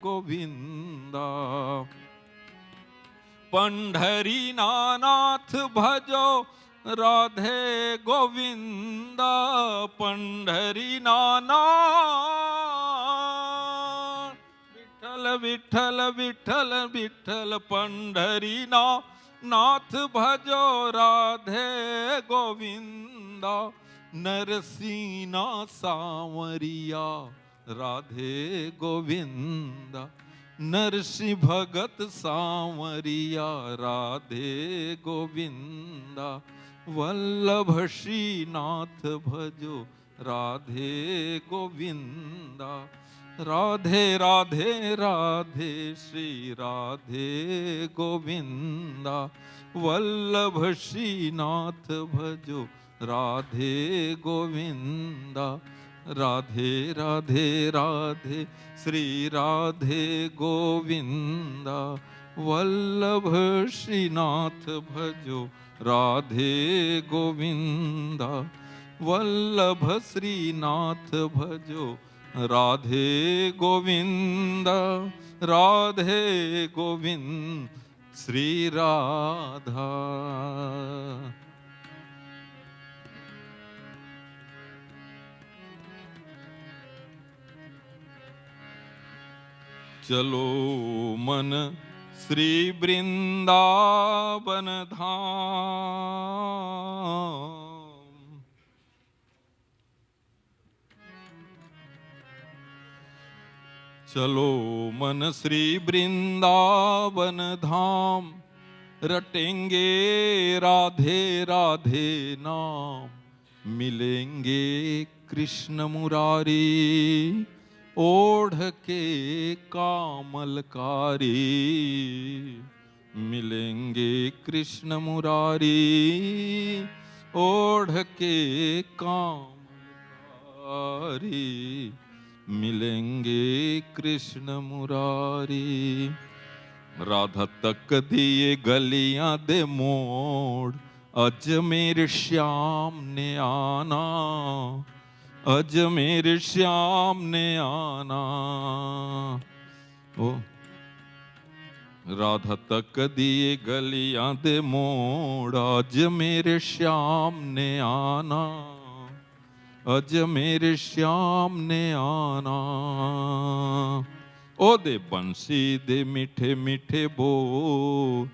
गोविंदा। पंढरी नाथ भजो राधे गोविंदा। पंढरी नाथ विठ्ठल विठ्ठल विठ्ठल विठ्ठल। पंढरी नाथ भजो राधे गोविंदा। नरसिंह सांवरिया राधे गोविंदा। नरसिंह भगत सांवरिया राधे गोविंदा। वल्लभ श्रीनाथ भजो राधे गोविंदा। राधे राधे राधे श्री राधे गोविंदा। वल्लभ श्रीनाथ भजो राधे गोविंदा। राधे राधे राधे श्री राधे गोविंदा। वल्लभ श्रीनाथ भजो राधे गोविंदा। वल्लभ श्रीनाथ भजो राधे गोविंदा। राधे गोविंद श्री राधा। चलो मन श्री वृंदावन धाम। चलो मन श्री वृंदावन धाम। रटेंगे राधे राधे नाम। मिलेंगे कृष्ण मुरारी ओढ़ के कामलकारी। मिलेंगे कृष्ण मुरारी ओढ़ के कामलकारी। मिलेंगे कृष्ण मुरारी। राधा तक दिए गलियां दे मोड़। अजमेर श्याम ने आना। अजमेर श्याम ने आना। ओ राधा तक दिए गलियां दे मोड़। अजमेर श्याम ने आना। अजमेर श्याम ने आना। ओ दे बंसी दे मीठे मीठे बोल।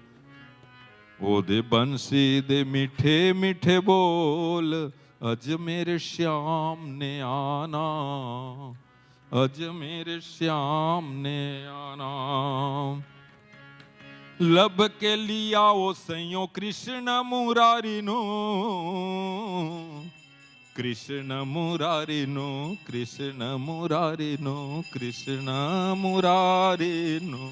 ओ दे बंसी दे मीठे मीठे बोल। अजमेर श्याम ने आना। अजमेर श्याम ने आना। लब के लिया ओ सैयो कृष्ण मुरारी नो। कृष्ण मुरारी नो। कृष्ण मुरारी नो। कृष्ण मुरारी नो।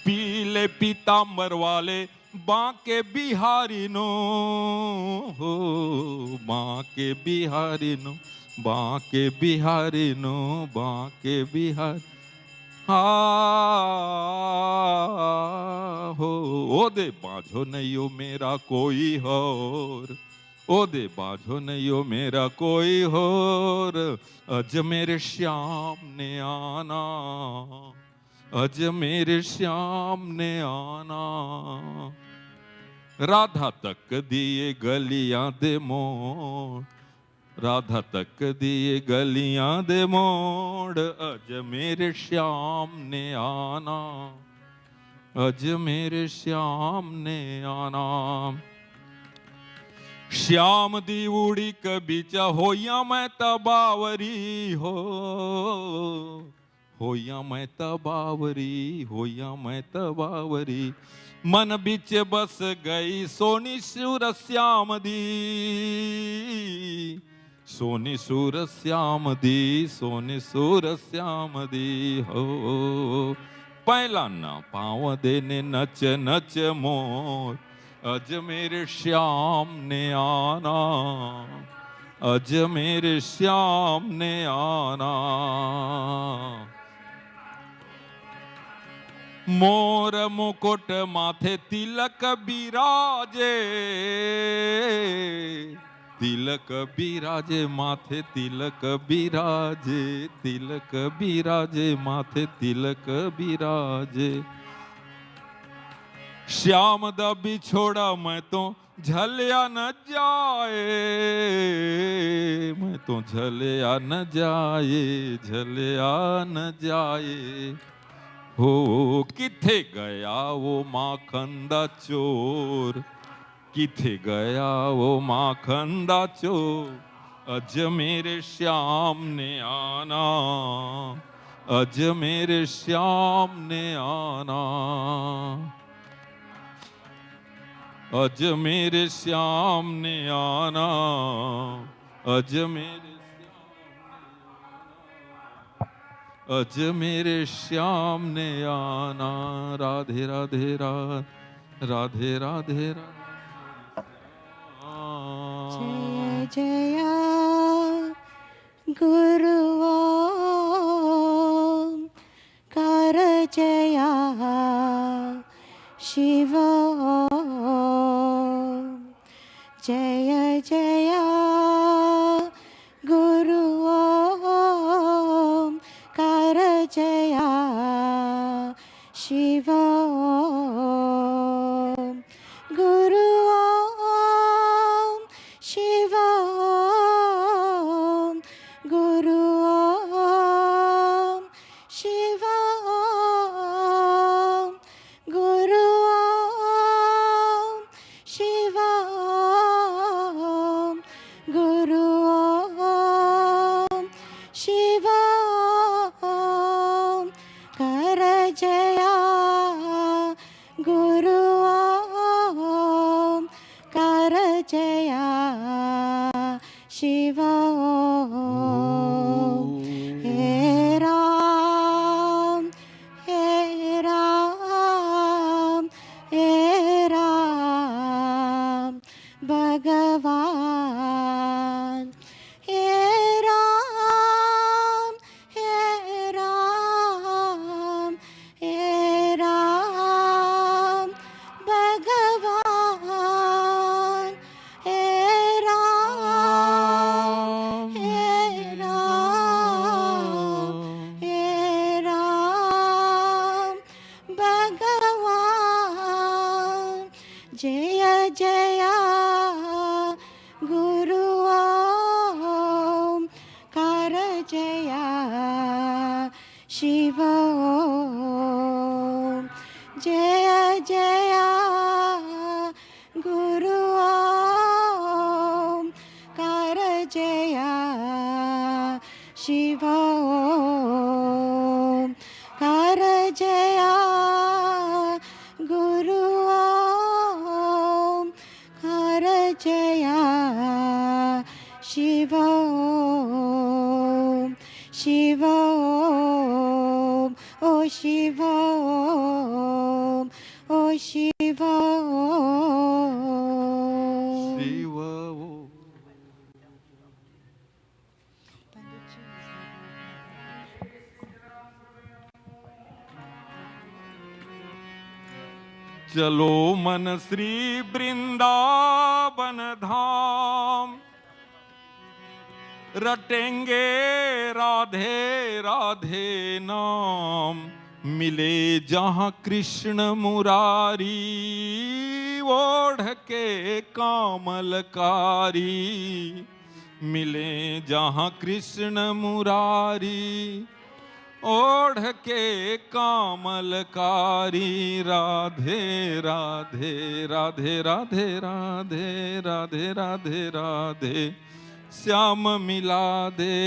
पीले पीतांबर वाले बांके बिहारी नो। हो बांके बिहारी नो। बांके बिहारी नो। बांके बिहारी। हो ओ दे बाझो नहीं हो मेरा कोई होर। ओ दे बाझो नहीं हो मेरा कोई होर। अजमेर श्याम ने आना। अजमेर श्याम ने आना। राधा तक दिए गलियां दे मोड़। राधा तक दिए गलियां दे मोड़। अजमेर श्याम ने आना। अजमेर श्याम ने आना। श्याम दी उड़ी कबीच होया मैं तबावरी हो। होया मैं तबावरी। होया मैं तबावरी। मन बिच बस गई सोनी सुर श्याम दी। सोनी सुर श्याम दी। सोनी सुर श्याम दी। हो पहला ना पाँव देने नच नच मोर। अजमेर श्याम ने आना। अजमेर श्याम ने आना। मोर मुकुट माथे तिलक बिराजे। तिलक बिराजे माथे तिलक बिराजे, तिलक बिराजे माथे तिलक बिराजे। श्याम दा बिछोड़ा मैं तो झलिया न जाए, मैं तो झलिया न जाए, झलिया न जाए। हो किथे गया वो माखन दा चोर, किथे गया वो माखन दा चोर। अज मेरे श्याम ने आना, अज मेरे श्याम ने आना, अज मेरे श्याम ने आना, अज मेरे अज मेरे श्याम ने आना। राधे राधे राधे राधे राधे राधे। जय जय गुरुओं कर जया शिव, जय जय गुरुओं कर जया शिव, चलो मन श्री वृंदावन धाम, रटेंगे राधे राधे नाम। मिले जहाँ कृष्ण मुरारी, ओढ़ के कामलकारी। मिले जहाँ कृष्ण मुरारी, ओढ़ के कामलकारी। राधे राधे राधे राधे राधे राधे राधे राधे, श्याम मिला दे।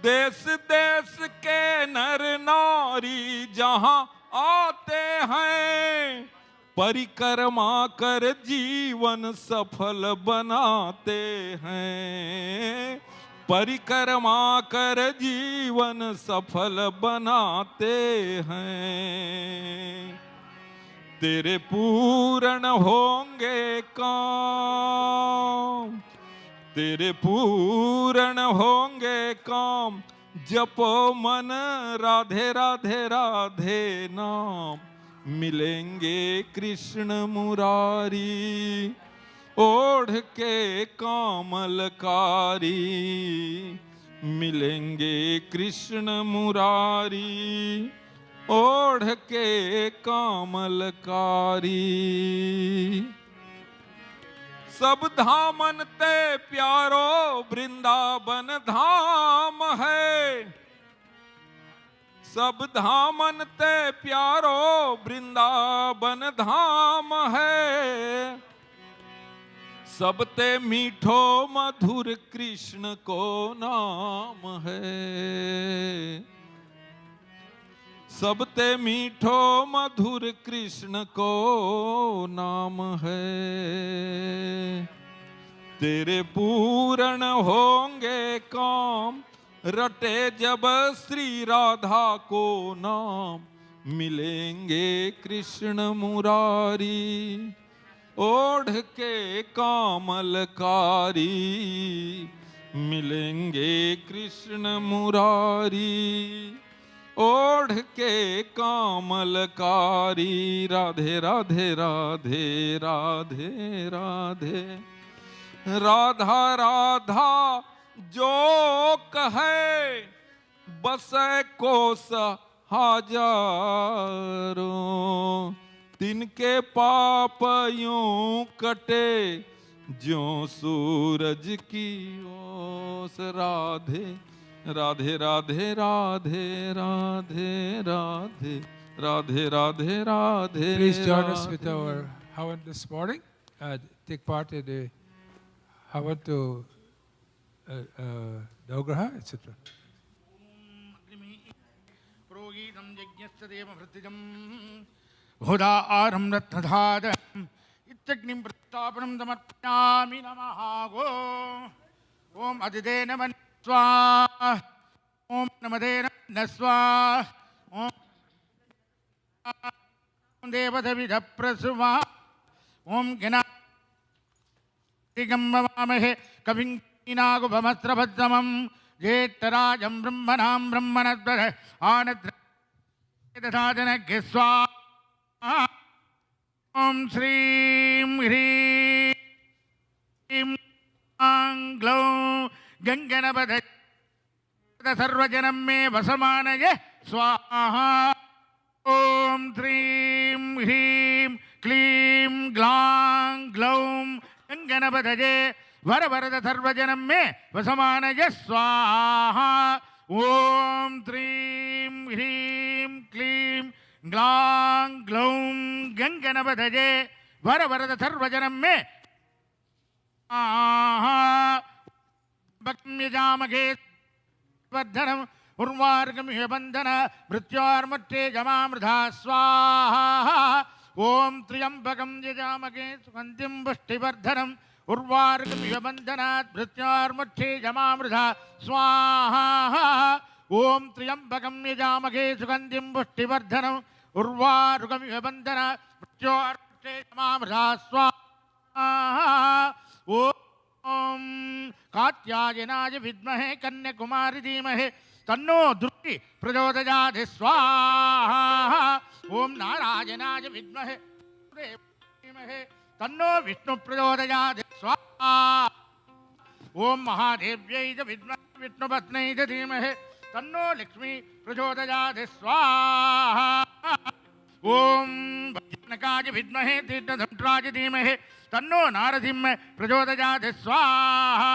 देश देश के नर नारी जहाँ आते हैं, परिक्रमा कर जीवन सफल बनाते हैं। परिक्रमा कर जीवन सफल बनाते हैं। तेरे पूर्ण होंगे काम, तेरे पूर्ण होंगे काम। जपो मन राधे राधे राधे नाम। मिलेंगे कृष्ण मुरारी, ओढ़ के कामलकारी मिलेंगे कृष्ण मुरारी, ओढ़ के कामलकारी। सब धामन ते प्यारो वृंदावन धाम है, सब धामन ते प्यारो वृंदावन धाम है। सब ते मीठो मधुर कृष्ण को नाम है, सब ते मीठो मधुर कृष्ण को नाम है। तेरे पूर्ण होंगे काम रटे जब श्री राधा को नाम, मिलेंगे कृष्ण मुरारी, ओढ़ के कामलकारी मिलेंगे कृष्ण मुरारी, ओढ़ के कामलकारी। राधे राधे राधे राधे राधे, राधा राधा जो कहे बस कोस हजारों, तिनके पाप यूं कटे ज्यों सूरज की ओस। Radhe Radhe Radhe Radhe Radhe Radhe Radhe Radhe Radhe. Please join us with our Havan this morning. Take part in the Havan to Naugraha, etc. प्रोगीतं यज्ञस्य देवभृत्यजं हुदा आरम्रत्नधादम् इत्यग्निं प्रस्थापनं समर्पयामि नमः। ॐ अदितेन स्वाहा, ॐ नमदेन स्वाहा, ॐ देवदविदः प्रसुवा, ॐ गणामहे कविं कीनागुभमस्त्रभद्रमं ज्येष्ठराजं ब्रह्मणां ब्रह्मणध्वज आनद्रसादनज्ञ स्वाहा। ॐ श्रीं ह्रीं ग्लौं गङ्गणपद सर्वजनं मे वसमानय स्वाहा। ॐ श्रीं ह्रीं क्लीं ग्लां ग्लौं गङ्गणपदये वरवरद सर्वजनं मे वसमानय स्वाहा। ॐ श्रीं ह्रीं क्लीं ग्लां ग्लौं गङ्गणपदये वरवरद सर्वजनं मे स्वाहा। भक्म्यजामगे वर्धनम् उर्वार्गमिह बन्धन मृत्योर्मुट्टे जमामृधा स्वाहा। ॐ त्र्यम्बकं यजामहे सुगन्धिं पुष्टिवर्धनम् उर्वार्गमिह बन्धनात् मृत्योर्मुट्टे जमामृधा स्वाहा। ॐ त्र्यम्बकं यजामहे सुगन्धिं पुष्टिवर्धनम् उर्वारुकमिह बन्धनात् मृत्योर्मुट्टे जमामृधा स्वाहा। ॐ कात्यायनाय विद्महे कन्याकुमारी धीमहि तन्नो दुर्गी प्रचोदयात् स्वाहा। ॐ नारायणाय विद्महे धीमहि तन्नो विष्णु प्रचोदयात् स्वाहा। ॐ महादेव्यै च विद्महे विष्णुपत्न्यै च धीमहि तन्नो लक्ष्मी प्रचोदयात् स्वाहा। ॐ वैजनकाय विद्महे तीर्थधम्राय धीमहि तन्नो नारसिंह प्रचोदयात् स्वाहा।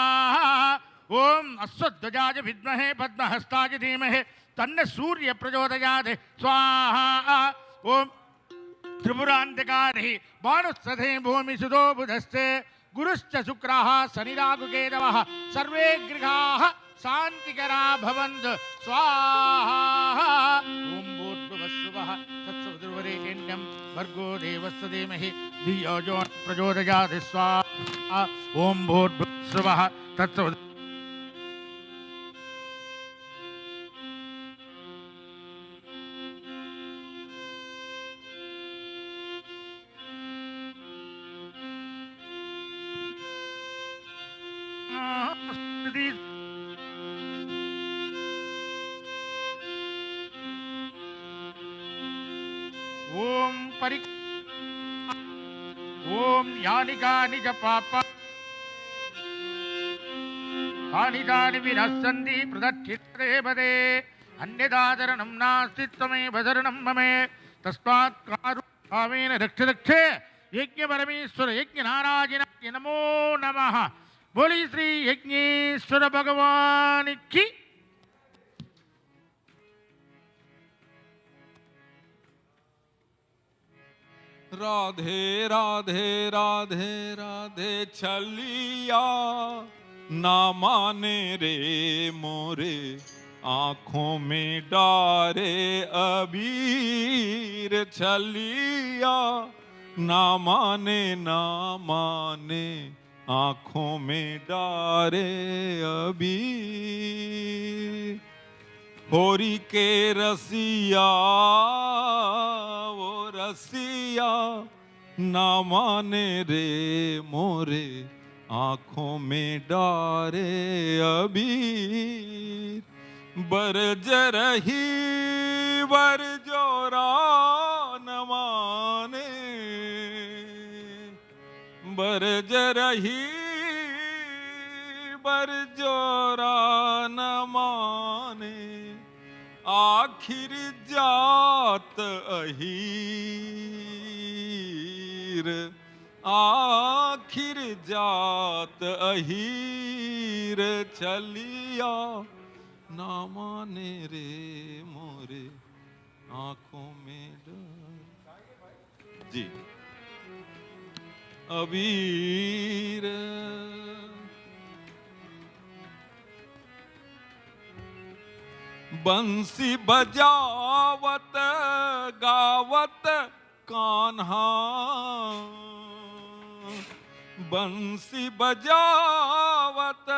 ॐ अश्वध्वजाय विद्महे पद्महस्ताय धीमहि तन्न सूर्य प्रचोदयात् स्वाहा। ॐ त्रिपुरान्तकारी भानुस्सधे भूमिसुतो बुधस्ते गुरुश्च शुक्रः शनिराहुकेतवः सर्वे गृहाः शान्तिकरा भवन्तु स्वाहा। ॐ भूर्भुवस्सुवः तत्सवितुर्वरेण्यं भर्गो देवस्य धीमहि धियो यो नः प्रचोदयात् स्वाहा। ॐ भूर्भुवस्सुवः तत्सवितुर्वरेण्यं ॐ ॐ यानि कानि च पापा कानि तानि विनश्यन्ति प्रदक्षिणे पदे अन्यदाचरणं नास्ति त्वमेव शरणं मम तस्मात् कारुभावेन दक्षे यज्ञ परमेश्वर यज्ञ नारायणाय नमो नमः। बोली श्री यज्ञेश्वर भगवान की। राधे राधे राधे राधे छलिया ना माने रे मोरे आँखों में डारे अबीर छलिया ना माने आँखों में डारे अबीर होरी के रसिया वो रसिया ना माने रे मोरे आँखों में डारे अबीर बरज रही बर जोरा न माने बरज रही बर जोरा न माने आखिर जात अहीर आखिर जात अहीर चलिया ना माने रे मोरे आँखों में डर जी अबीर बंसी बजावत गावत कान्हा बंसी बजावत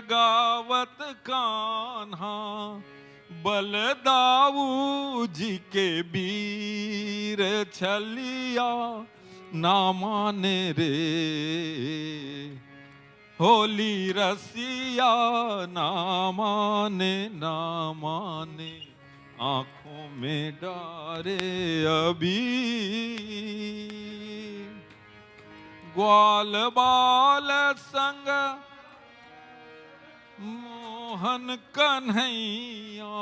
गावत कान्हा बलदाऊ जी के वीर छलिया ना माने रे होली रसिया ना माने आँखों में डारे अभी ग्वाल बाल संग मोहन कन्हैया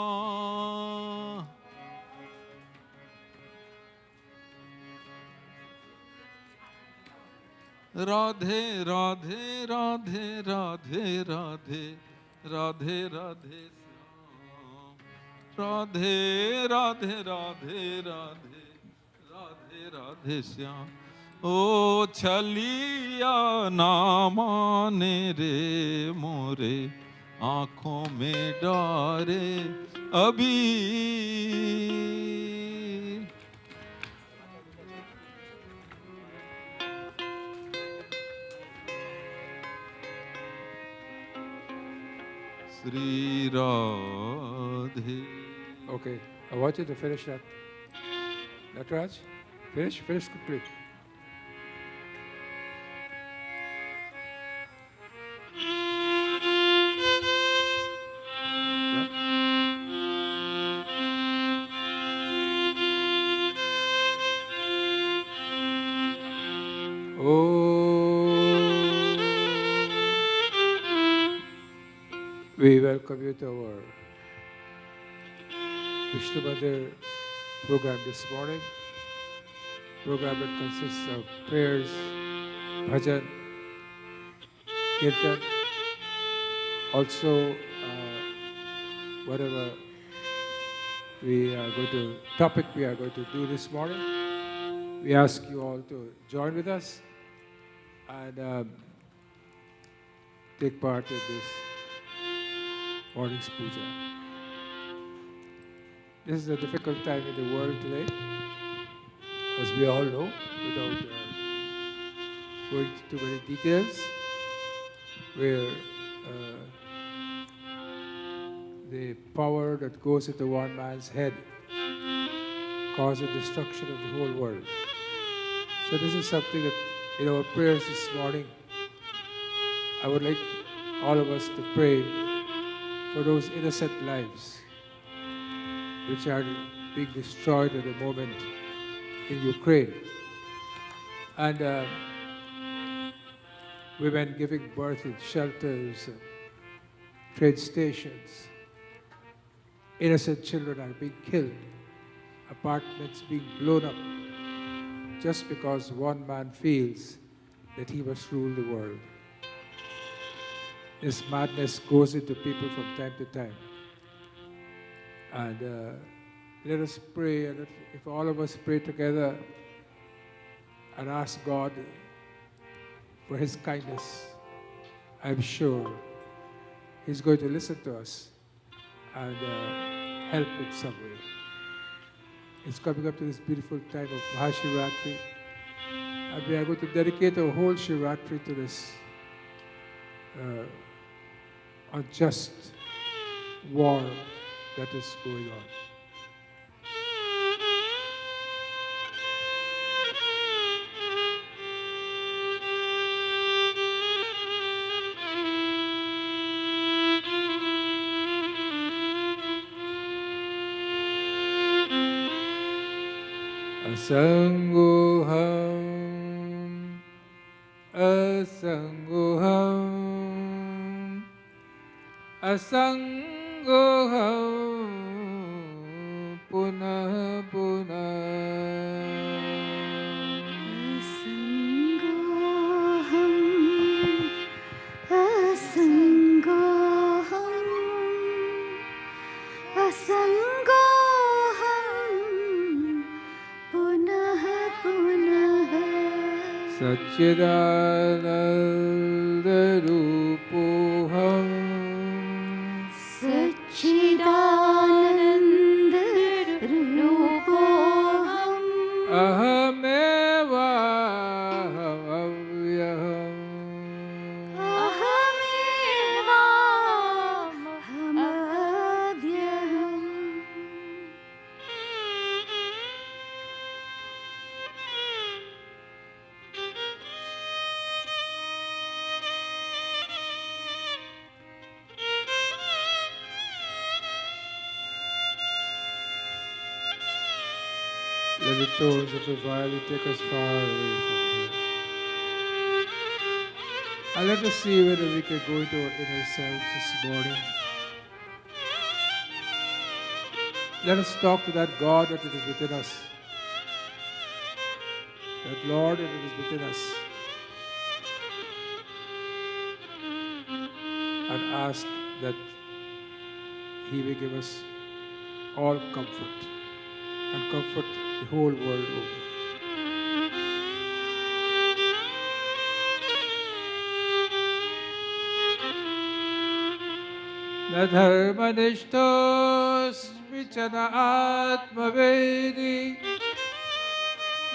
राधे राधे राधे राधे राधे राधे राधे राधे राधे राधे राधे राधे राधे श्याम ओ छलिया ना माने रे मोरे आँखों में डारे अभी Sri Radhe. Okay, I want you to finish that. Nataraj, finish quickly. We welcome you to our Vishnu Mandir program this morning. Program that consists of prayers, bhajan, kirtan, also whatever topic we are going to do this morning. We ask you all to join with us and take part in this morning's puja. This is a difficult time in the world today, as we all know, without going into too many details, where the power that goes into one man's head causes the destruction of the whole world. So this is something that in our prayers this morning, I would like all of us to pray for those innocent lives which are being destroyed at the moment in Ukraine. And women giving birth in shelters, train stations. Innocent children are being killed. Apartments being blown up just because one man feels that he must rule the world. This madness goes into people from time to time. And let us pray, and if all of us pray together and ask God for His kindness, I'm sure He's going to listen to us and help in some way. It's coming up to this beautiful time of Mahashivratri, and we are going to dedicate our whole Shivratri to this unjust war that is going on. Asangoham, asangoham, asangoham, punah punah. Asangoham, asangoham, punah punah. Satchidananda rupoham, Satchidananda rupoham, ahameva avyaham. ahameva hamavyaham. Let the tones of the violin take us far away from here. And let us see whether we can go into our inner selves this morning. Let us talk to that God that it is within us. That Lord that it is within us. And ask that He will give us all comfort and comfort the whole world over. न धर्मनिष्ठोऽस्मि च न आत्मवेदी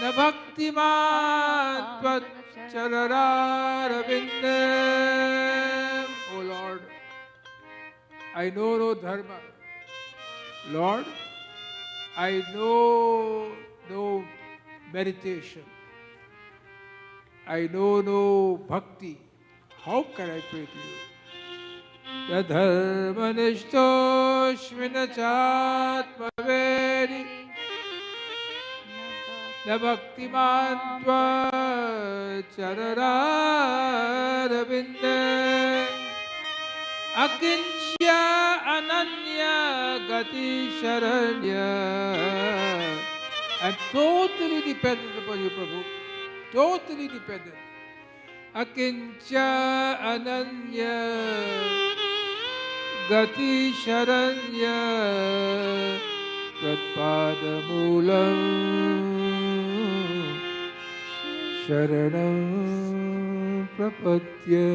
न भक्तिमान् त्वच्चरणारविन्दे. O Lord, I know no dharma. Lord, I know no meditation. I know no bhakti. How can I pray to you? न धर्मनिष्ठोऽस्मि न चात्मवेदी न भक्तिमान् त्वच्चरणारविन्दे. अकिञ्च्या Ananya gati sharanya. I'm totally dependent upon you, Prabhu. Totally dependent. Akincha ananya gati sharanya tatpadamulam sharanam prapatya.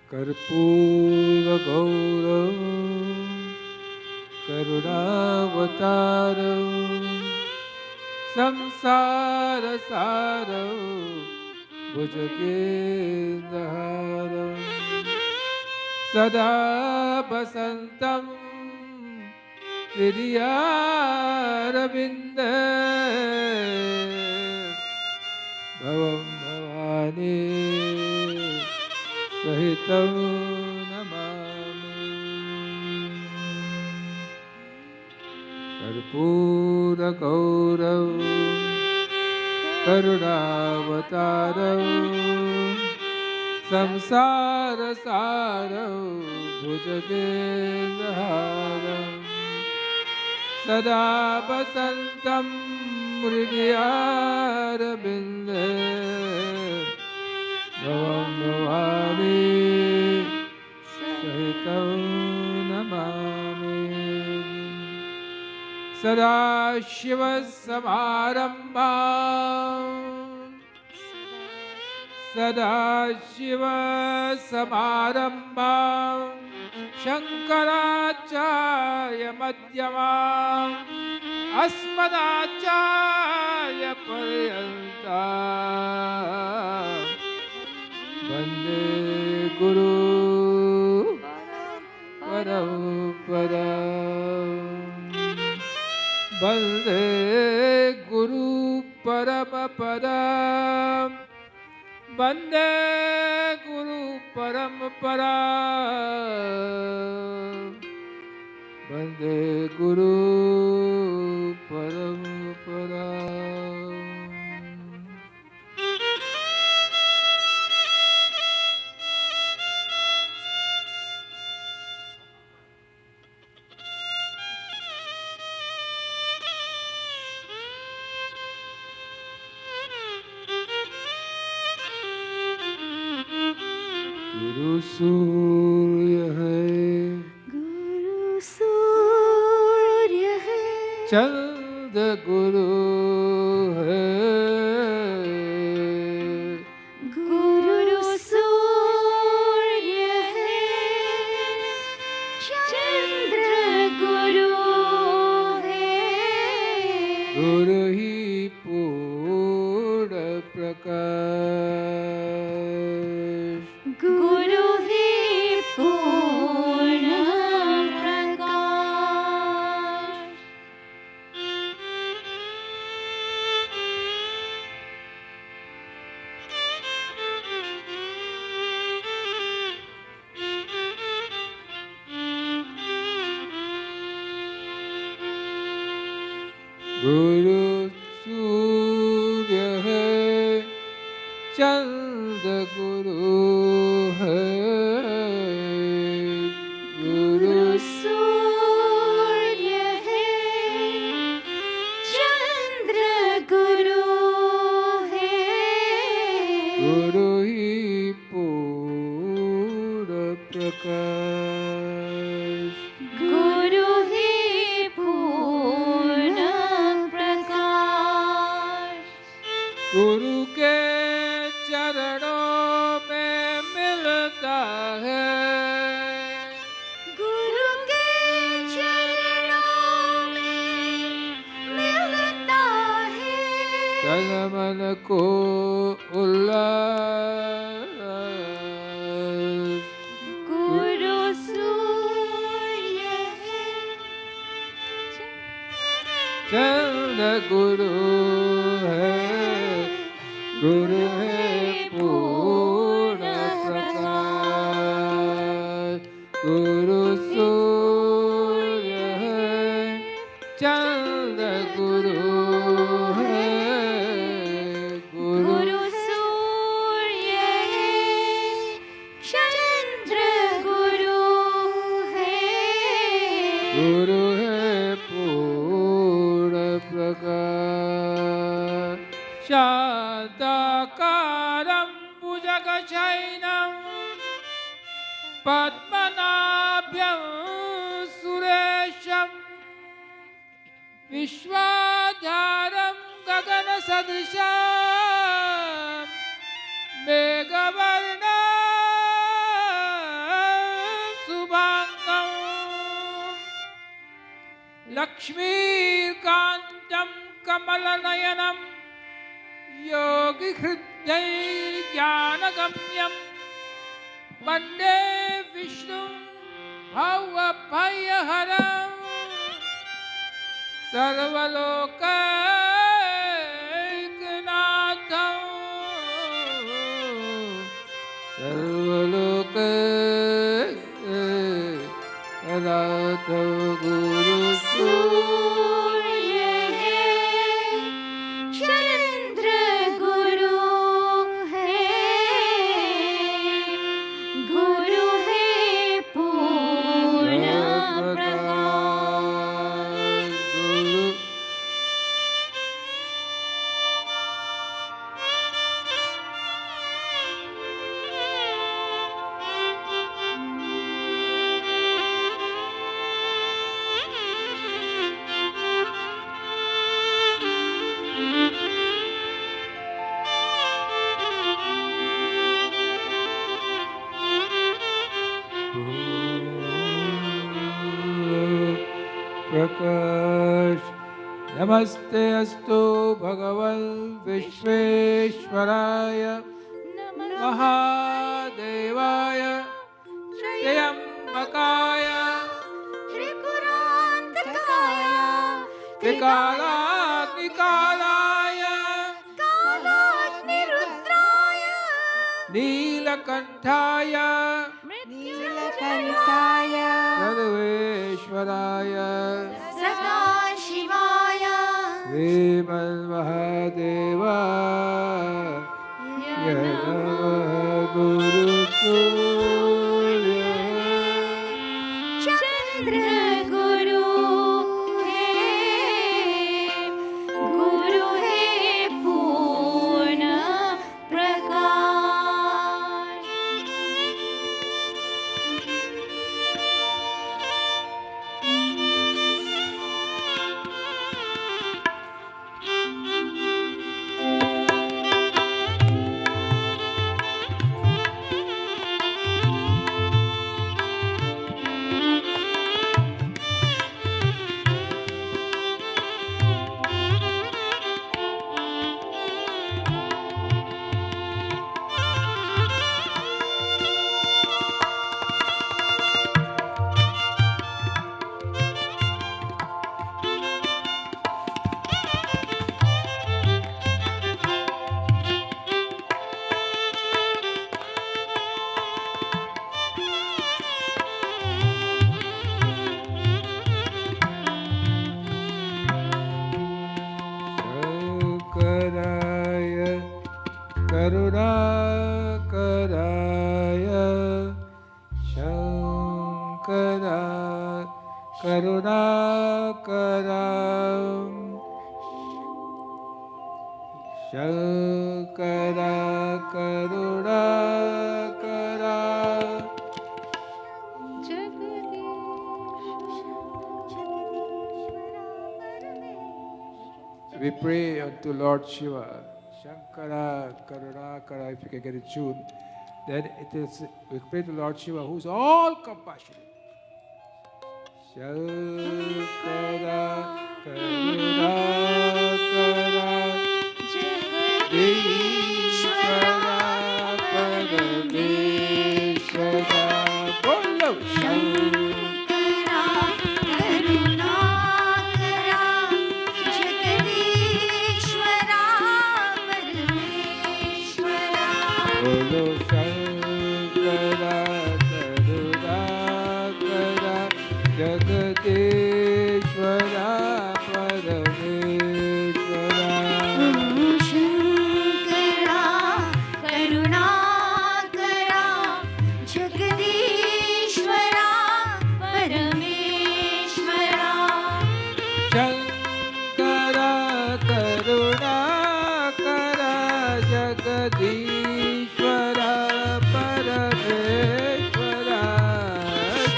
Karpura Gaurav Karunavataram Samsara Saram Bhujagendaharam सदा वसन्तं हृदयारविन्दे भवं भवानी सहितं नमामि। कर्पूरगौरव करुणावतारौ संसारसारौ भुजगेन्द्रहारं सदा वसन्तं हृदयारविन्दे भवं भवानी सहितं नमामि। सदाशिवसमारम्भां शङ्कराचार्यमध्यमाम् अस्मदाचार्यपर्यन्तां वन्दे गुरु परम्पराम्। वन्दे गुरु परमपदम् वन्दे गुरु परम्पराम् वन्दे गुरु परम्पराम्। गुरु सूर्य है गुरु सूर्य है चंद गुरु है गुरु सूर्य है चंद्र गुरु है गुरु ही पूर्ण प्रकाश गुरु ही पूर्ण प्रकाश। गुरु सूर्य है चंद गुरु है गुरु सूर्य है चंद्र गुरु है गुरु ही पूर्ण प्रकाश गुरु ही पूर्ण प्रकाश। गुरु के चरणों में मिलता है गुरु के चरणों में मिलता है तन मन को उल्लास गुरु सूर्य है चंद गुरु है गुरु है पूर्ण प्रकाश गुरु सूर्य है चंद गुरु है गुरु सूर्य है चंद्र गुरु है गुरु है पूर्ण प्रकाश शांताकारं भुजगशयनं पद्मनाभं सुरेशं विश्वाधारं गगनसदृशं मेघवर्णं शुभांगं लक्ष्मीकान्तं कमलनयनं योगिहृदय ज्ञानगम्यं वन्दे Vishnu Bhavabhayaharam Sarvalokaiknatham Sarvalokaiknatham Guru सूर्य है चंद्र गुरु है पूर्ण प्रकाश Guru Prakash. Namaste astu Bhagavan Vishveshwaraya Mahadevaya Triyambakaya त्रिपुरान्तकाय Trikalanikalaaya कालाग्निरुद्राय Neelakantaya नीलकण्ठाय Sarveshwaraya सदा शिवाय Srimad-Mahadeva Namaha Guru Surya चंद्र गुरु है पूर्ण प्रकाश Shankaraya Karunakaraya Shankara Karunakaram Shankara Karunakara. We pray unto Lord Shiva, Shankara, Karunakara, if you can get it tuned. Then it is, we pray to Lord Shiva, who is all compassionate. Shankara, Karunakara, Ishvara, Parameshvara, Bolo, Shankara. Bolo Shankara Karunakara Jagadishvara Parameshvara. Shankara करुणाकरा Jagadishwara परमेश्वरा Shankara Karunakara Jagadishvara Parameshvara.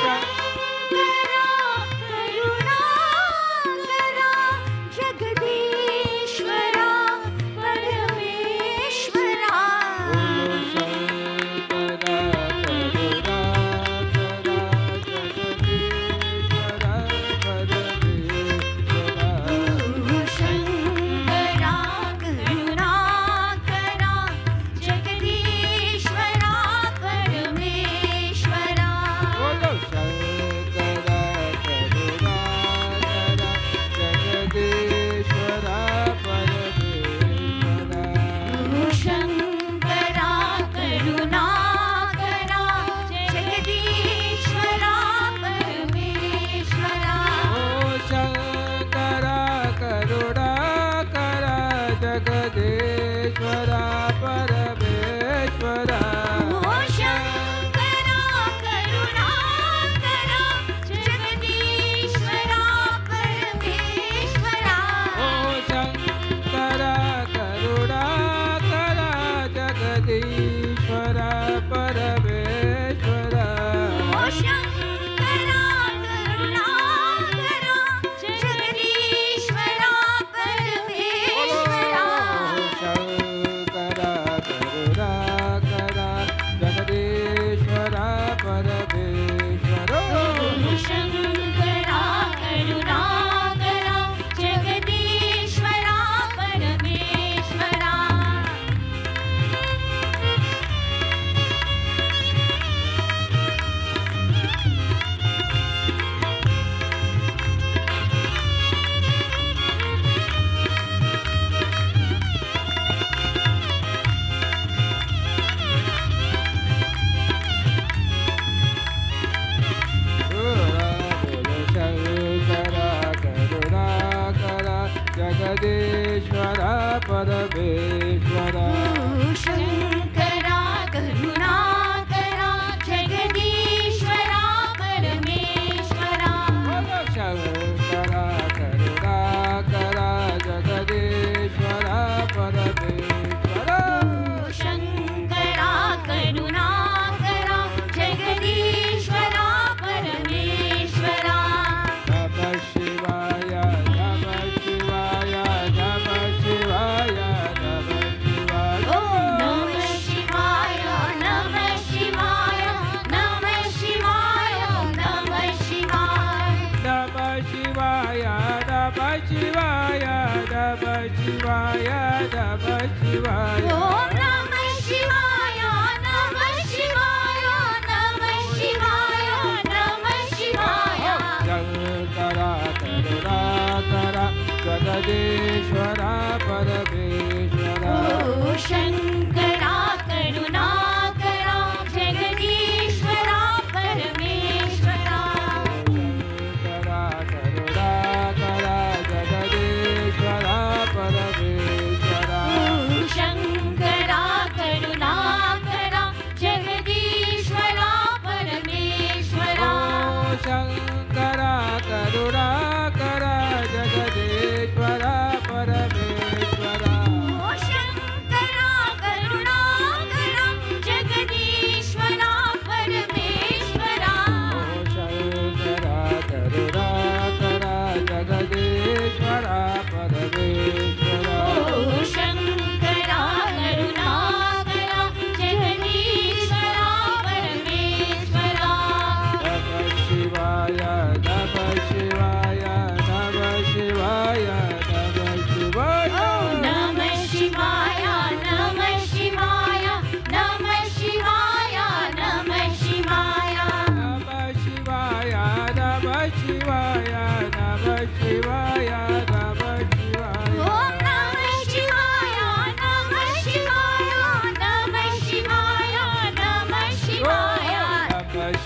Shankara करुणाकरा Jagadishwara परमेश्वरा Bolo Shankara Karunakara Jagadishvara Parameshvara. Shankara करुणाकरा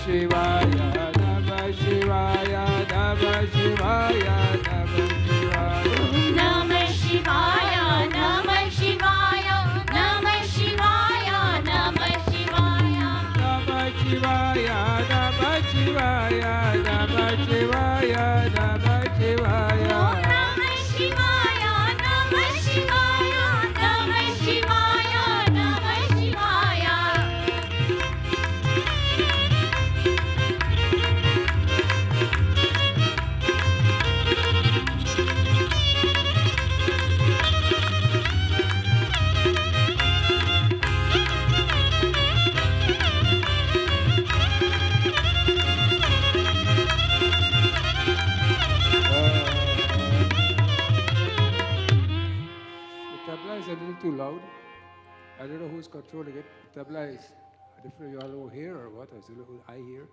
Shivaya, Namah Shivaya, Namah Shivaya, Namah Shivaya. Namah Shivaya, Namah Shivaya, Namah Shivaya, Namah Shivaya. Namah Shivaya, Namah Shivaya, Namah Shivaya, Namah Shivaya. Om Namah Shivaya, Namah Shivaya, Namah Shivaya, Namah Shivaya. The tabla is a little too loud. I don't know who's controlling it. The tabla is different. You all over here or what? Is a little high here.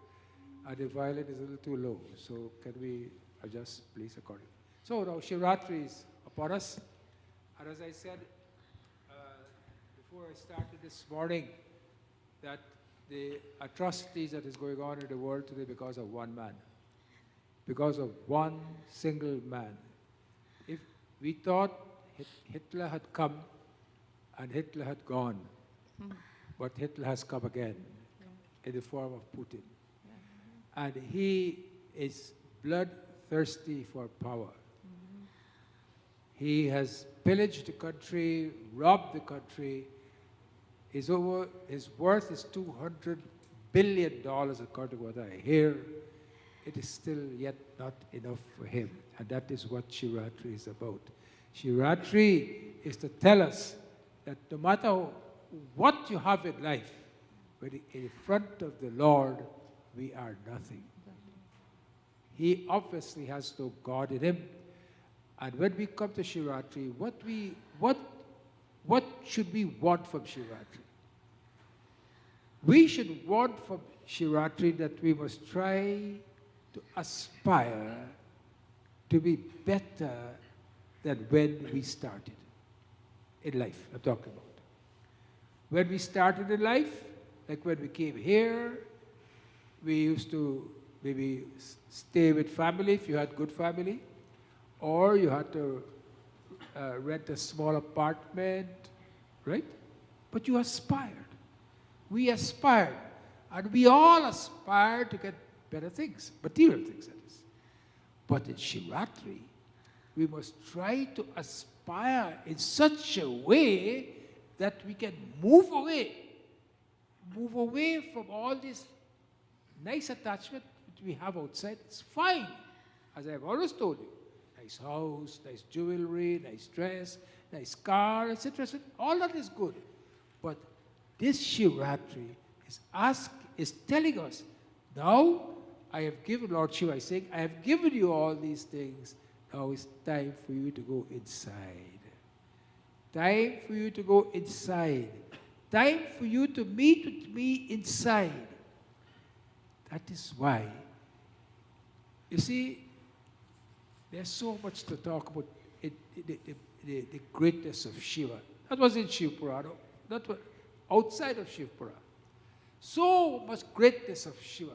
And the violin is a little too low. So can we adjust, please, accordingly? So now Shivratri is upon us. And as I said before I started this morning, that the atrocities that is going on in the world today because of one man, because of one single man. If we thought Hitler had come and Hitler had gone, but Hitler has come again in the form of Putin. And he is bloodthirsty for power. He has pillaged the country, robbed the country. His worth is $200 billion, according to what I hear. It is still yet not enough for him. And that is what Shivratri is about. Shivratri is to tell us that no matter what you have in life, when in front of the Lord, we are nothing. He obviously has no God in him. And when we come to Shivratri, what should we want from Shivratri? We should want from Shivratri that we must try to aspire to be better than when we started in life, I'm talking about. When we started in life, like when we came here, we used to maybe stay with family if you had good family, or you had to rent a small apartment, right? But you aspired. We aspired. And we all aspire to get better things, material things, that is. But in Shivratri, we must try to aspire in such a way that we can move away from all this nice attachment that we have outside. It's fine, as I've always told you. Nice house, nice jewelry, nice dress, nice car, etc. All that is good. But this Shivratri is telling us, now I have given, Lord Shiva is saying, I have given you all these things. Now it's time for you to go inside. Time for you to go inside. Time for you to meet with me inside. That is why, you see, there's so much to talk about the greatness of Shiva. That was in Shiv Purana. That was outside of Shiv Purana. So much greatness of Shiva.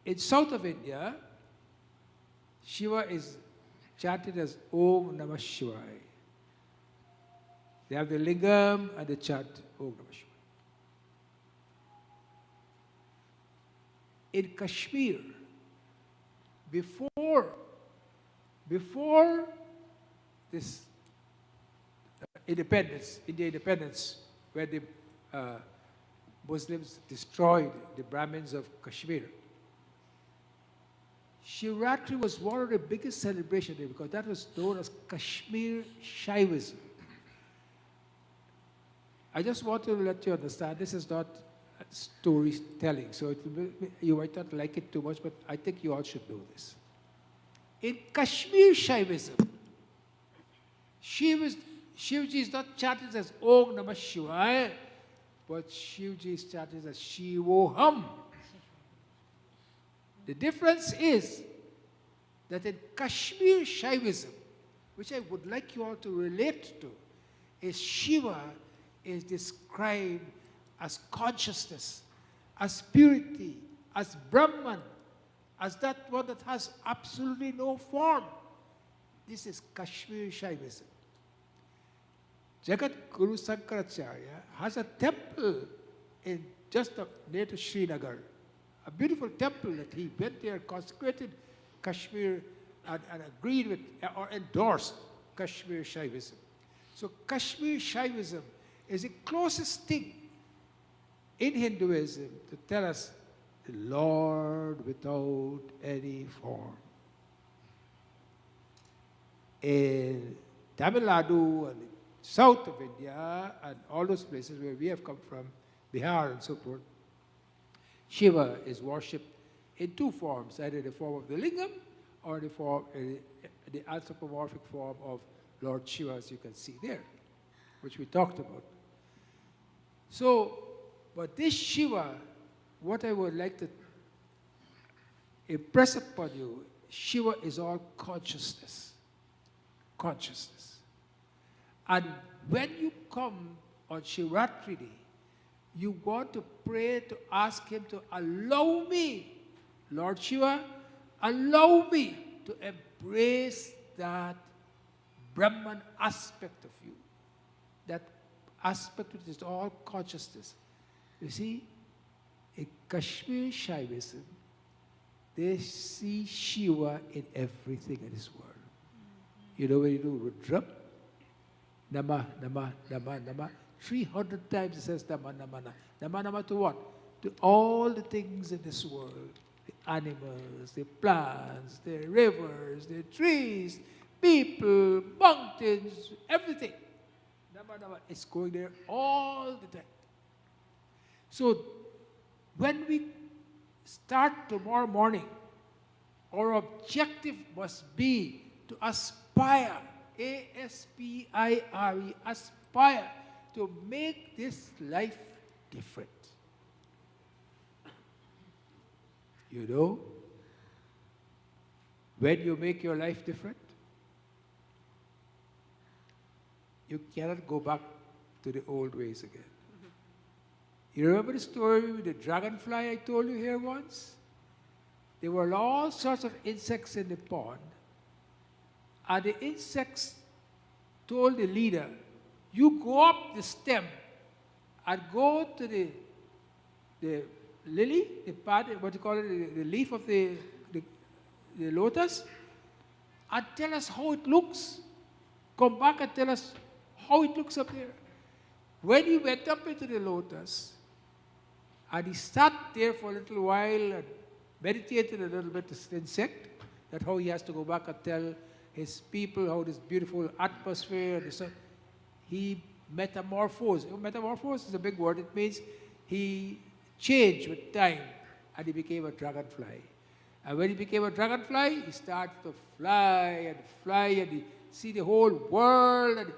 In south of India, Shiva is chanted as Om Namah Shivaya. They have the lingam and the chant Om Namah Shivaya. In Kashmir, before this India independence, where the Muslims destroyed the Brahmins of Kashmir, Shivratri was one of the biggest celebrations there because that was known as Kashmir Shaivism. I just want to let you understand this is not storytelling, so you might not like it too much, but I think you all should know this. In Kashmir Shaivism, Shivji is not chanted as Om Namah Shivaya, but Shivji is chanted as Shivoham. The difference is that in Kashmir Shaivism, which I would like you all to relate to, is Shiva is described as consciousness, as purity, as Brahman, as that one that has absolutely no form. This is Kashmir Shaivism. Jagat Guru Sankaracharya has a temple in just near to Srinagar, a beautiful temple that he went there, consecrated Kashmir, and agreed with or endorsed Kashmir Shaivism. So Kashmir Shaivism is the closest thing in Hinduism to tell us the Lord without any form. In Tamil Nadu and south of India and all those places where we have come from, Bihar and so forth, Shiva is worshipped in two forms, either the form of the lingam or the anthropomorphic form of Lord Shiva, as you can see there, which we talked about. So, but this Shiva, what I would like to impress upon you, Shiva is all consciousness. Consciousness. And when you come on Shivratri Day, you want to pray to ask him to allow me, Lord Shiva, allow me to embrace that Brahman aspect of you, that aspect which is all consciousness. You see, in Kashmir Shaivism, they see Shiva in everything in this world. You know when you do Rudra? Nama, Nama, Nama, Nama. 300 times it says Nama, Nama, Nama. Nama, Nama to what? To all the things in this world. The animals, the plants, the rivers, the trees, people, mountains, everything. Nama, Nama is going there all the time. So when we start tomorrow morning, our objective must be to aspire, A-S-P-I-R-E, aspire to make this life different. You know, when you make your life different, you cannot go back to the old ways again. You remember the story with the dragonfly I told you here once? There were all sorts of insects in the pond, and the insects told the leader, you go up the stem and go to the lily, the part, what you call it, the leaf of the lotus, and tell us how it looks. Come back and tell us how it looks up there. When he went up into the lotus, and he sat there for a little while and meditated a little bit, this insect, that how he has to go back and tell his people how this beautiful atmosphere, this, he metamorphosed. Metamorphosed is a big word. It means he changed with time and he became a dragonfly. And when he became a dragonfly, he started to fly and he see the whole world.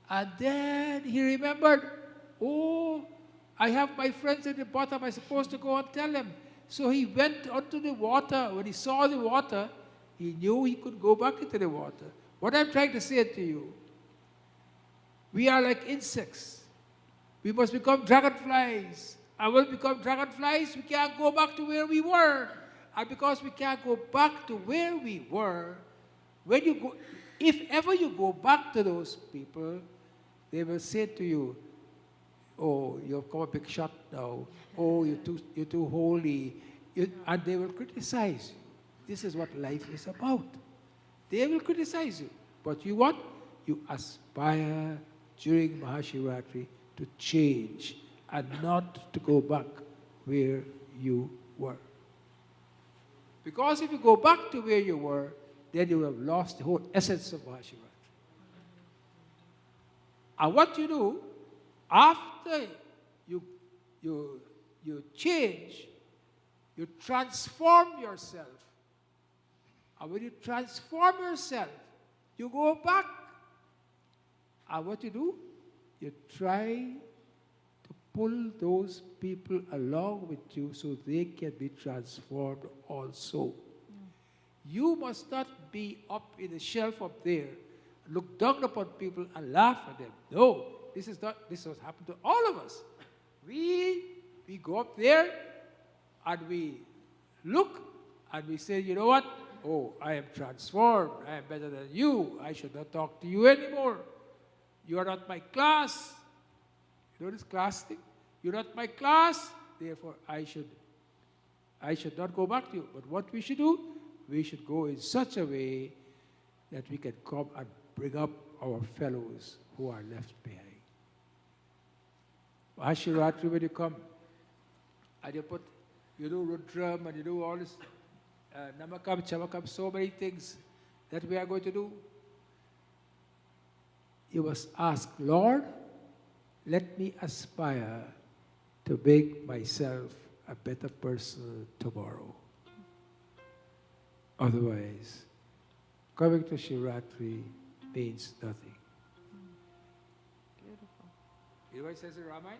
And then he remembered, oh, I have my friends at the bottom, I'm supposed to go and tell them. So he went onto the water. When he saw the water, he knew he could go back into the water. What I'm trying to say to you, we are like insects. We must become dragonflies. And when we become dragonflies, we can't go back to where we were. And because we can't go back to where we were, when you go, if ever you go back to those people, they will say to you, oh, you've come a big shot now. Oh, you're too holy. And they will criticize you. This is what life is about. They will criticize you. But you what? You aspire during Mahashivratri to change and not to go back where you were. Because if you go back to where you were, then you will have lost the whole essence of Mahashivratri. And what you do, after you change, you transform yourself. And when you transform yourself, you go back. And what you do? You try to pull those people along with you so they can be transformed also. You must not be up in the shelf up there, look down upon people and laugh at them. No, this has happened to all of us. We go up there and we look and we say, you know what? Oh, I am transformed. I am better than you. I should not talk to you anymore. You are not my class. You know this class thing? You're not my class. Therefore, I should not go back to you. But what we should do, we should go in such a way that we can come and bring up our fellows who are left behind. Mahashivratri, when you come, and you do Rudram and you do all this Namakam, Chamakam, so many things that we are going to do. You must ask, Lord, let me aspire to make myself a better person tomorrow. Otherwise, coming to Shivratri means nothing. Beautiful. You know what it says in Ramayana?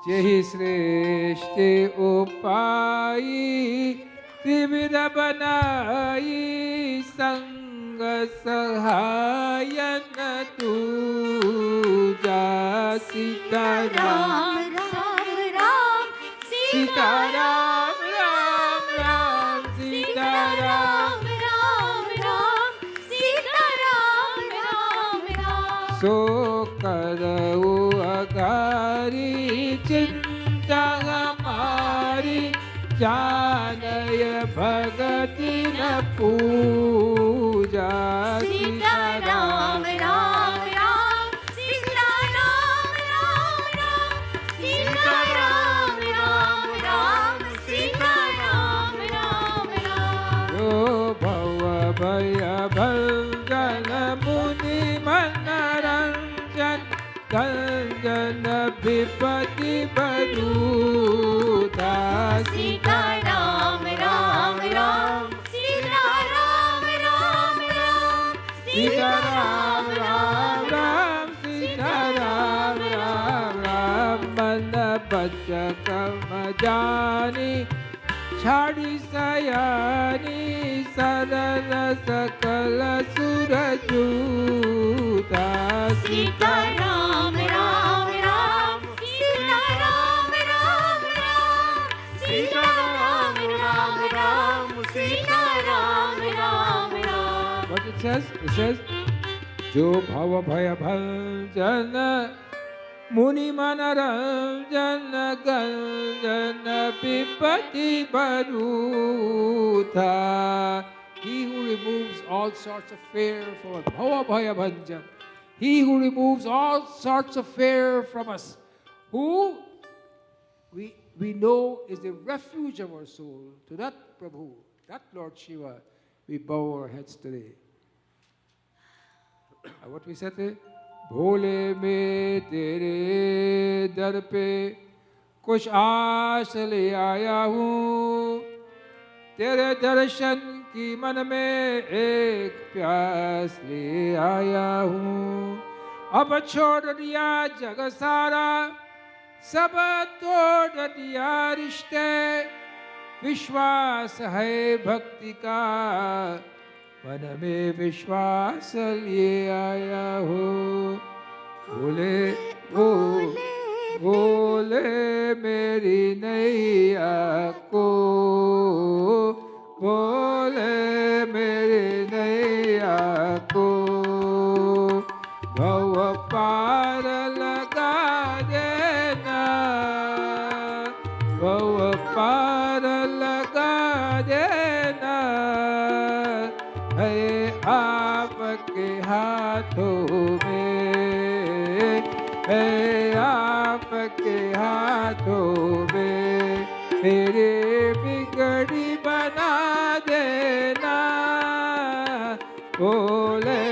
Jehi sreshte upai trivida banai sanga sahayana tuja sitaram Ram, sitaram ram ram sitaram so karau agari cinta hamari janaya bhagati na puja Sitaram, Ram, Ram, Sitaram, Ram, Ram, Sitaram, Ram, Ram, Sitaram, Ram, Ram. yo bhava bhaya bhangana muni manaranjan kanjana vipati baduta Sitaram, Ram, Ram, Sitaram, Ram, Ram, Sitaram Ram Ram Sitaram Ram Ram Mana Bacha Kamajani Chadi Sayani Sarana Sakala Surajuta Sitaram, Ram, Ram, Sitaram, Ram, Ram, Sitaram, Ram, Ram, Sitaram, Ram, Ram. What it says? It says Jo Bhava Bhaya Bhanjana Muni Manaranjana Ganjana Pipati Baruta. He who removes all sorts of fear from us. Bhava Bhaya Bhanjan. He who removes all sorts of fear from us. Who we know is the refuge of our soul. To that Prabhu, that Lord Shiva, we bow our heads today. And what we said there? Bhole mein tere dar pe kuch aas le aaya hoon. Tere darshan ki man mein ek pyas le aaya hoon. Ab chhod diya jag sara, sab tod diya rishte. विश्वास है भक्ति का मन में विश्वास लिए आया हो बोले बोले मेरी नैया को बोले मेरी नैया को भव पार लगा देना भव पार लगा देना है आपके हाथों में है आपके हाथों में मेरे बिगड़ी बना देना बोले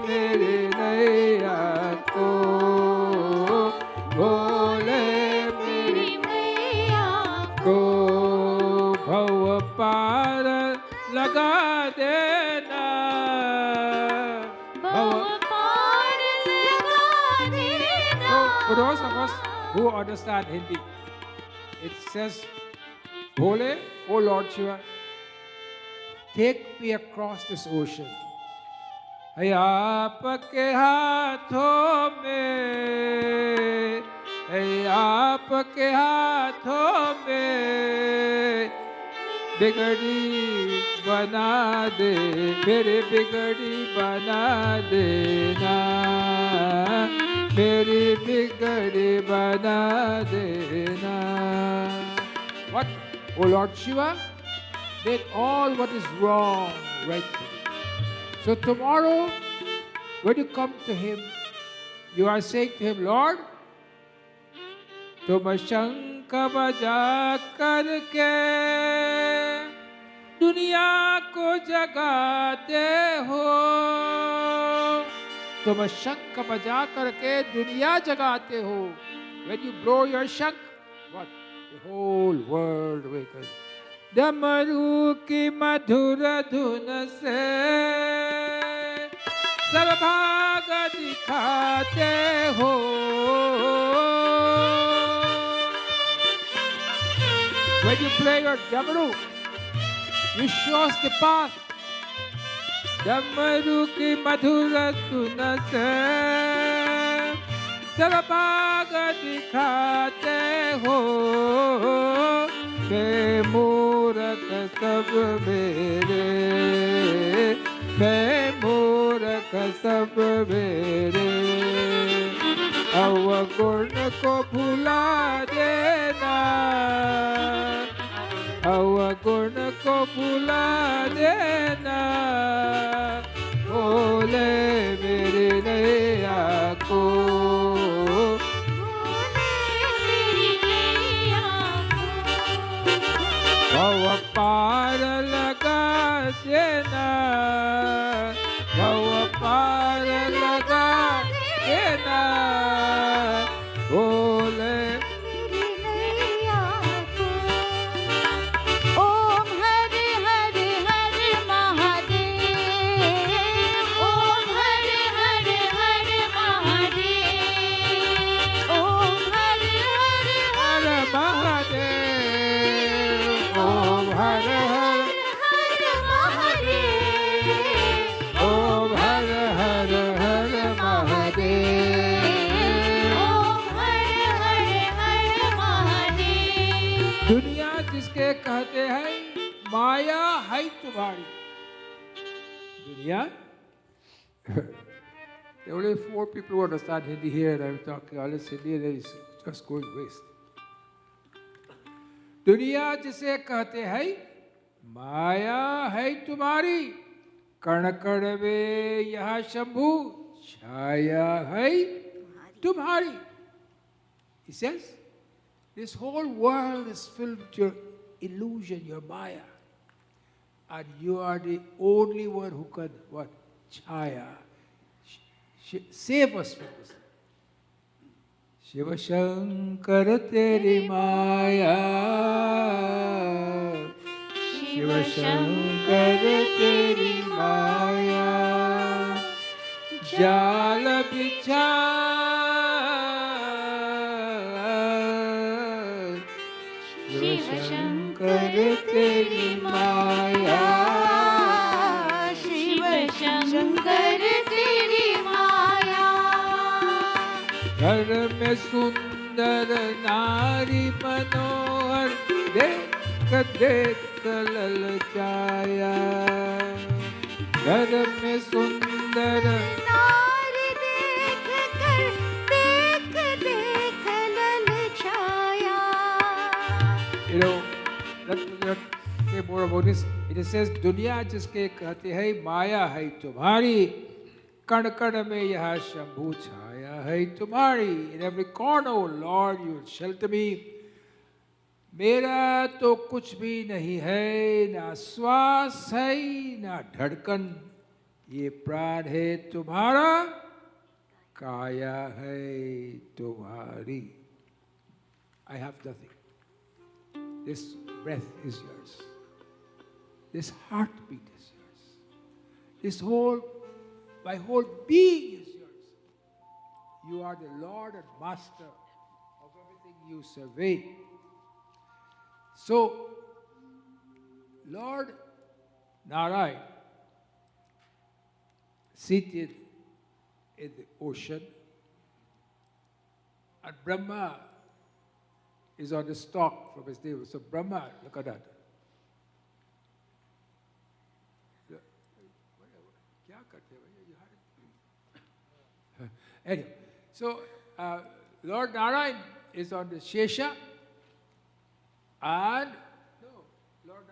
मेरे नैया को बोले मेरी को भव पार लगा देना पार लगा देना. So, for those of us who understand Hindi, it says, Bole, O Lord Shiva, take me across this ocean. है आपके हाथों में है आपके हाथों में, बिगड़ी बना दे, मेरी बिगड़ी बना देना, मेरी बिगड़ी बना देना. What? Oh Lord Shiva, make all what is wrong right for me. So tomorrow, when you come to Him, you are saying to Him, Lord, तुम शंख बजा करके दुनिया को जगाते हो, तुम शंख बजा करके दुनिया जगाते हो. When you blow your shank, what? The whole world awakens. डमरू की मधुर धुन से सर्वभाग दिखाते हो. When you play your डमरू, you show us the path. डमरू की मधुर धुन से सर्वभाग दिखाते हो. मैं मूरख सब मेरे, मैं मूरख सब मेरे, अवगुण को भुला देना, अवगुण को भुला देना. बोले मेरी नैया को, भव पार लगा देना, भव पार लगा देना. बोले ओम हरे हरे हरे महादेव, ओम हरे हरे हरे महादेव, ओम हरे हरे हर महादेव, ओम हर हर, हरे महादेव, ओम हर हर हर महादेव. ओम हरे हरे हरे महादेव. दुनिया जिसके कहते हैं माया है तुम्हारी. दुनिया. There are only 4 people who understand Hindi here, and I'm talking all this Hindi, and it's just going waste. दुनिया जिसे कहते हैं माया है तुम्हारी, कण कण में यह शंभु छाया है तुम्हारी. He says, this whole world is filled with your illusion, your maya, and you are the only one who can what? Chaya. Save us from this. Shiv Shankar तेरी माया, शिव शंकर तेरी माया, जाल बिछा शिव शंकर तेरी माया, शिव शंकर तेरी माया. घर में सुंदर नारी मनोहर देख देख ललचाया, घर में सुंदर नारी देख कर देख देख ललचाया. You know, let's say more about this. It says, दुनिया जिसके कहते हैं माया है तुम्हारी, कण कण में यह शंभु छाया है तुम्हारी. In every corner, O Lord, you will shelter me. मेरा तो कुछ भी नहीं है, ना श्वास है ना धड़कन, ये प्राण है तुम्हारा, काया है तुम्हारी. I have nothing. This breath is yours. This heartbeat is yours. This my whole being is yours. You are the Lord and Master of everything you survey. So, Lord Narayan, seated in the ocean, And Brahma is on the stalk from his navel. So Brahma, look at that. Anyway, so Lord Narayan is on the Shesha, and Lord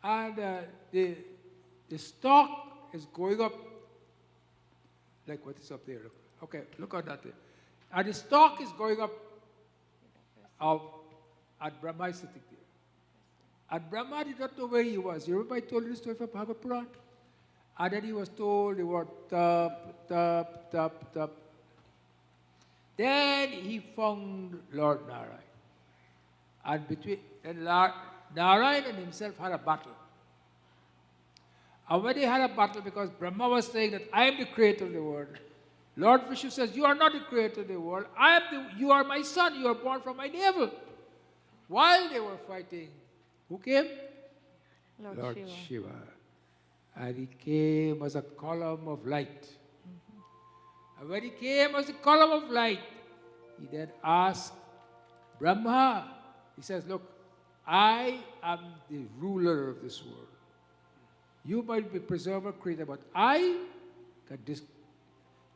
Narayan, and the stalk is going up like what is up there. Okay, look at that. And the stalk is going up, and Brahma is sitting there. And Brahma did not know where he was. You remember I told you the story from Bhagavad Puran? And then he was told the word tap, tap, tap, tap. Then he found Lord Narayan. And Narayan and himself had a battle. And when they had a battle, because Brahma was saying that I am the creator of the world, Lord Vishnu says, you are not the creator of the world. You are my son. You are born from my navel. While they were fighting, who came? Lord Shiva. And he came as a column of light. And when he came as a column of light, he then asked Brahma, he says, look, I am the ruler of this world. You might be preserver, creator, but I can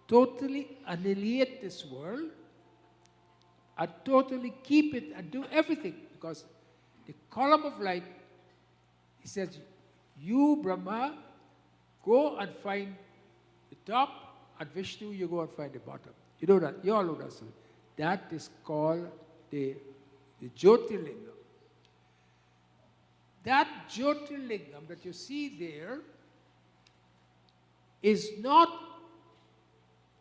totally annihilate this world and totally keep it and do everything. Because the column of light, he says, you, Brahma, go and find the top, and Vishnu, you go and find the bottom. You know that, you all know that. So that is called the Jyotirlingam. That Jyotirlingam that you see there is not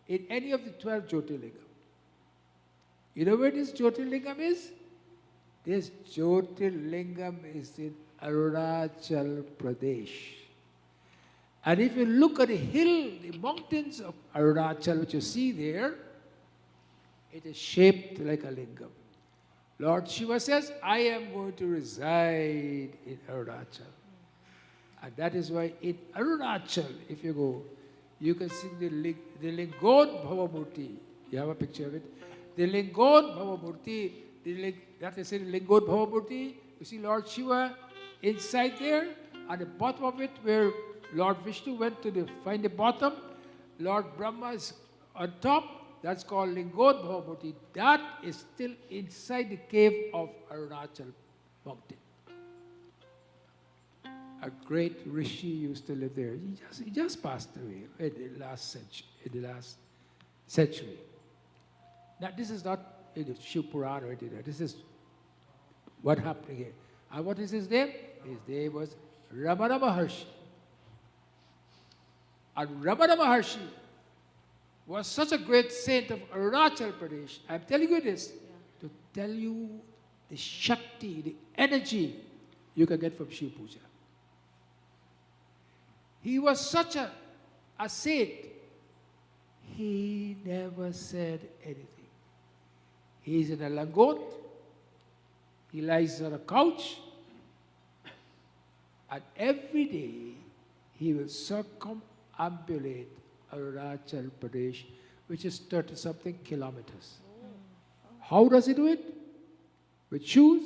in any of the 12 Jyotirlingam. You know where this Jyotirlingam is? This Jyotirlingam is in Arunachal Pradesh. And if you look at the hill, the mountains of Arunachal, which you see there, it is shaped like a lingam. Lord Shiva says, I am going to reside in Arunachal. And that is why in Arunachal, if you go, you can see the Lingod Bhavamurti. You have a picture of it. The Lingod Bhavamurti, that is in Lingod Bhavamurti. You see Lord Shiva inside there, at the bottom of it, where Lord Vishnu went to find the bottom, Lord Brahma is on top. That's called Lingod Bhavamurti. That is still inside the cave of Arunachal mountain. A great rishi used to live there. He just passed away in the last century. Now, this is not in the Shiv Purana or anything. This is what happened here. And what is his name? His name was Ramana Maharshi. And Ramana Maharshi was such a great saint of Arunachal Pradesh. I'm telling you this to tell you the Shakti, the energy you can get from Shiv Puja. He was such a saint, he never said anything. He's in a langot, he lies on a couch, and every day he will circumambulate Arunachal Pradesh, which is 30-something kilometers. How does he do it? With shoes?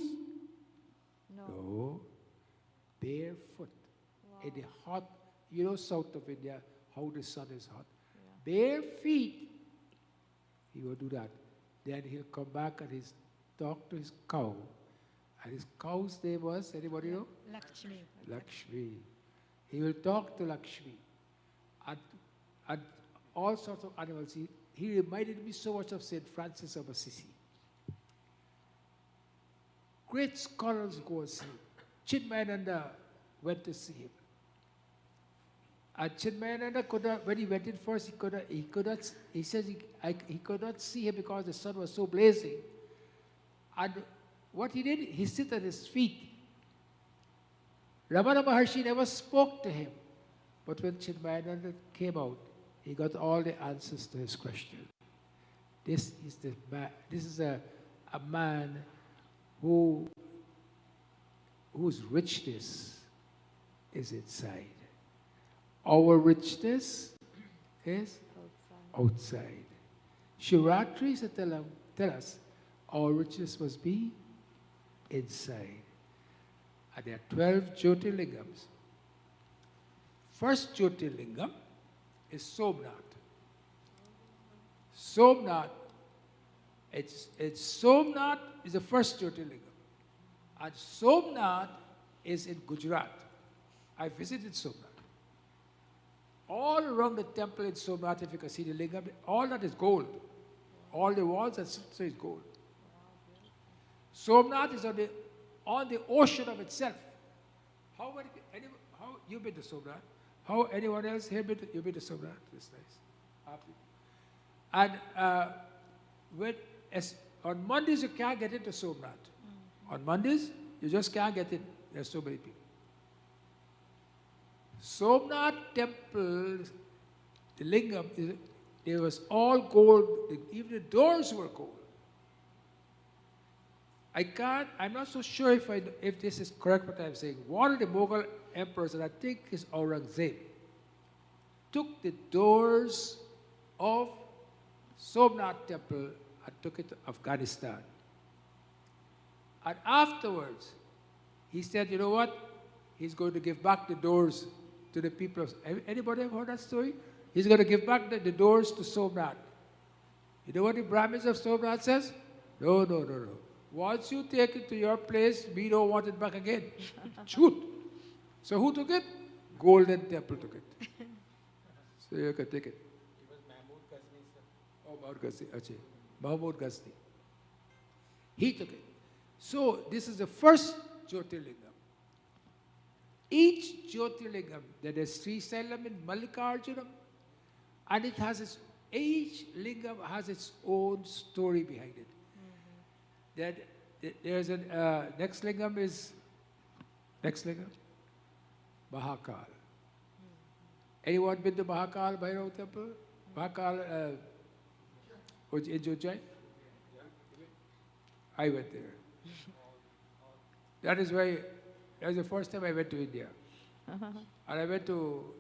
No. Barefoot. In the hot, you know, south of India, how the sun is hot. Yeah. Bare feet, he will do that. Then he'll come back and he'll talk to his cow. And his cow's name was, anybody know? Lakshmi. Lakshmi. He will talk to Lakshmi. And all sorts of animals. He reminded me so much of St. Francis of Assisi. Great scholars go and see him. Chinmayananda went to see him. And Chinmayananda could not, when he went in first, he says he could not see him because the sun was so blazing. And what he did, he sit at his feet. Ramana Maharshi never spoke to him. But when Chinmayananda came out, he got all the answers to his question. This is a man whose richness is inside. Our richness is outside. Shivratri is to tell us our riches must be inside. And there are 12 Jyotirlingams. First Jyotirlingam is Somnath. Somnath, Somnath is the first Jyotirlingam. And Somnath is in Gujarat. I visited Somnath. All around the temple in Somnath, if you can see the lingam, all that is gold. All the walls and so is gold. Somnath is on the ocean of itself. How you been to Somnath? How anyone else here been to, you been to Somnath? That's nice. And on Mondays you can't get into Somnath. On Mondays you just can't get in. There's so many people. Somnath temple, the lingam, it was all gold. Even the doors were gold. I'm not so sure if this is correct what I'm saying. One of the Mughal emperors, and I think is Aurangzeb, took the doors of Somnath temple and took it to Afghanistan. And afterwards, he said, you know what? He's going to give back the doors to the people of... Anybody have heard that story? He's going to give back the doors to Somnath. You know what the Brahmins of Somnath says? No. Once you take it to your place, we don't want it back again. Shoot. So who took it? Golden Temple took it. So you can take it. It was Mahmud Ghazni, sir. Oh, Mahmud Ghazni. Achha. Mahmud Ghazni. He took it. So this is the first Jyotirlingam. Each Jyotirlingam, there is Srisailam in Mallikarjunam, and it has each lingam has its own story behind it. There's a next lingam, Mahakal. Anyone been to Mahakal Bhairav temple? Mahakal in Ujjain? I went there. That is the first time I went to India. And I went to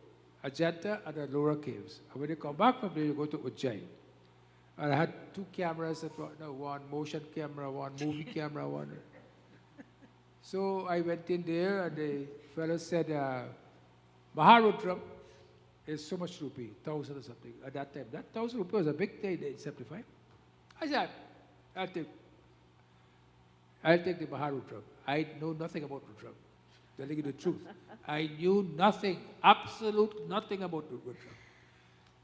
Ajanta and the lower caves. And when you come back from there, you go to Ujjain. And I had two cameras, one motion camera, one movie camera, one. So I went in there and the fellow said, Maharudram is so much rupee, 1,000 or something. At that time, that 1,000 rupee was a big thing in 75. I said, I'll take the Maharudram. I know nothing about Rudram. Telling you the truth. I knew nothing, absolute nothing about Rudram.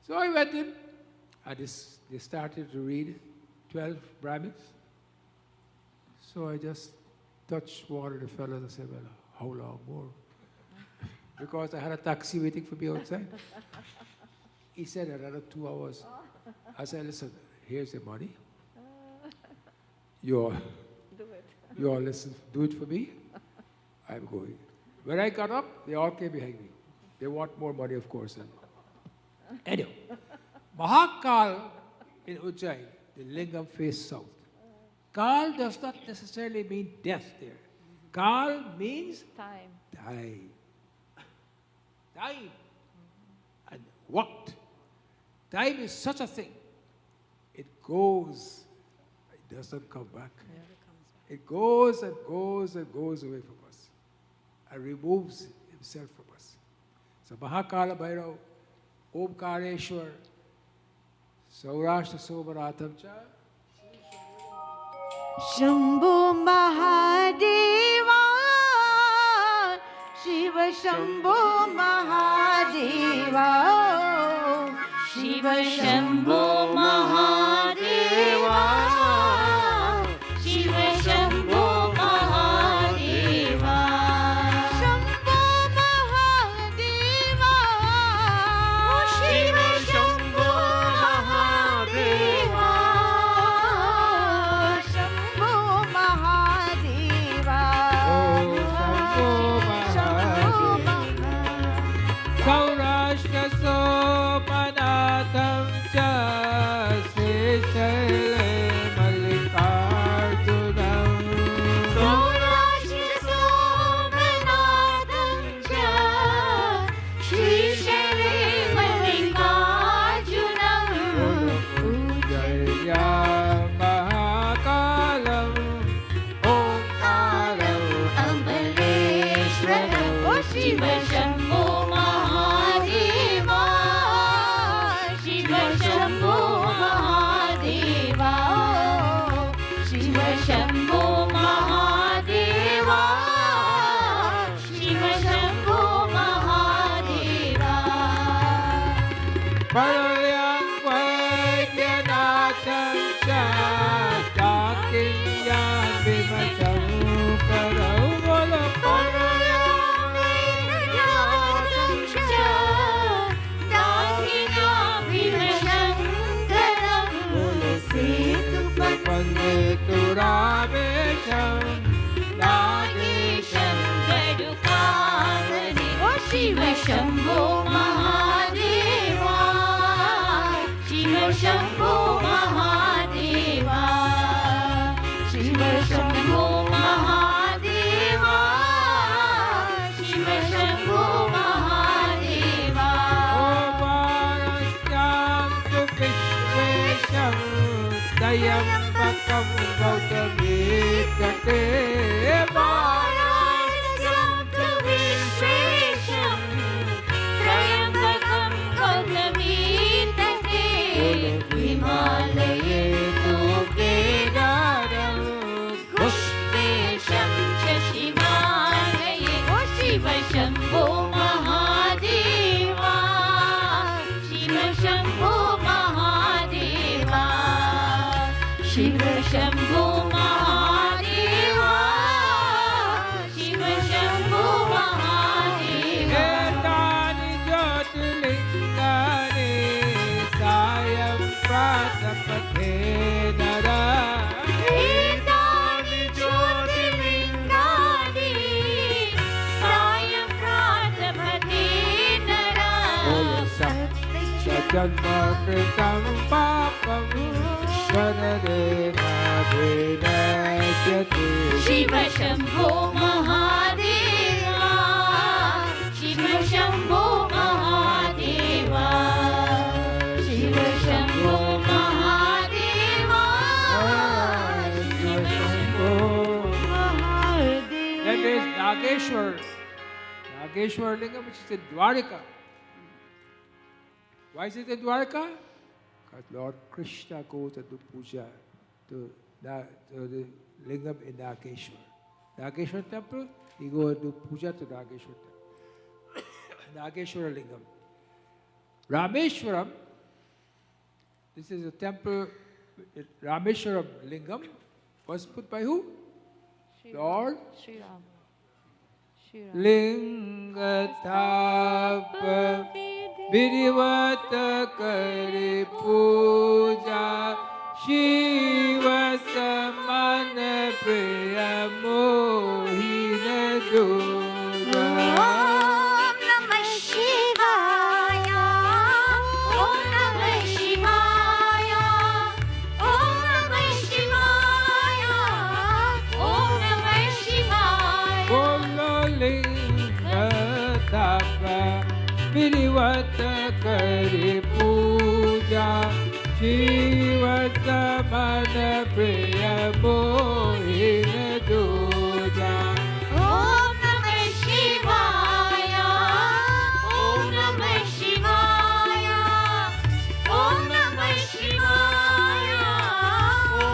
So I went in, and they started to read 12 Brahmins. So I just touched one of the fellows and said, well, how long more? Because I had a taxi waiting for me outside. He said, another 2 hours. I said, listen, here's the money. You all listen, do it for me. I'm going. When I got up, they all came behind me. They want more money, of course. Anyway, Mahakal in Ujjain, the lingam faced south. Kal does not necessarily mean death there. Kal means time. Time. And what? Time is such a thing. It goes, it doesn't come back. It goes and goes and goes away from us and removes himself from us. So Mahakala Bhairav, Omkareshwar, Saurashtra Somanatham cha. Shambhu Mahadeva, Shiva Shambhu Mahadeva, Shiva Shambhu Mahadeva, Shiva Shambhu Mahadeva, Shambhu Mahadeva, Shiva Shambhu Mahadeva, Shambhu Mahadeva, Saurashtra Somanatham cha. Paralyam Vaidyanathan Cha Dakinyam Vimacham Karau Bola Panditu Ramesham Nagesham Shiva Shambho Mahadeva, Shiva Shambho Mahadeva, Shiva Shambho Mahadeva, Shiva Shambho Mahadeva. Omarasyam Tu Vishvesham Dayambakam Gautami Kate Himalaye tu Kedaram Pushpesham cha Shivalaye Shiva Shambho Mahadeva, Shiva Shambho Mahadeva, Shiva Shambho Mahadeva, Shiva Shambho Mahadeva. Etani Jyotirlingani Sayam Pratapathe Nara Etani Jyotirlingani Sayam Pratapathe Nara Sajanma Kritam Papam Svanadena Vinayati Shiva Shambho Mahadeva, Shiva Shambho Mahadeva, Shiva Shambho Mahadeva, Shiva Shambho Mahadeva. Then there is Nageshwar. Nageshwar Lingam, which is in Dwarika. Why is it in Dwarika? Because Lord Krishna goes and do puja to the Lingam in Nageshwar. Nageshwar temple, he goes and do puja to Nageshwar temple. Nageshwar Lingam. Rameshwaram, this is a temple, Rameshwaram Lingam was put by who? Lord Shri Ram. Lingatapa Vidivata Kari Puja Shiva Samana Priya Mohina Durga Om Namah Shivaya, Om Namah Shivaya, Om Namah Shivaya, Om Namah Shivaya. Bolo Lingatapa Vidivata Kari Puja Shiva Samana Priya Mohina Durga Om Namah Shivaya, Om Namah Shivaya, Om Namah Shivaya,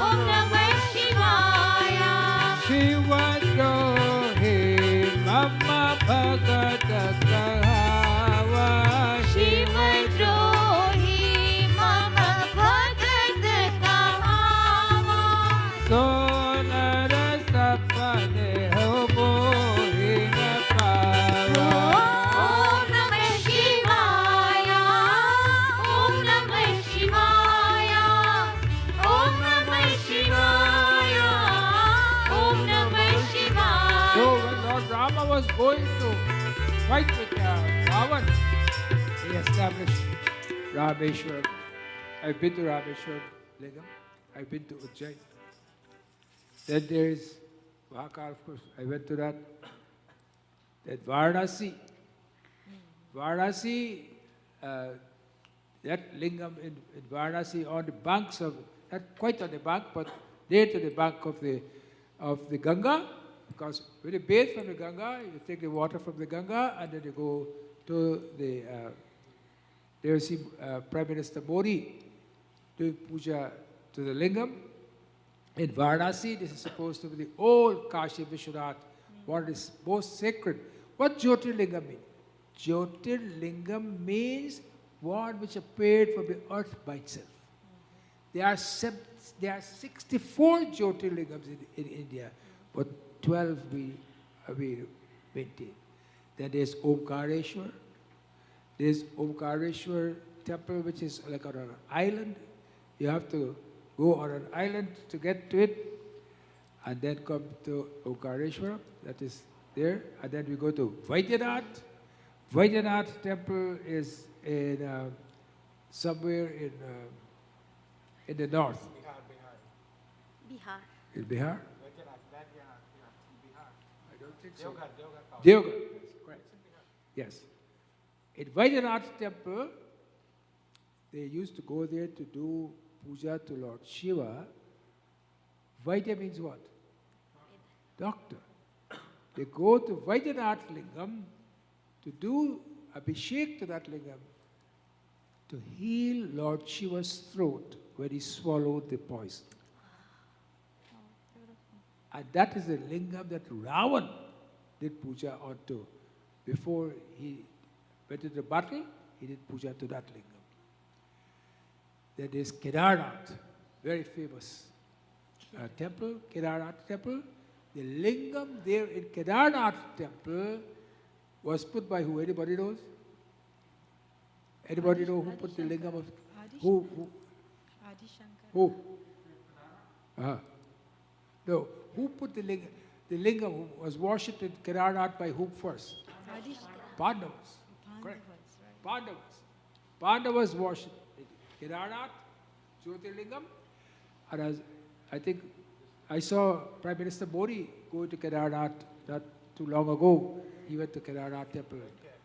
Om Namah Shivaya. Shiva Drohi Mama Bhagata Kahava Shiva Drohi Mama Bhagat Kahava. Sonara Sapane Ho Mohina Pava Om Namah Shivaya, Om Namah Shivaya, Om Namah Shivaya, Om Namah Shivaya. So when Lord Rama was going to fight with Ravan, he established Rameshwaram. I've been to Rameshwaram Lingam. I've been to Ujjain. Then there is Mahakal, of course. I went to that. Then Varanasi. Varanasi, that lingam in Varanasi on the banks of, not quite on the bank, but near to the bank of the Ganga. Because when you bathe from the Ganga, you take the water from the Ganga and then you go to the, there you see Prime Minister Modi doing puja to the lingam. In Varanasi, this is supposed to be the old Kashi Vishwanath, what is most sacred. What Jyotirlingam means? Jyotirlingam means one which appeared from the earth by itself. There are 64 Jyotirlingams in India, but 12 we maintain. Then there's Omkareshwar. There's Omkareshwar temple, which is like on an island. You have to go on an island to get to it, and then come to Omkareshwar, that is there, and then we go to Vaidyanath. Vaidyanath temple is in somewhere in the north. Bihar. In Bihar? Bihar. I don't think so. Deoghar. Deoghar, yes, correct. Yes. In Vaidyanath temple, they used to go there to do puja to Lord Shiva. Vaidya means what? Doctor. They go to Vaidyanath Lingam to do abhishek to that lingam to heal Lord Shiva's throat when he swallowed the poison. And that is the lingam that Ravan did puja onto. Before he went to the battle, he did puja to that lingam. Then there's Kedarnath, very famous temple, Kedarnath temple. The lingam there in Kedarnath temple was put by who? Anybody knows? Anybody know who put the lingam of who? Adi Shankar. Who? No. Who put the lingam? The lingam was worshipped in Kedarnath by whom first? Adi Pandavas. Correct. right. Pandavas worshipped in Kedarnath, Jyotirlingam. And as I think I saw Prime Minister Modi go to Kedarnath not too long ago. He went to Kedarnath temple.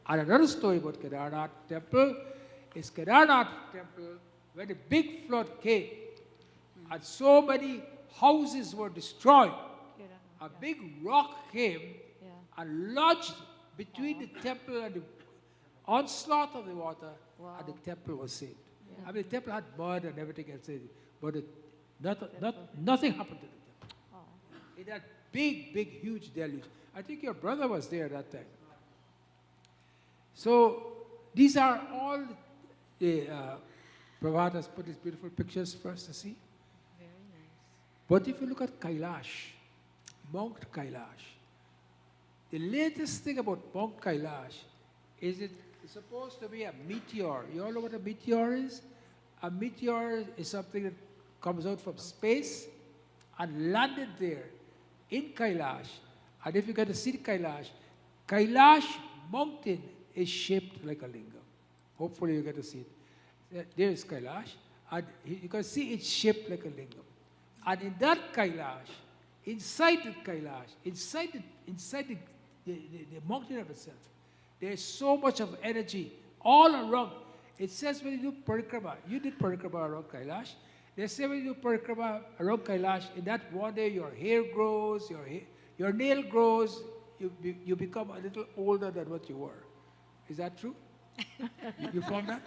And another story about Kedarnath temple is Kedarnath temple, when a big flood came and so many houses were destroyed, a big rock came and lodged between the temple and the onslaught of the water, and the temple was saved. I mean, the temple had mud and everything else, but nothing happened to the temple. In that big, huge deluge. I think your brother was there that time. So these are all the Prabhat has put these beautiful pictures for us to see. Very nice. But if you look at Kailash, Mount Kailash, the latest thing about Mount Kailash is it's supposed to be a meteor. You all know what a meteor is? A meteor is something that comes out from space and landed there in Kailash. And if you get to see Kailash, Kailash mountain is shaped like a lingam. Hopefully you get to see it. There is Kailash, and you can see it's shaped like a lingam. And in that Kailash, inside the Kailash, inside the mountain of itself, there is so much of energy all around. It says when you do parikrama, you did parikrama around Kailash. They say when you do parikrama around Kailash, in that one day your hair grows, your nail grows, you become a little older than what you were. Is that true? You found that?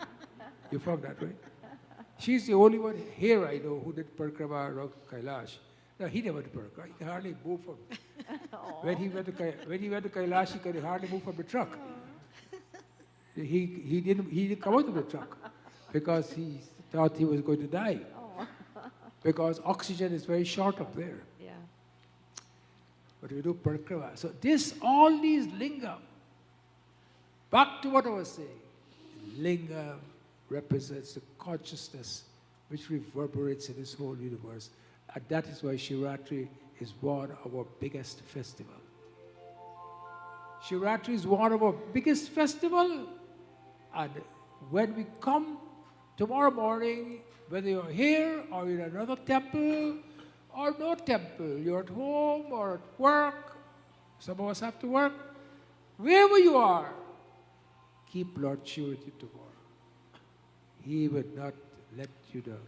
You found that, right? She's the only one here I know who did parikrama around Kailash. No, he never did parikrama. He could hardly move from. When he went to Kailash, he could hardly move from the truck. He didn't come out of the truck because he thought he was going to die. Because oxygen is very short up there. Yeah. But we do parikrama. So all these lingam, back to what I was saying, lingam represents the consciousness which reverberates in this whole universe. And that is why Shivratri is one of our biggest festivals. Shivratri is one of our biggest festivals. And when we come tomorrow morning, whether you're here or in another temple or no temple, you're at home or at work, some of us have to work, wherever you are, keep Lord Shiva with you tomorrow. He will not let you down.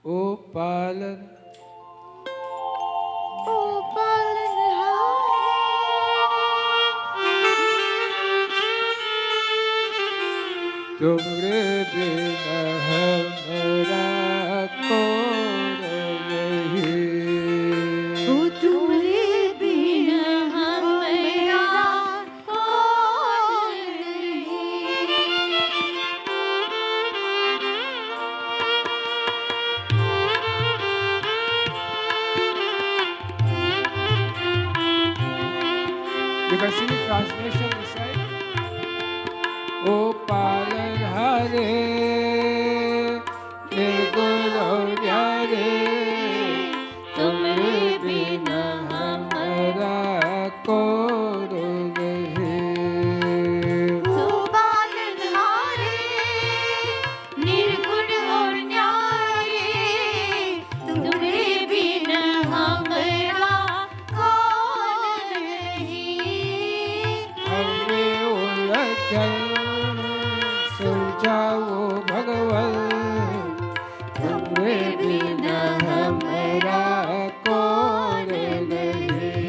O Palan, tumre bina hamara kaun nahi. तुम्हारे बिना हमारा कौन नहीं। You can see the translation beside. O Palanhare, Nirgun Nyare, Tumre Bina Hamara Kaun Nahi. तू पालनहारे, निर्गुण और न्यारे, तुम्हारे बिन हमारा कौन नहीं। हमें उलझन सुलझाओ भगवान, तुम्हारे बिना हमारा कौन नहीं।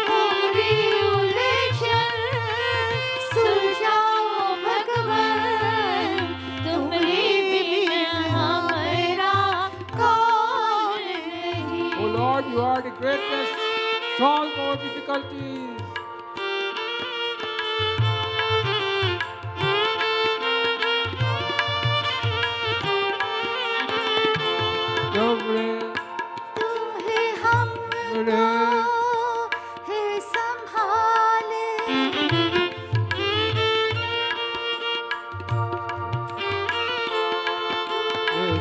हमारी उलझन सुलझाओ भगवान, तुम्हारे बिन हमारा कौन नहीं। O Lord, you are the greatest, solve all difficulties. तुम्हें तुम्हें हमको है संभाले,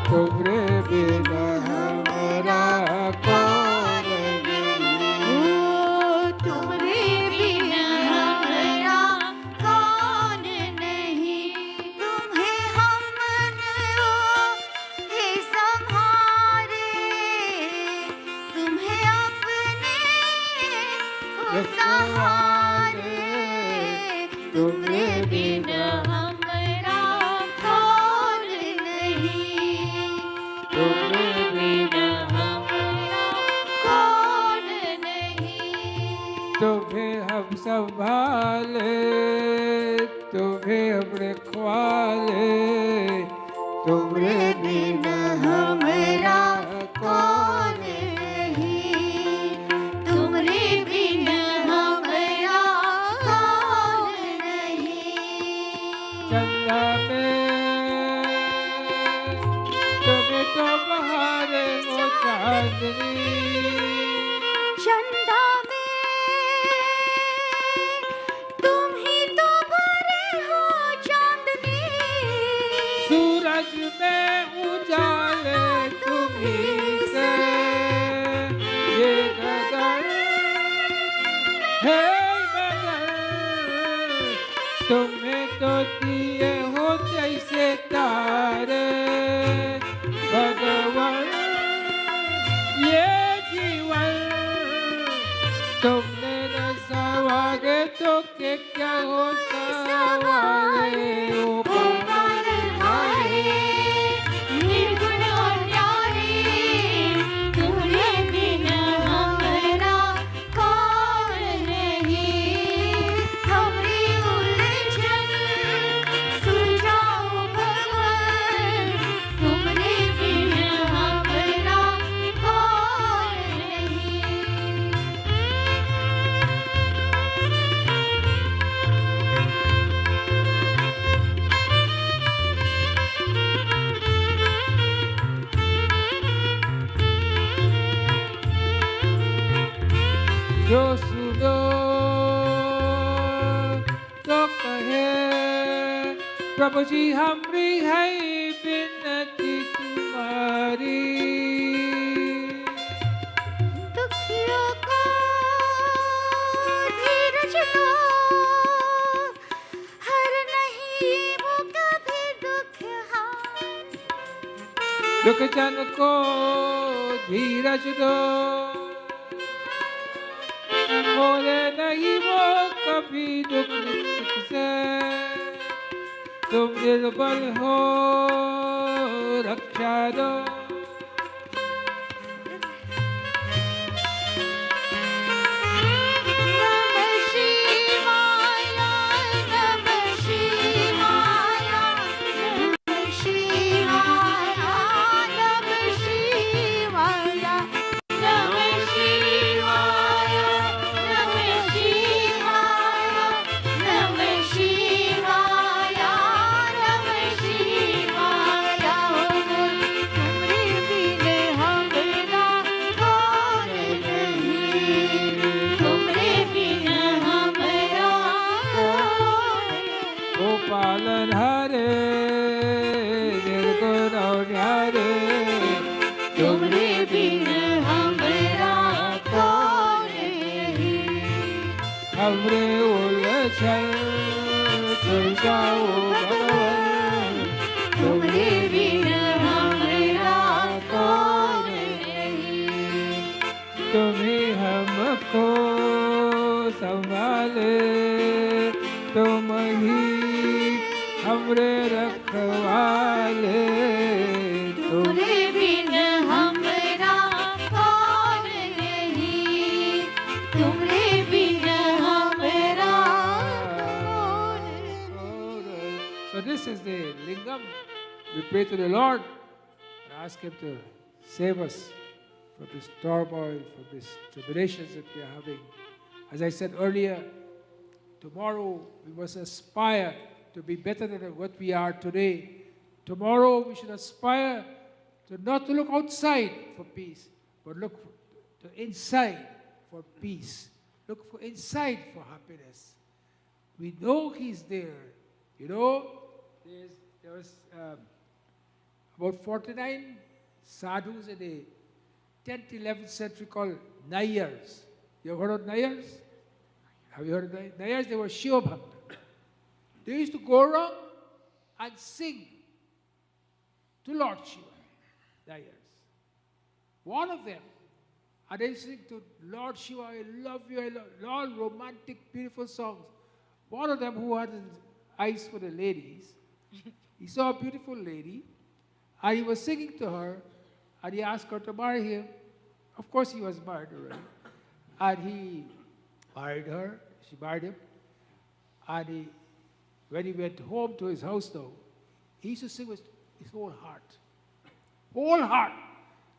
तुम्हारे बिना हमारा कौन नहीं। तुम्हारे बिन हमारा कौन नहीं। तुम्हें हमको है संभाले, तुम्हें अपने सहारे, तुम्हारे बिन हमारा कौन नहीं। तुम्हें बिना हमारा कौन नहीं। तुम्हें हम संभाले, तुम्हें हम रखवाले, तुम्हारे बिना हमारा कौन नहीं। तुम्हारे बिन हमारा कौन नहीं। चंदा में तुम्हें तो बहारे वो चांदनी, चंदा में तुम ही तो भरे हो चांदनी। सूरज में उजाले तुम्ही से, ये गगन है मगर तुम्हें तो दिए हो जैसे तारे भगवान। ये जीवन तुमने न सवारे तो के क्या होता सवारे। ओ पालनहारे, निर्गुण और न्यारे, तुम्हारे बिन हमारा कौन नहीं। हमारी उलझन सुलझाओ भगवान, तुम्हारे बिन हमारा कौन नहीं। जो सुनो तो कहे प्रभु जी हमरी है विनती तुम्हारी। दुखियों को धीरज लो, हर नहीं वो कभी दुख हार। दुख जन को धीरज दो, बोले नहीं वो कभी दुख से। तुम निर्बल हो रक्षा दो। नमः शिवाय, नमः शिवाय, नमः शिवाय, नमः शिवाय, नमः शिवाय, नमः शिवाय, नमः शिवाय, नमः शिवाय। जाओ भगवान, तुम्हारे बिना हमारा कौन नहीं। तुम्ही हमको संभाले, तुम ही हमरे रखवाले, तुम्हारे बिना हमारा कौन नहीं। तुम्हारे बिना हमारा कौन नहीं। So this is the lingam. We pray to the Lord and ask Him to save us from this turmoil, from these tribulations that we are having. As I said earlier, tomorrow we must aspire to be better than what we are today. Tomorrow we should aspire to not to look outside for peace, but look to inside for peace. Look for inside for happiness. We know He's there. You know, there was about 49 sadhus in the 10th, 11th century called Nayars. You have heard of Nayars? Have you heard of Nayars? Nayars, they were Shiva Bhakta. They used to go around and sing to Lord Shiva. Nayars. One of them, and they sing to Lord Shiva, I love you, I love you, all romantic, beautiful songs. One of them who had eyes for the ladies, he saw a beautiful lady, and he was singing to her, and he asked her to marry him. Of course, he was married already. And he married her, she married him, and when he went home to his house now, he used to sing with his whole heart. Whole heart.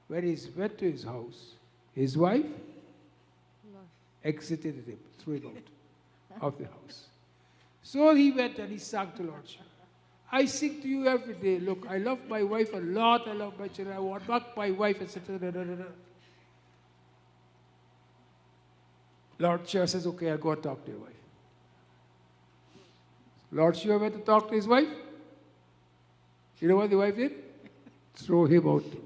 When he went to his house, his wife exited him, threw him out of the house. So he went and he sang to Lord Shiva. I sing to you every day. Look, I love my wife a lot. I love my children. I want back my wife, etc. Lord Shiva says, okay, I'll go and talk to your wife. Lord Shiva went to talk to his wife. You know what the wife did? Throw him out too.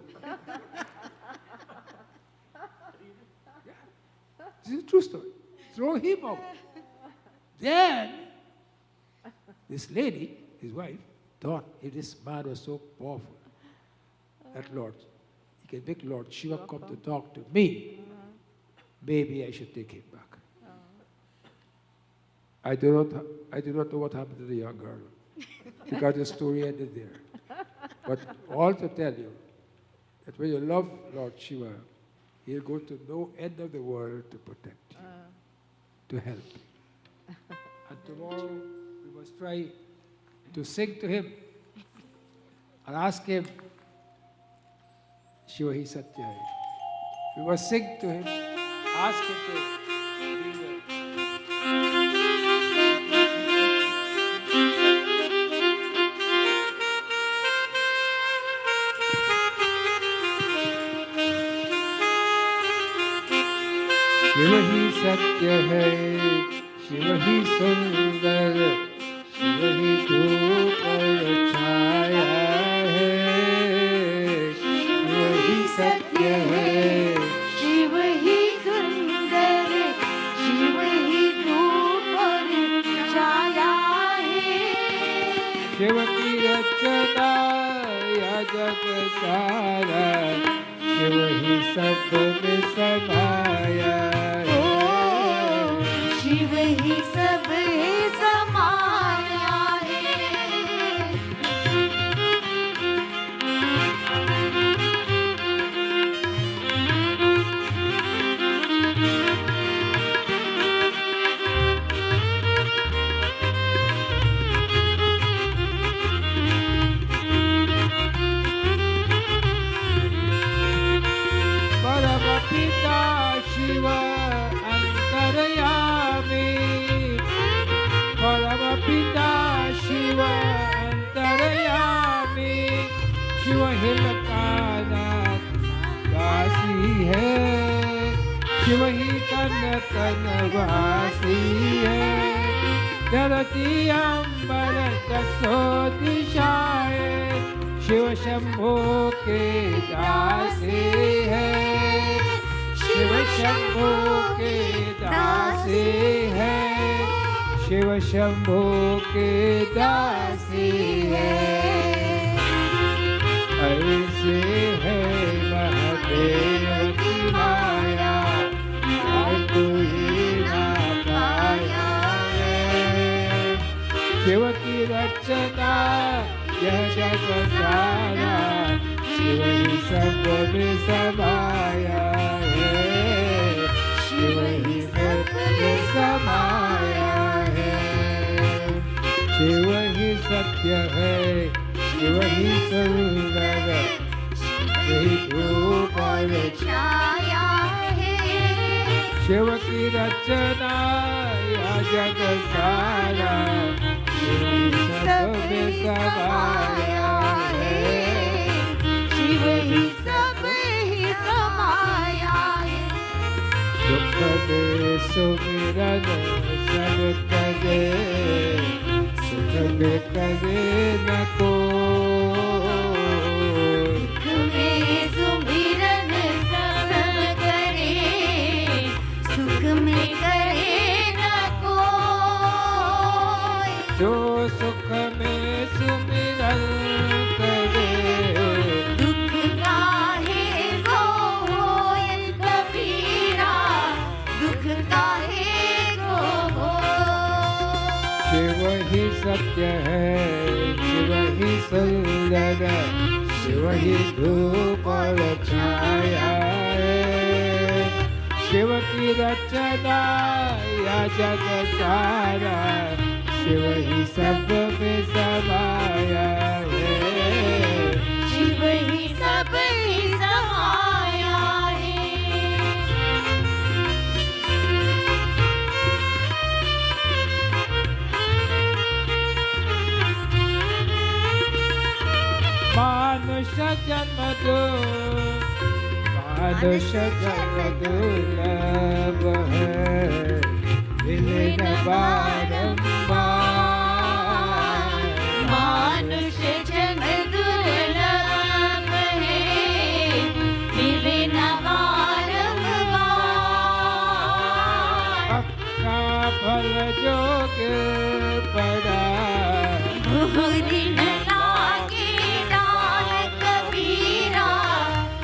This is a true story. Throw him out. Then, this lady, his wife, thought if this man was so powerful, that Lord, he can make Lord Shiva come to talk to me, maybe I should take him back. I do not know what happened to the young girl, because the story ended there. But all to tell you that when you love Lord Shiva, He'll go to no end of the world to protect you, to help you. And tomorrow we must try to sing to Him and ask Him, Shiva Hi Satya. We must sing to Him, ask Him to be there. Shiv ही सत्य है, शिव ही सुंदर, शिव ही धूप और छाया है। शिव ही सत्य है, शिव ही सुंदर, शिव ही धूप और छाया है। शिव की रचना यह जग सारा, शिव ही सब में समाया है। शिव ही सब समाया है। परम पिता शिव अंतर्यामी, परम पिता शिव अंतर्यामी। शिव हिल का नाथ वासी है, शिव ही तन तन वासी है। धरती अंबर दसो दिशाएं, शिव शंभो के दासे हैं। शिव शंभो के दासे हैं। शिव शंभो के दासी है, ऐसे है महादेव की माया, और कोई ना पाया है। शिव की रचना यह जग सारा, शिव ही सब में समाया है, शिव ही सब में समाया है। शिव ही सत्य है, शिव ही सुंदर, यही रूप और छाया है। शिव की रचना यह जग सारा, शिव ही सब में समाया है, शिव ही सब ही समाया है। दुख दे सुमिरन सब करे, सुख में करे न कोई। दुख में सुमिरन सब करे, सुख में करे न कोई। जो सुख में सुमिरन करे, दुख काहे को होय कबीरा, दुख काहे को होय। शिव ही सत्य है, शिव ही सुंदर, शिव ही धूप और छाया है। शिव की रचना या जग सारा, शिव ही सब में समाया है, शिव ही सब ही समाया है। मानुष जन्म दो, मानुष जन्म दुर्लभ है, मिले न बारंबार। मानुष जन्म दुर्लभ है, मिले न बारंबार। पक्का फल जो गिर पड़ा, मुहरी न लागे डाल कबीरा,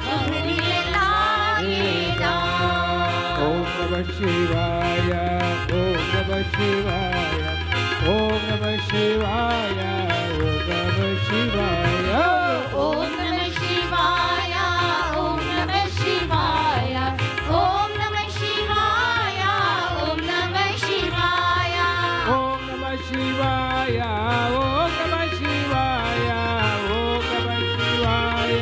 मुहरी न लागे डाल। ओम नमः शिवाय, ओम नमः शिवाय, ओम नमः शिवाय, ओम नमः शिवाय। ओम नमः शिवाय, ओम नमः शिवाय, ओम नमः शिवाय, ओम नमः शिवाय। ओम नमः शिवाय, ओम नमः शिवाय, ओम नमः शिवाय,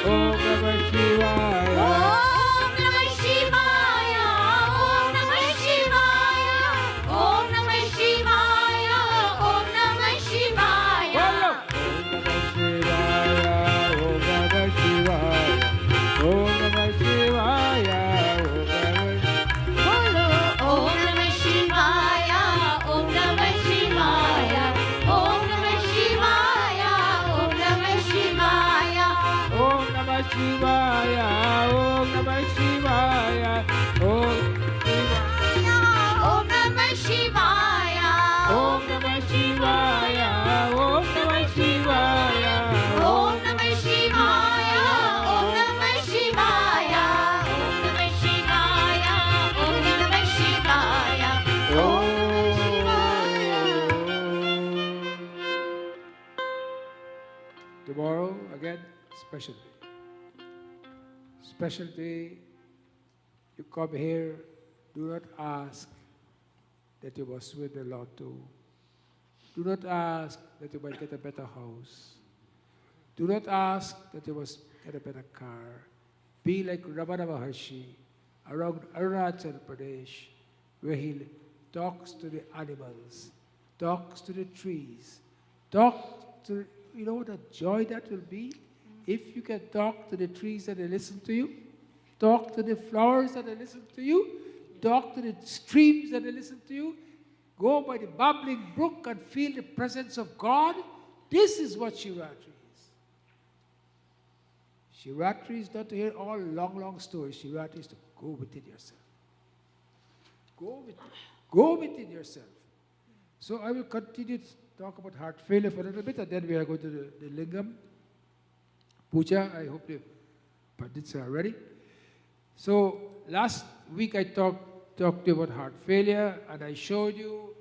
ओम नमः शिवाय। ओम नमः शिवाय, ओम नमः शिवाय, ओम नमः शिवाय, ओम नमः शिवाय। बोलो। ओम नमः शिवाय, ओम नमः शिवाय, ओम नमः शिवाय, बोलो। ओम नमः शिवाय, ओम नमः शिवाय, ओम नमः शिवाय, ओम नमः शिवाय। ओम नमः शिवाय, ओम नमः शिवाय, ओम ओम नमः शिवाय, ओम नमः शिवाय, ओम नमः शिवाय, ओम नमः शिवाय, ओम नमः शिवाय, ओम नमः शिवाय, ओम नमः शिवाय, ओम Tomorrow again, special day. Special day. You come here, do not ask that you must win the lotto. Do not ask that you might get a better house. Do not ask that you must get a better car. Be like Ramana Maharshi around Arunachal Pradesh, where he talks to the animals, talks to the trees, talks to, you know what a joy that will be? If you can talk to the trees and they listen to you, talk to the flowers and they listen to you, talk to the streams and they listen to you, go by the babbling brook and feel the presence of God. This is what Shivaratri is. Shivaratri is not to hear all long stories. Shivaratri is to go within yourself. Go within yourself. So I will continue to talk about heart failure for a little bit, and then we are going to the Lingam Puja. I hope the Pandits are ready. So last week I talked to you about heart failure, and I showed you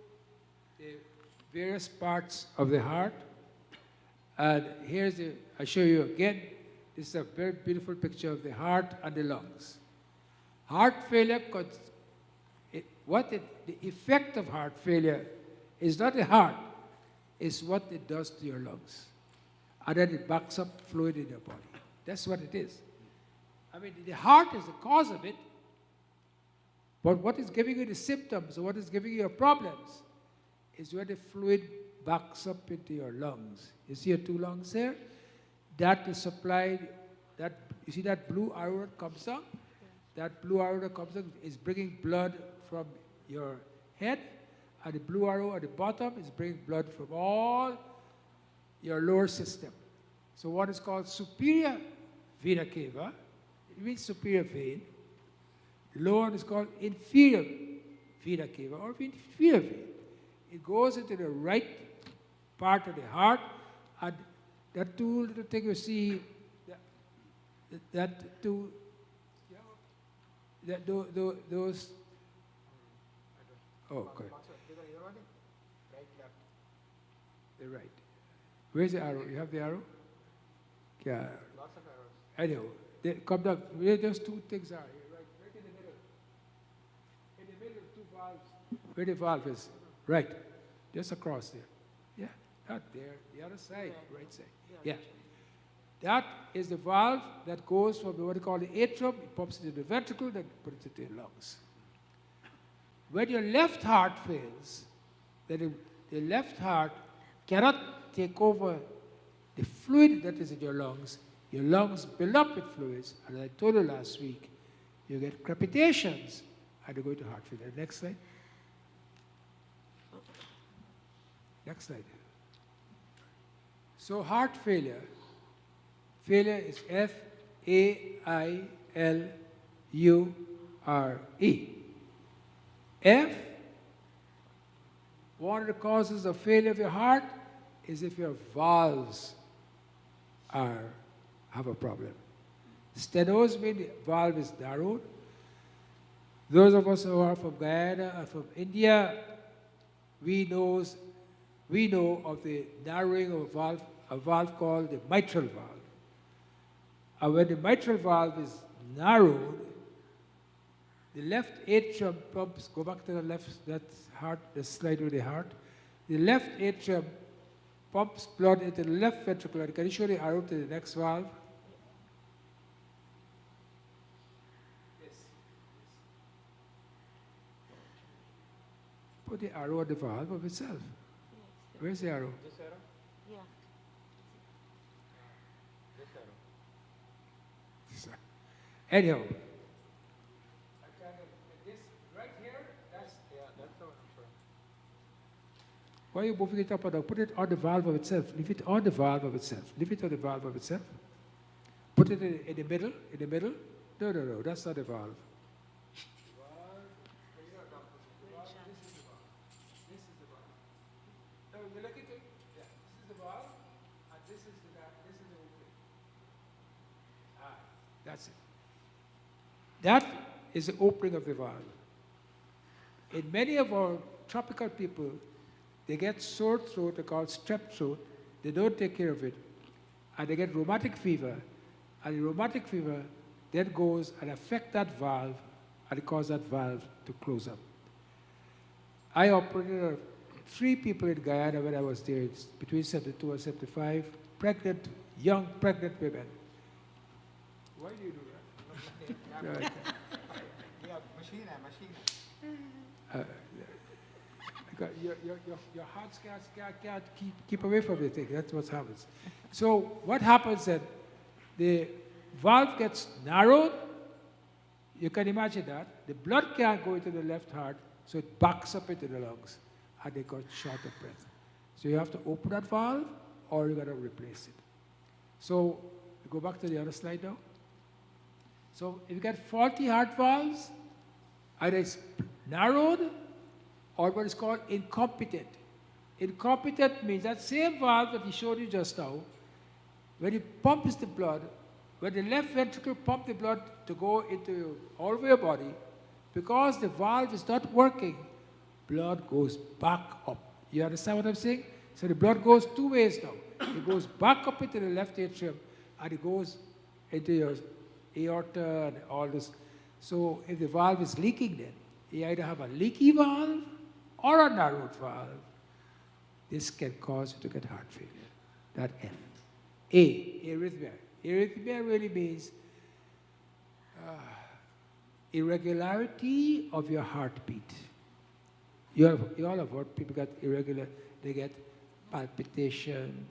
the various parts of the heart. And I show you again. This is a very beautiful picture of the heart and the lungs. Heart failure, the effect of heart failure is not the heart, it's what it does to your lungs. And then it backs up fluid in your body. That's what it is. I mean, the heart is the cause of it, but what is giving you the symptoms, or what is giving you your problems, is where the fluid backs up into your lungs. You see your two lungs there? That is supplied, you see that blue arrow that comes down? That blue arrow that comes down is bringing blood from your head, and the blue arrow at the bottom is bringing blood from all your lower system. So what is called superior vena cava, it means superior vein. The lower one is called inferior vena cava, or inferior vein. It goes into the right part of the heart, and that two little thing you see, those. Oh, good. The right. Where's the arrow? You have the arrow? Yeah. Lots of arrows. Anyhow, they come down. Where those two things are here, right in the middle. In the middle, two valves. Where the valve is. Right. Just across there. Yeah. Not there. The other side. Right side. Yeah. That is the valve that goes from what we call the atrium, it pumps into the ventricle, then puts it into your lungs. When your left heart fails, then the left heart cannot take over the fluid that is in your lungs. Your lungs build up with fluids, and as I told you last week, you get crepitations, and you go to heart failure. Next slide. Next slide. So heart failure is F-A-I-L-U-R-E. F, one of the causes of failure of your heart is if your valves have a problem. Stenosis means the valve is narrowed. Those of us who are from Guyana and from India, we know of the narrowing of a valve called the mitral valve. And when the mitral valve is narrowed, the left atrium pumps, go back to the left, that heart, the slide with the heart. The left atrium pumps blood into the left ventricle. Can you show the arrow to the next valve? Yes. Put the arrow on the valve of itself. Where's the arrow? This arrow? Yeah. This arrow. Anyhow, this right here, That's the one I'm showing. why are you moving it up and down? Put it on the valve of itself. Leave it on the valve of itself. Leave it on the valve of itself. Put it in the middle. In the middle. No. That's not the valve. No, you're looking to. Yeah, this is the valve, and this is the opening. That's it. That is the opening of the valve. In many of our tropical people, they get sore throat, they call strep throat. They don't take care of it, and they get rheumatic fever. And the rheumatic fever then goes and affect that valve, and cause that valve to close up. I operated on 3 people in Guyana when I was there, it's between 72 and 75, young pregnant women. Why do you do that? Right. Yeah, machine. Your heart can't keep away from the thing. That's what happens. So what happens then? The valve gets narrowed. You can imagine that. The blood can't go into the left heart, so it backs up into the lungs, and they got short of breath. So you have to open that valve, or you got to replace it. So we go back to the other slide now. So if you get faulty heart valves, either it's narrowed or what is called incompetent. Incompetent means that same valve that he showed you just now, when he pumps the blood, when the left ventricle pumps the blood to go into all over your body, because the valve is not working, blood goes back up. You understand what I'm saying? So the blood goes two ways now. It goes back up into the left atrium, and it goes into your aorta and all this. So if the valve is leaking, then you either have a leaky valve or a narrowed valve. This can cause you to get heart failure. That F. A, arrhythmia. Arrhythmia really means irregularity of your heartbeat. You all have heard people get irregular, they get palpitation,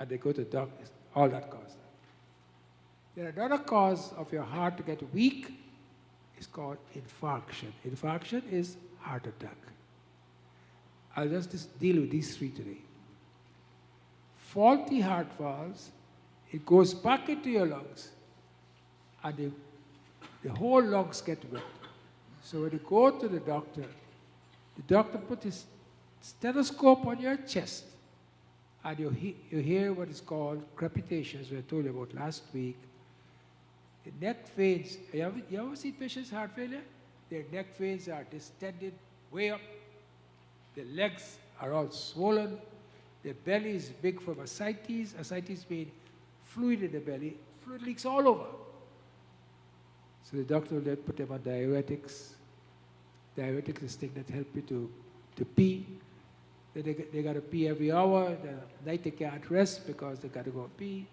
and they go to doctors, all that causes that. There another cause of your heart to get weak is called infarction. Infarction is heart attack. I'll just deal with these three today. Faulty heart valves, it goes back into your lungs, and the whole lungs get wet. So when you go to the doctor puts his stethoscope on your chest, and you hear what is called crepitations, we I told you about last week. The neck veins, you ever see patients with heart failure? Their neck veins are distended way up. The legs are all swollen. The belly is big from ascites. Ascites mean fluid in the belly. Fluid leaks all over. So the doctor will then put them on diuretics. Diuretics is thing that help you to pee. Then they got to pee every hour. The night they can't rest because they got to go and pee.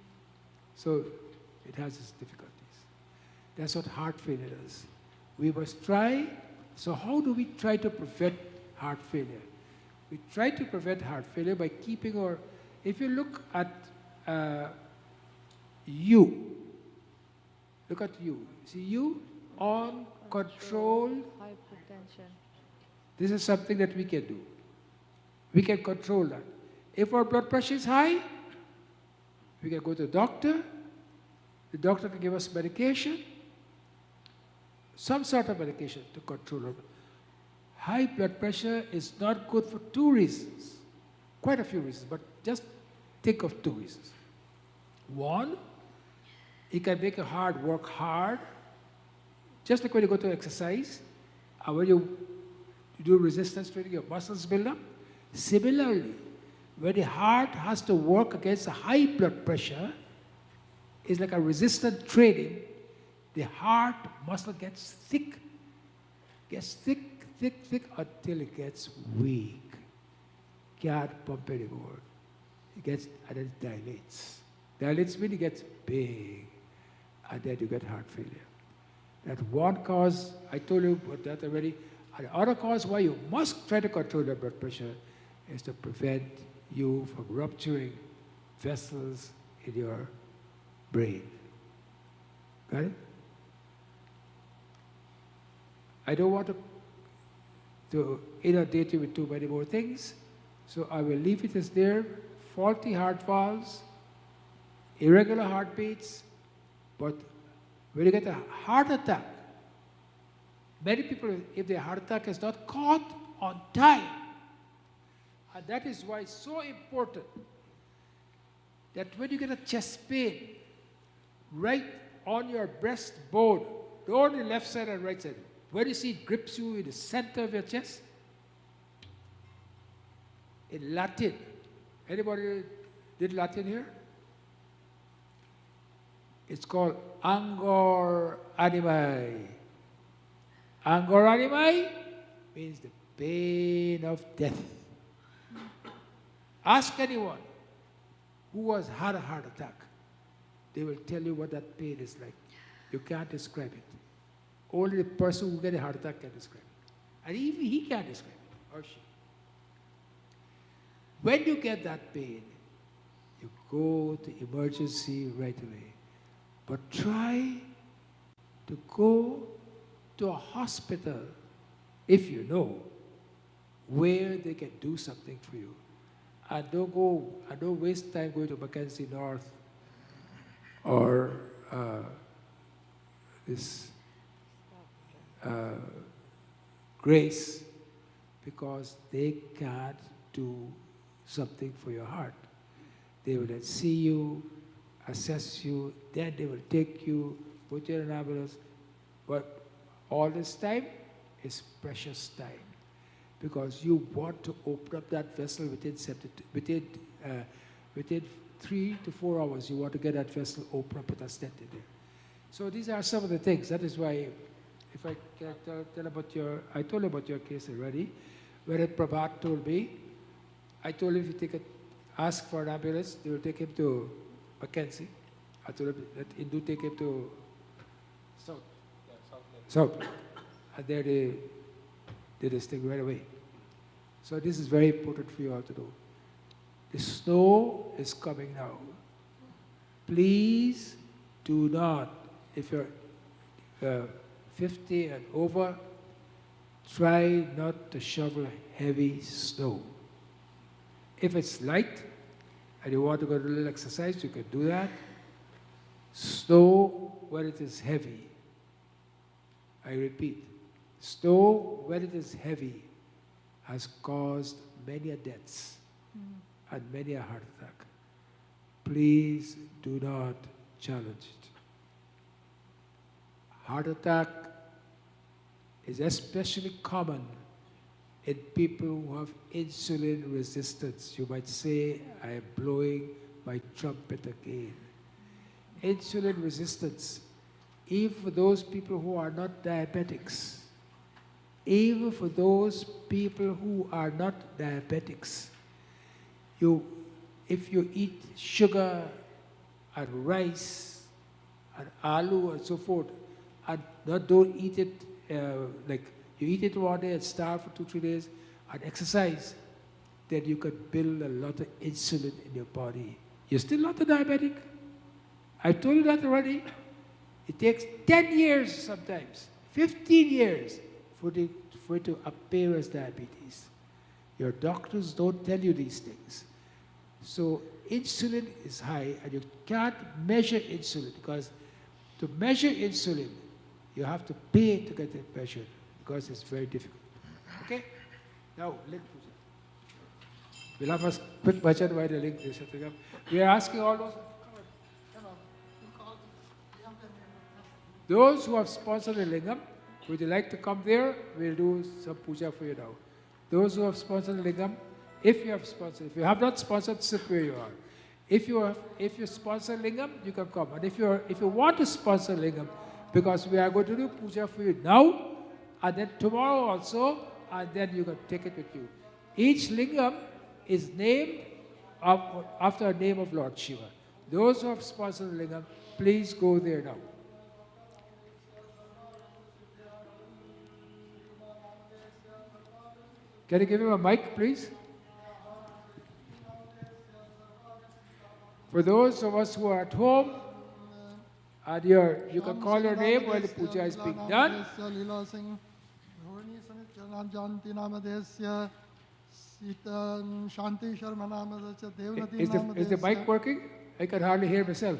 So it has its difficulties. That's what heart failure is. We must try. So how do we try to prevent heart failure? We try to prevent heart failure by keeping our, if you look at you, look at you. See you on control. Hypertension. This is something that we can do. We can control that. If our blood pressure is high, we can go to the doctor. The doctor can give us medication, some sort of medication to control it. High blood pressure is not good for two reasons, quite a few reasons, but just think of two reasons. One, it can make your heart work hard, just like when you go to exercise, and when you do resistance training, your muscles build up. Similarly, when the heart has to work against a high blood pressure, it's like a resistance training, the heart muscle gets thick until it gets weak. Can't pump anymore. It gets, and then it dilates. Dilates means it gets big, and then you get heart failure. That one cause, I told you about that already. And the other cause why you must try to control your blood pressure is to prevent you from rupturing vessels in your brain. Got it? I don't want to inundate you with too many more things, so I will leave it as there. Faulty heart valves, irregular heartbeats, but when you get a heart attack, many people, if their heart attack is not caught on time, and that is why it's so important that when you get a chest pain, right on your breastbone, not on the left side and right side, where you see it grips you in the center of your chest, in Latin. Anybody did Latin here? It's called angor animi. Angor animi means the pain of death. Ask anyone who has had a heart attack. They will tell you what that pain is like. You can't describe it. Only the person who gets a heart attack can describe it. And even he can't describe it, or she. When you get that pain, you go to emergency right away. But try to go to a hospital, if you know, where they can do something for you. And don't waste time going to Mackenzie North or this Grace, because they can't do something for your heart. They will then see you, assess you, then they will take you, put you in an ambulance. But all this time is precious time, because you want to open up that vessel within 3 to 4 hours. You want to get that vessel open up with a stent in there. So these are some of the things. That is why, if I can tell about I told you about your case already. When Prabhat told me, I told him if you ask for an ambulance, they will take him to Mackenzie. I told him that Hindu take him to South. And there they did this thing right away. So this is very important for you all to know. The snow is coming now. Please do not, if you're 50 and over, try not to shovel heavy snow. If it's light and you want to go to a little exercise, you can do that. Snow when it is heavy. I repeat, snow when it is heavy has caused many a deaths and many a heart attack. Please do not challenge it. Heart attack is especially common in people who have insulin resistance. You might say, I am blowing my trumpet again. Insulin resistance, even for those people who are not diabetics, even for those people who are not diabetics, if you eat sugar and rice and aloo and so forth, and don't eat it like you eat it one day and starve for 2-3 days and exercise, then you can build a lot of insulin in your body. You're still not a diabetic. I told you that already. It takes 10 years sometimes, 15 years for it to appear as diabetes. Your doctors don't tell you these things. So insulin is high, and you can't measure insulin, because to measure insulin, you have to pay to get it measured, because it's very difficult. Okay? Now, link puja. We'll have a quick bhajan while the link is setting up. We are asking all those who have sponsored the lingam, would you like to come there? We'll do some puja for you now. Those who have sponsored the lingam, if you have sponsored, if you have not sponsored, sit where you are. If you sponsor lingam, you can come. And if you want to sponsor lingam, because we are going to do puja for you now, and then tomorrow also, and then you can take it with you. Each lingam is named after a name of Lord Shiva. Those who have sponsored the lingam, please go there now. Can you give him a mic, please? For those of us who are at home, and you can call your name while the puja is being done. Is the mic working? I can hardly hear myself.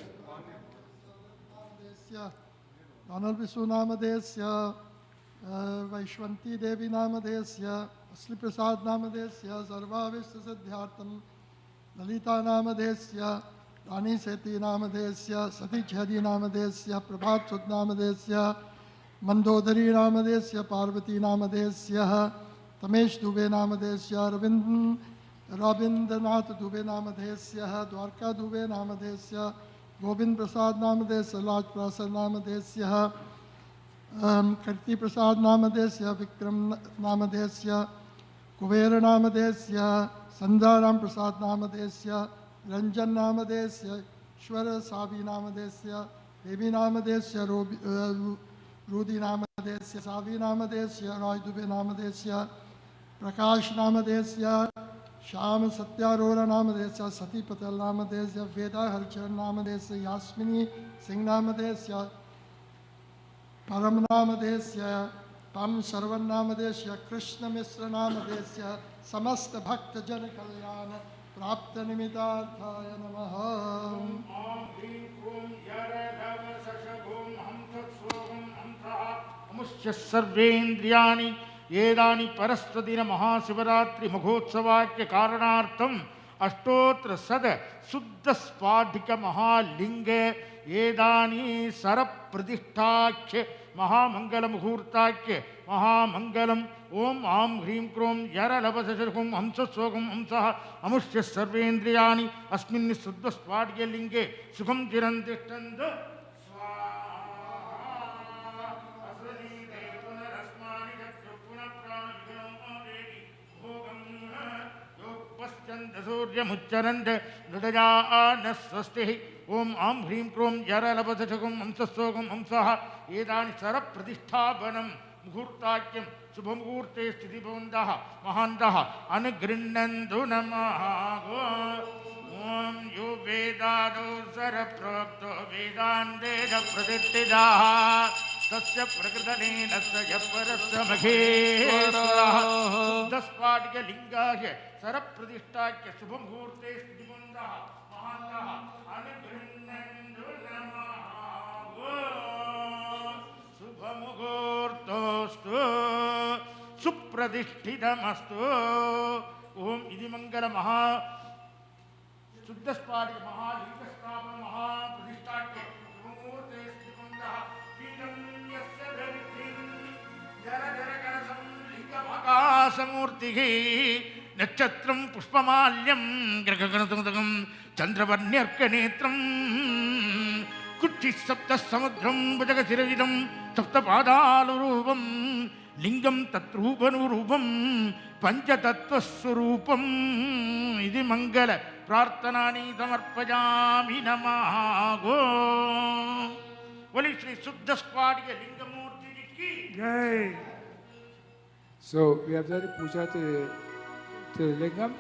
Vaishwanti Devi Namadesya, Asli Prasad Namadesya, Sarvavishta Siddhyartam, Lalita Namadesya, Rani Seti Namadesya, Sati Chhadi Namadesya, Prabhat Sud Namadesya, Mandodari Namadesya, Parvati Namadesya, Tamesh Dubhe Namadesya, Rabindranath Dubhe Namadesya, Dwarka Dubhe Namadesya, Govind Prasad Namadesya, Raj Prasad Namadesya, Karti Prasad Namadesya, Vikram Namadesya, Kuvera Namadesya, Sandaram Prasad Namadesya, Ranjan Namadesya, Shwara Sabi Namadesya, Devi Namadesya, Rudi Namadesya, Savi Namadesya, Roy Dubhe Namadesya, Prakash Namadesya, Sham Satyarora Namadesya, Sati Patel Namadesya, Veda Harchar Namadesya, Yasmini Singh Namadesya, Param Namadesya, Pam Sarvan Namadesya, Krishna Misra Namadesya, Samasta Bhakta Jana Kalyana, Prapta Nimitarthaya Namaha. सर्वेन्द्रियाणि येदानि परस्वदिन Mahashivratri महोत्सवाक्य कारणार्थम अष्टोत्र सद शुद्ध स्फाटिक महालिंगे एदानी sir प्रतिष्ठाख्य महामंगल मुहूर्ताख्य महामंगलम ओम आम ह्रीं Chrome यरलभसशुम हंसस्वगम हंसः अमुष्य सर्वेन्द्रियाणि अस्मिन् शुद्ध स्फाटिक लिंगे सुखम चिरं तिष्ठन्तु सूर्यमुच्चरन्त नृतजान स्वस्ति ओम आम ह्रीं क्रोम यरलभसशुम हंसस्वगम हंसः एतानि सरप्रतिष्ठापनं मुहूर्ताख्यं शुभमुहूर्ते स्थितिभवन्तः महान्तः अनुगृह्णन्तु नमः ओम यो वेदादो सरप्रोक्तो वेदान्तेन प्रतिष्ठितः तस्य प्रकृतनेन स परस्य महेश्वरः शुद्धस्फाटिकलिङ्गाय सरप्रतिष्ठाख्य शुभमुहूर्ते स्थितिभवन्तः महान्तः अनुगृह्णन्तु नमः शुभमुहूर्तोऽस्तु सुप्रतिष्ठितमस्तु ओम इति मंगल महा शुद्धस्फाटिक महालिंगस्थापन महाप्रतिष्ठाख्य शुभमुहूर्ते स्थितिभवन्तः पीठं यस्य धरित्रीं जलधरकलशं लिङ्गमाकाशमूर्तिः नक्षत्रं पुष्पमाल्यं ग्रहगणतुगं चन्द्रवर्ण्यर्कनेत्रं कुट्टिः सप्तसमुद्रं भुजगशिरविदं सप्तपादालुरूपं लिंगं तत्रूपनुरूपं पंचतत्वस्वरूपं इति मंगल प्रार्थनानि समर्पयामि नमः गो बोले श्री शुद्ध स्फाटिक लिंगमूर्ति की Yay! So we have done the puja to the lingam.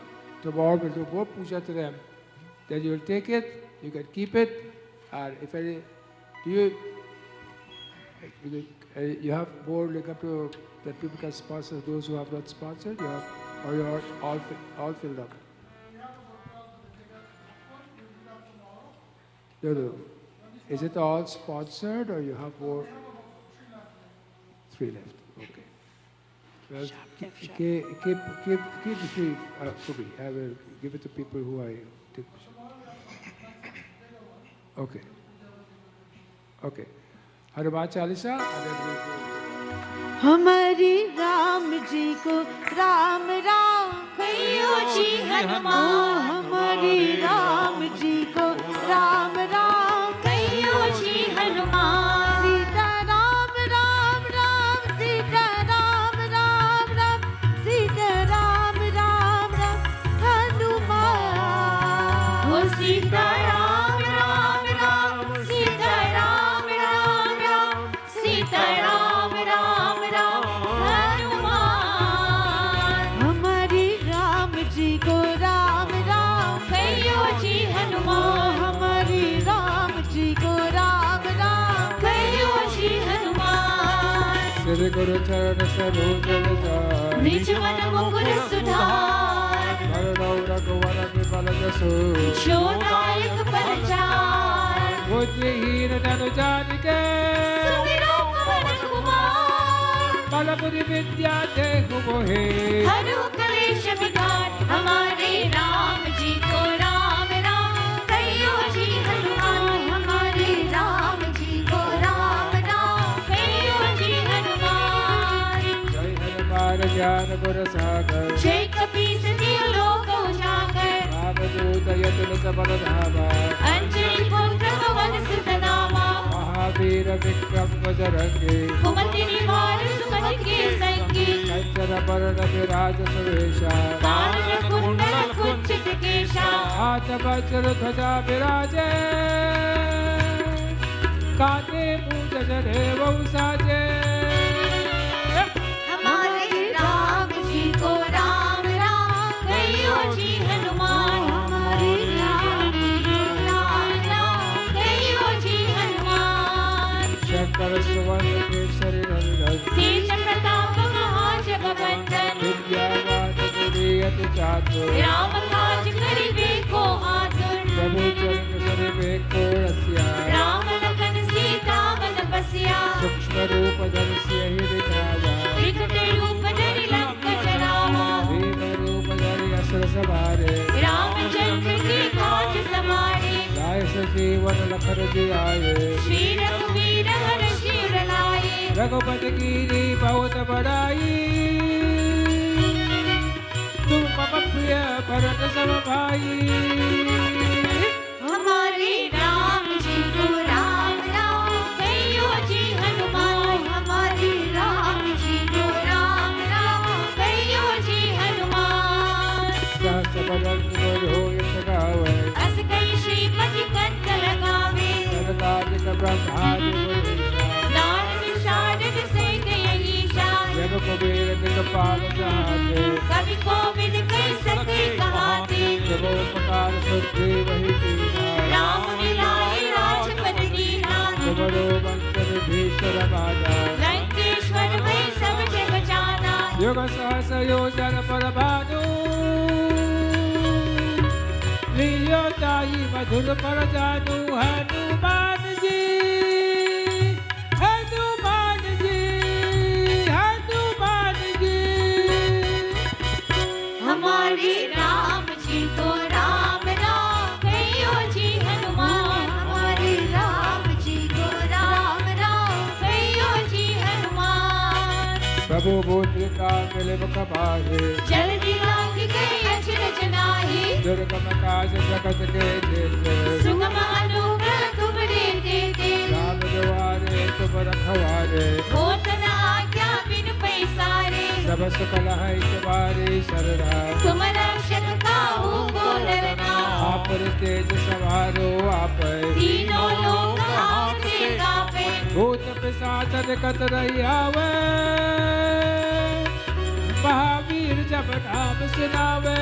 Tomorrow we'll do more puja to them. Then you will take it, you can keep it, and if any, you have more lingam to that people can sponsor. Those who have not sponsored, you have, or you are all filled up. No. Is it all sponsored, or you have more? 3 left. Okay. Well, keep the free for me. I will give it to people who I take. Okay. Okay. Hanuman Chalisa, and then we go. हमारी राम जी को राम राम कहियो जी हनुमान हमारी राम जी को राम राम कहियो जी हनुमान सीता राम राम राम सीता राम राम राम सीता राम राम राम हनुमान वो सीता राम राम राम सीता राम राम राम सीता राम राम राम हनुमान हमारी राम जी को राम राम कहियो जी हनुमान हमारी राम जी को राम राम कहियो जी Hanuman Sri Guru Charana Sarojana Jai निज मन मुकुर सुधार Karunau Raghavara Vipala Jasu जो नायक परचार Buddhihin Janu Janike सुमिरो पवन Kumar Balapuri Vidya Dehu Mohe हरु कलेश विकार हमारे राम जी को राम राम कहियो जी हनुमान हमारे राम जी को राम राम कहियो जी Hanuman Jai Hanuman Jnana Guru Sagar जय कपीस दियो लोक उजागर Ramaduta Yatula Sabala Dhama Anjali पुत्र पवन सुत नामा Mahavira Vikram Vajarangi कुमति निवार सुमति के संगी Kanchana Parana Viraja Suvesha काल कुंडल कुंचित केशा Ata Vajra Dhwaja Viraje Kate Puja Janeva Usaje हमारे राम जी को राम राम कहियो जी हनुमान हमारे राम जी को राम राम कहियो जी Hanuman Shankara Suvana Kesari Nandan तेज Pratap महाजगवंदन Vidyavana Guriyati Chatu Ram काज करिबे को आतुर Prabhu Charana Sariveko Rasya Ram Lakhan Sita मन बसिया Sukshma Rupa Dharisya Hidikaya विकट रूप धरि लंक जरावा Bhima Rupa Dhari Asra Sabhare Ram अखर जियाए। श्री रघुवीर हर्षि उर लाए। रघुपति कीनी बहुत बड़ाई, तुम मम प्रिय भरत सम भाई। हमारे राम जी को राम राम कहियो जी हनुमान। हमारे राम जी को राम राम कहियो जी हनुमान। सहस बदन तुम होय सगावे। अस कहि श्रीपति कंठ लगावे। सरकारिक ब्रह्मादि गुणेशा। नारद शारद सहित अहिसा। जब कुबेर दिगपाल जहाते। कवि कोविद कहि सके कहाते। जब उपकार सुग्री वही कीना। राम मिलाए राजपद दीना। तुमरो वंशज भीषण राजा। लंकेश्वर भय सब जग जाना। युग सहस योजन पर भानु। लियो ताई मधुर पर जानू। हनुमान जी, हनुमान जी, हनुमान जी। हमारे राम जी को राम राम कहियो जी हनुमान। हमारे राम जी को राम राम कहियो जी हनुमान। प्रभु मुद्रिका मिलिम कमाहे। जल्दी लांग गए अचरज नाहि। दुर्गम काज जगत के जेते। सुगम अनुग्रह तुमरे देते। राम द्वारे तुम रखवारे। होत न आज्ञा बिनु पैसारे। सब सुकल है तुम्हारी शरणा। तुम रक्षक काहू को डरना। आप तेज सवारो आप। तीनों लोक हाथे कापे। भूत पिशाच निकट रही आवे। महावीर जब नाम सुनावे।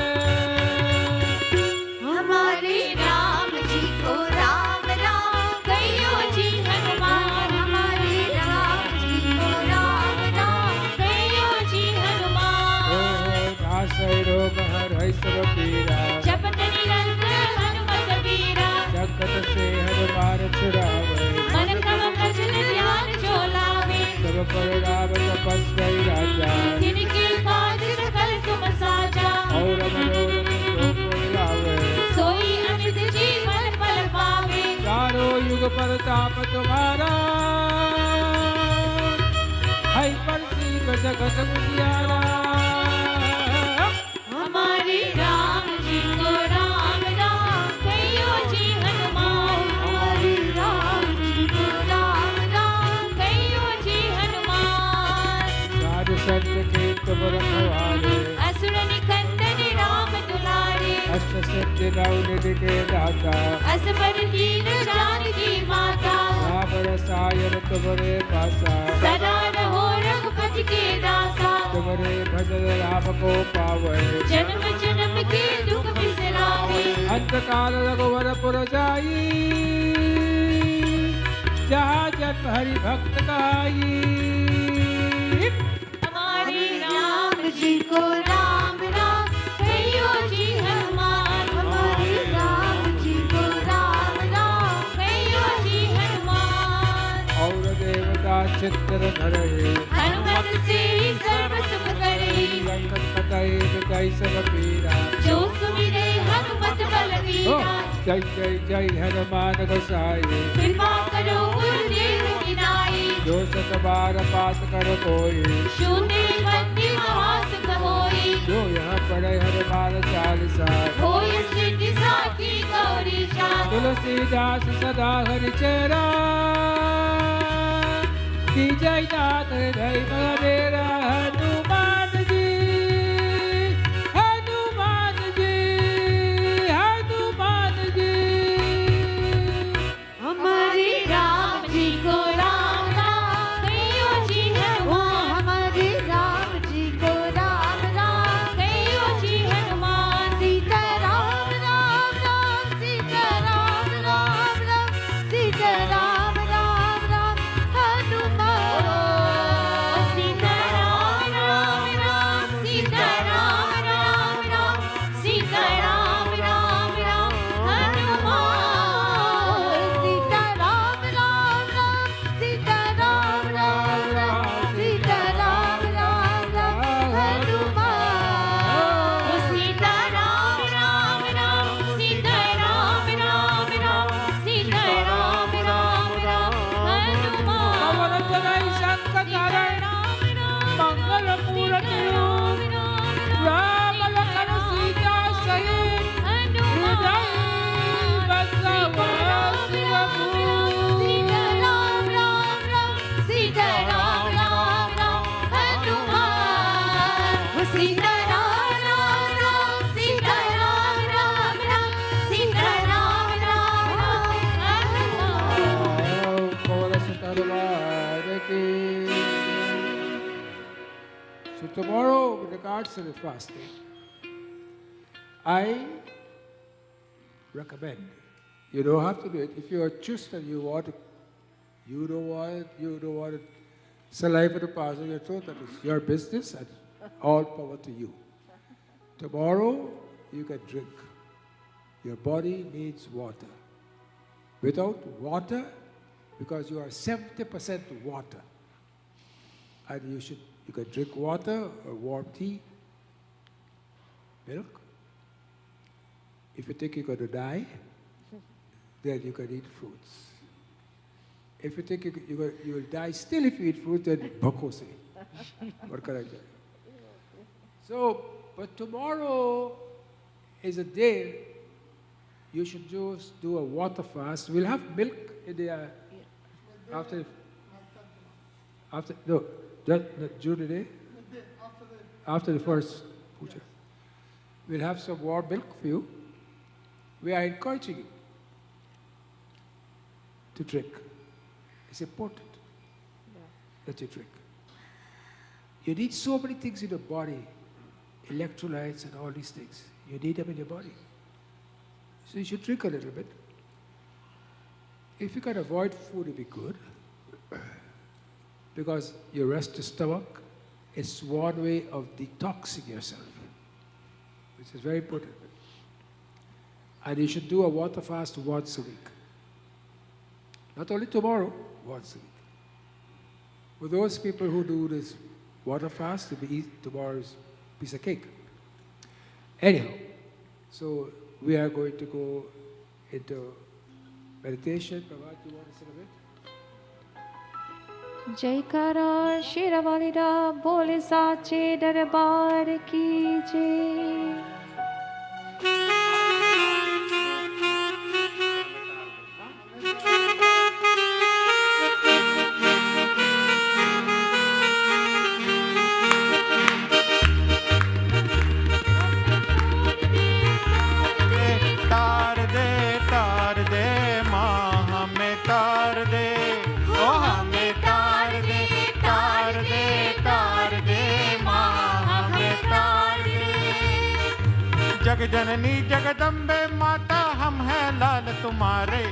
हमारे राम जी को राम राम कहियो जी हनुमान। हमारे राम जी को राम राम कहियो जी हनुमान। नासै रोग हरै सब पीरा। जपत निरंतर हनुमत बीरा। जगत से हनुमान छुड़ावे। मन क्रम वचन ध्यान जो लावे। सब पर राम तपस्वी राजा। जिनके काज सकल तुम साजा। और मनोरथ जो कोई लावे। सोई अमित जीवन फल पावे। चारों युग प्रताप तुम्हारा। है प्रसिद्ध जगत उजियारा। हमारे राम जी को राम राम कहियो जी हनुमान। हमारे राम जी को राम राम कहियो जी हनुमान। साधु संत के तुम रखवारे। असुर निकंदन राम दुलारे। अष्ट सिद्धि नौ निधि के दाता। असबर दीन जानकी माता। राम रसायन तुम्हारे पासा। सदा रहो रघुपति के दासा। तुम्हारे भजन राम को पावे। जन्म जन्म के दुख बिसरावे। अंत काल रघुवर पुर जाई। जहाँ जन्म हरि भक्त कहाई। हमारे राम जी को राम राम कहियो जी हनुमान। हमारे राम जी को राम राम कहियो जी हनुमान। और देवता चित्र धरे। हनुमत से ही सर्व सुख करे। संकट कटाई मिटाई सब पीरा। जो सुमिरे हनुमत बलवीरा। जय जय जय हनुमान गोसाई। कृपा करो गुरुदेव की नाई। जो सत बार पाठ कर कोई। शून्य बंदी महासुख होई। जो यहाँ पढ़े हनुमान चालीसा। होय सिद्धि साखी गौरी शाह। तुलसीदास सदा हरि चेरा। की जय नाथ हृदय मेरा। हनुमान जी, हनुमान जी, हनुमान जी। हमारे राम जी को राम राम कहियो जी हनुमान। हमारे राम जी को राम राम कहियो जी Hanuman. Sita Ram Ram Ram Sita Ram Ram Ram Sita Ram Ram Ram Hanuman. Sita parts of the fasting, I recommend. You don't have to do it. If you are just and you don't want to saliva to pass in your throat, that is your business and all power to you. Tomorrow, you can drink. Your body needs water. Without water, because you are 70% water, and you can drink water or warm tea, milk. If you think you're going to die, then you can eat fruits. If you think you will die still if you eat fruit, then bakose. What can I tell you? So, but tomorrow is a day you should just do a water fast. We'll have milk in the after no, June today? After the first puja. We'll have some warm milk for you. We are encouraging you to drink. It's important that you drink. You need so many things in your body, electrolytes and all these things. You need them in your body. So you should drink a little bit. If you can avoid food, it'll be good. Because you rest the stomach, it's one way of detoxing yourself, which is very important. And you should do a water fast once a week. Not only tomorrow, once a week. For those people who do this water fast, they'll be eat tomorrow's piece of cake. Anyhow, so we are going to go into meditation. Prabhat, you want to say a bit? जयकारा शेरावालीरा बोले साचे दरबार की जय। तार दे माँ हमें तार दे, ओ हमें तार दे, तार दे, तार दे माँ हमें तार दे। जग जननी जगदम्बे माता हम हैं लाल तुम्हारे,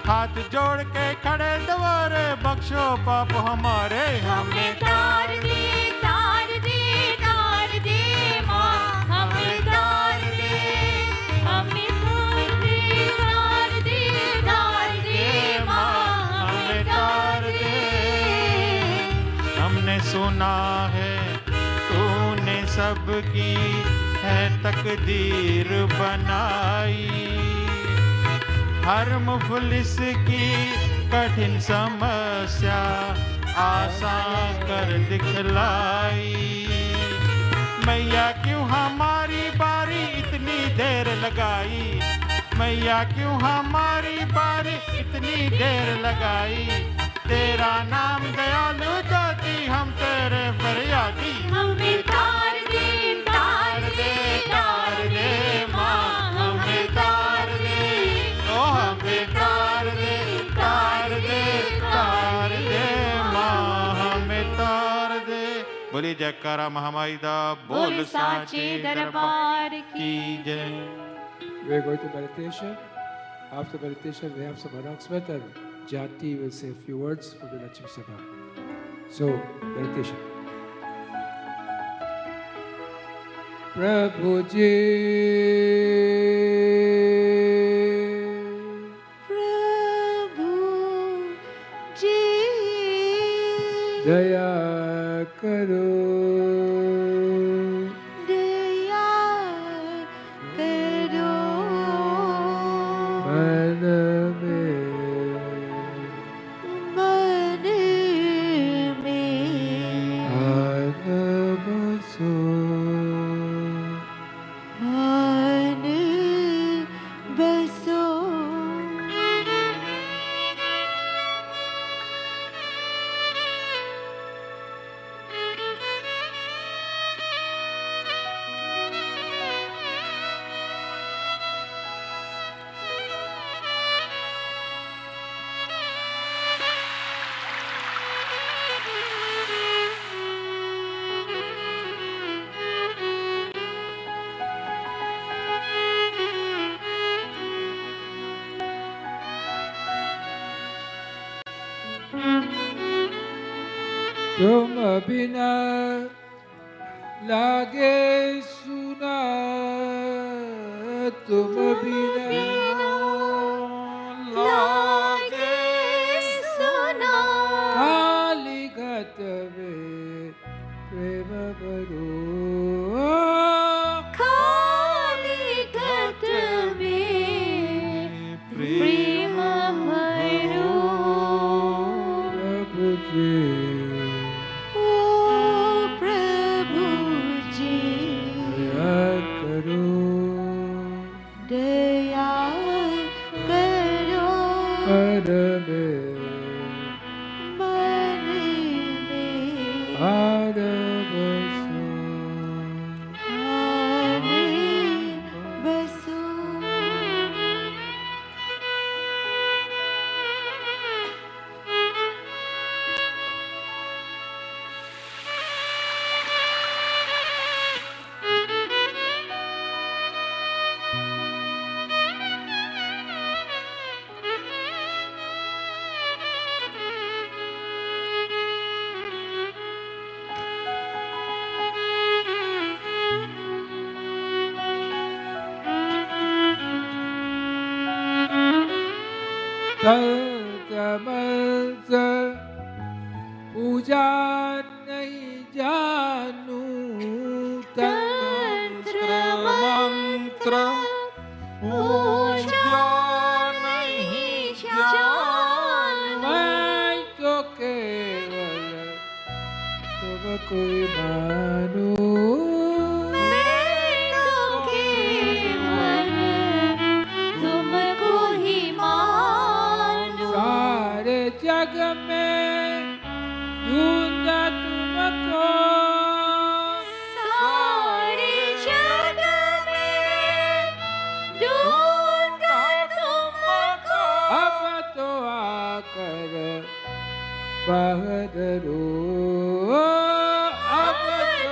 हाथ जोड़ के खड़े द्वारे बख्शो पाप हमारे। हमें तार दे, तार दे, तार दे माँ हमें तार दे, हमें तार दे, तार दे, तार दे माँ हमें तार दे। हमने सुना है तूने सबकी है तकदीर बनाई, हर मुफलिस की कठिन समस्या आसान कर दिखलाई। मैया क्यों हमारी बारी इतनी देर लगाई, मैया क्यों हमारी बारी इतनी देर लगाई। तेरा नाम दयालु ज्योति हम तेरे फरियादी। हमें तार दे, तार दे, तार दे माँ हमें तार दे, ओ हमें तार दे, तार दे, तार दे माँ हमें तार दे। बोली जयकारा महामाई दा बोल साचे दरबार की जय। We are going to meditation. After meditation, we have some announcement, and Jati will say a few words for the Lakshmi Sabha. So, meditation. Prabhu Ji, Prabhu ji Daya Karo, दया करो, Man mein मन में Anamaso. आन बसो। तुम बिना लागे सुना, तुम बिना लागे सुना, खाली घट में प्रेम भरो, खाली घट में प्रेम भरो। प्रभु जी ओ प्रभु जी दया करो, दया करो, मन में मन में आन बसो, आने बसो। तमस पूजा नहीं जानू, तंत्र मंत्र पूजा नहीं जानू, मैं तो केवल तुमको ही मानू, मैं तो केवल तुमको ही मानू। सारे जग में ढूंढा तुमको, सारे जग में ढूंढा तुमको, अब तो आकर बहादुरो, अब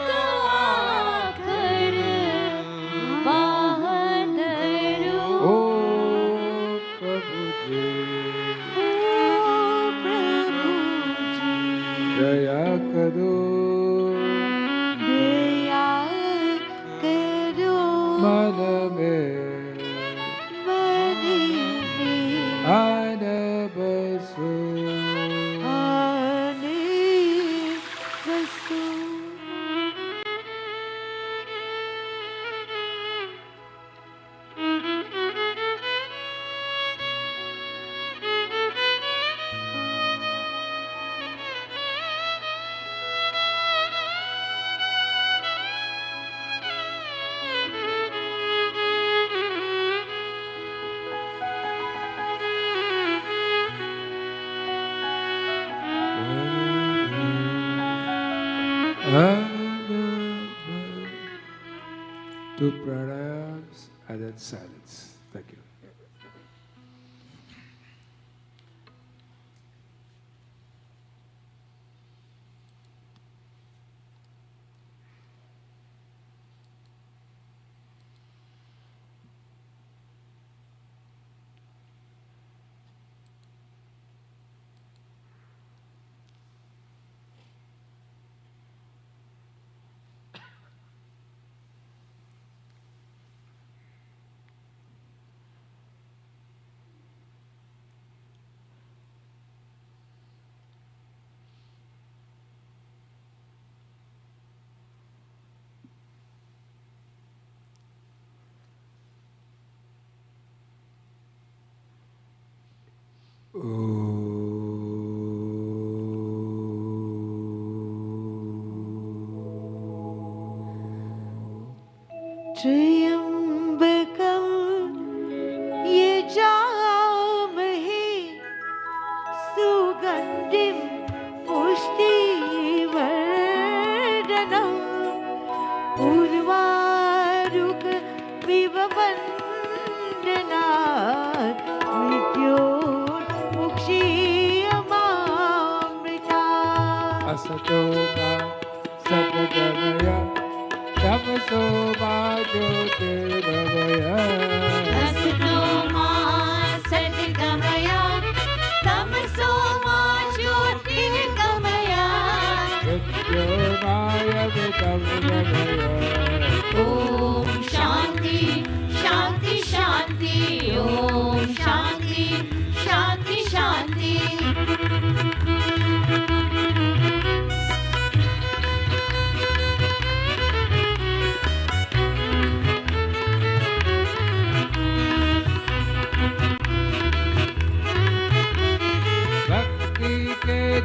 तो आकर बहादुरो। ओ प्रभु जी ओ प्रभु जी दया करो, दया करो, मन में मन में आन बसो, आने बसो। Two pranayams and then silence. Thank you. त्र्यम्बकं यजामहे सुगन्धिं पुष्टिवर्धनम् उर्वारुकमिव बन्धनात् मृत्योर्मुक्षीयमामृतात्। Asato ma sadgamaya, tamaso ma jyotirgamaya. असतो मा सद्गमय, तमसो मा ज्योतिर्गमय।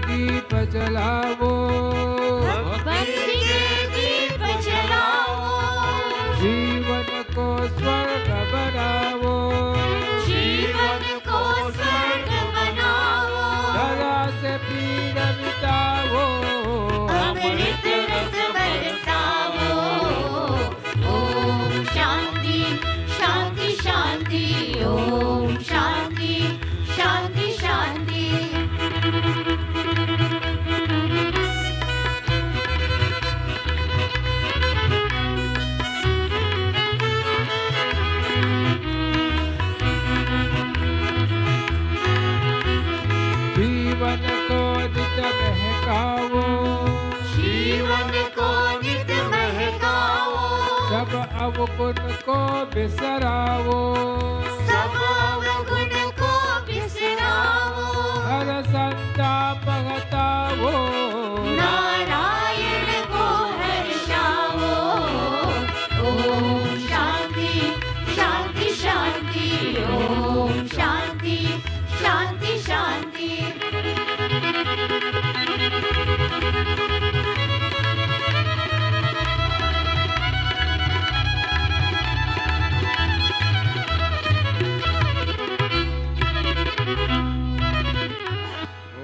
दीप जलाओ, भक्ति के दीप जलाओ, जीवन को स्वर्ग बनाओ, जीवन को स्वर्ग बनाओ, धरा से पीड़ मिटाओ, अमृत रस बरसाओ। ओम शांति शांति शांति, ओम शांति शांति शांति। जीवन को नित महकाओ, जीवन को नित महकाओ, सब अवगुण को बिसराओ, सब अवगुण को बिसराओ, हर संताप हटाओ, नारायण को हर्षाओ। ओम शांति शांति शांति, ओम शांति शांति शांति।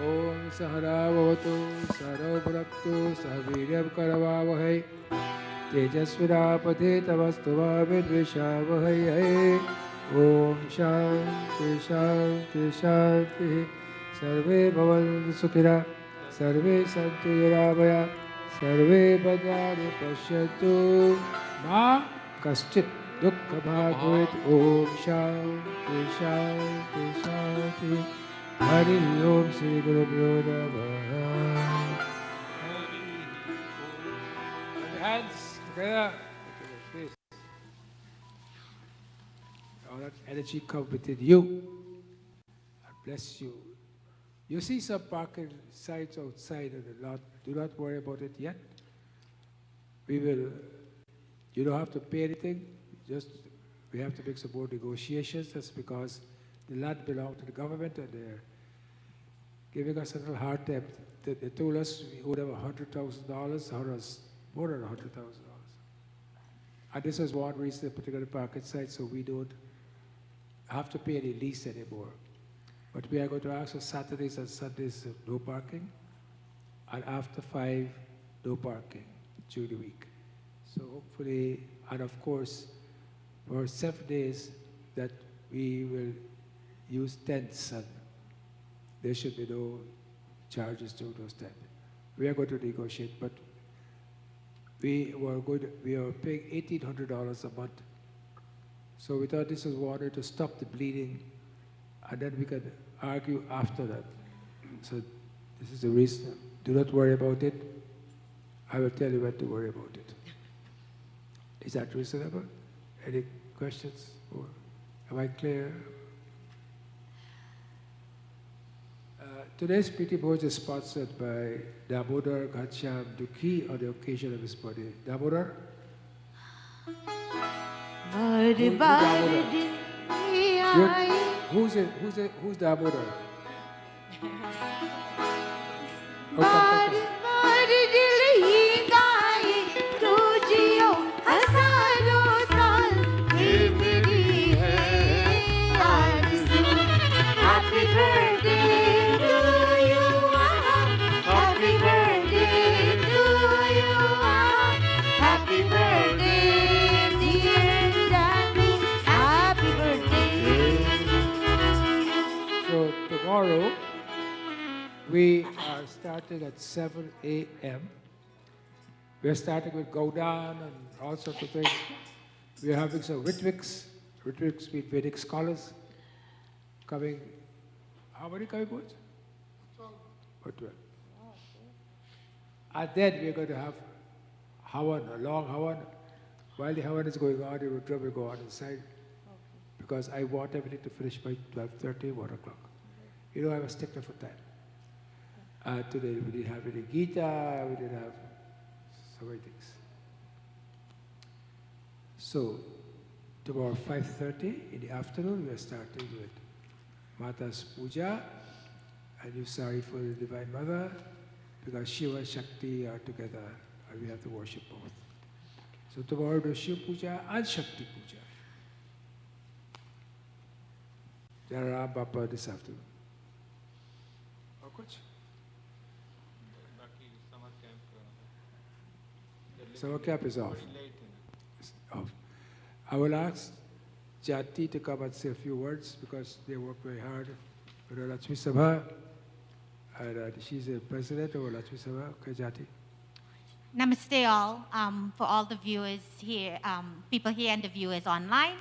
ओम सहनावतु सर्वभुनक्तु सह वीर्यं करवावहै तेजस्विनापतितमस्तु मा विद्विषावहै। ओम शांति शांति शांति। सर्वे भवन्तु सुखिनः, सर्वे सन्तु निरामया, सर्वे भद्राणि पश्यन्तु मा कश्चित् दुःखभाग् भवेत्। ओम शांति शांति शांति। हरि ओम श्री गुरुभ्यो नमः। Hands together. Please. All that energy come within you. God bless you. You see some parking sites outside of the lot. Do not worry about it yet. We will. You don't have to pay anything. We have to make some more negotiations. That's because the land belongs to the government and they're giving us a little hard time. They told us we owed them $100,000, more than $100,000. And this is one reason they put together the parking site, so we don't have to pay any lease anymore. But we are going to ask for Saturdays and Sundays no parking, and after 5, no parking during the week. So hopefully, and of course, for 7 days that we will use tents, and there should be no charges during those tents. We are going to negotiate, but we are paying $1,800 a month. So we thought this was water to stop the bleeding, and then we can argue after that. So this is the reason. Do not worry about it. I will tell you when to worry about it. Is that reasonable? Any questions? Or am I clear? Today's Priti Bhoj is sponsored by Damodar Ghanshyam Dukhi on the occasion of his birthday. Damodar? बार बार दिल आई Who's Damodar? बार बार दिल ही गाए तू जियो हजारों साल ये मेरी है आरज़ू। Happy birthday to you, happy birthday to you, happy birthday dear Dami, happy birthday. So tomorrow we are starting at 7 a.m. We're starting with Gaudan and all sorts of things. We're having some Ritviks meet Vedic scholars coming. How many coming, boys? 12. Or 12. And then we're going to have Havan, a long Havan. While the Havan is going on, the Rudra will go on inside. Because I want everything to finish by 12:30, 1 o'clock. You know, I'm a stickler for time. Today we didn't have any Gita, we didn't have so many things. So, tomorrow 5:30 in the afternoon, we are starting with Mata's Puja, And you're sorry for the Divine Mother, because Shiva and Shakti are together, and we have to worship both. So tomorrow do Shiva Puja and Shakti Puja. Jara Bappa this afternoon. और कुछ? Summer camp is off. It's off. I will ask Jati to come and say a few words because they work very hard for the Lakshmi Sabha. And she's the president of Lakshmi Sabha. Okay, Jati. Namaste all, for all the viewers here, people here and the viewers online.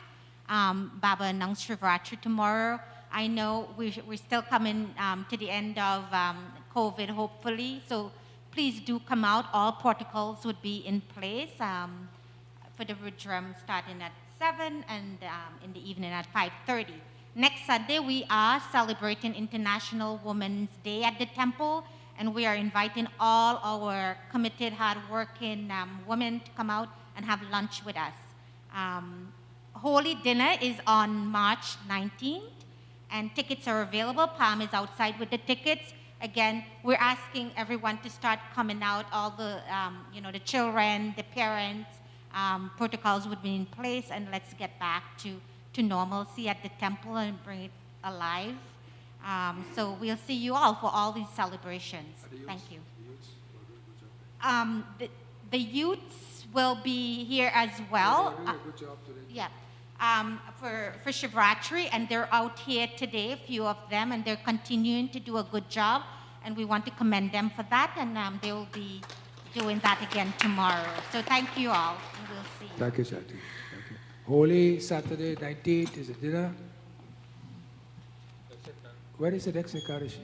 Baba announced Mahashivratri tomorrow. I know we're still coming to the end of COVID, hopefully. So please do come out. All protocols would be in place for the Rudram starting at 7 and in the evening at 5:30. Next Sunday, we are celebrating International Women's Day at the temple, and we are inviting all our committed, hardworking women to come out and have lunch with us. Holy dinner is on March 19th, and tickets are available. Palm is outside with the tickets. Again, we're asking everyone to start coming out. All the, the children, the parents, protocols would be in place, and let's get back to normalcy at the temple and bring it alive. So we'll see you all for all these celebrations. Thank you. The youths will be here as well. Good job today. Yeah. For Shivratri, and they're out here today, a few of them, and they're continuing to do a good job, and we want to commend them for that, and they will be doing that again tomorrow. So thank you all, and we'll see you. Thank you, Jati. Thank you. Holy Saturday 19th is a dinner. When is the next Ekadashi?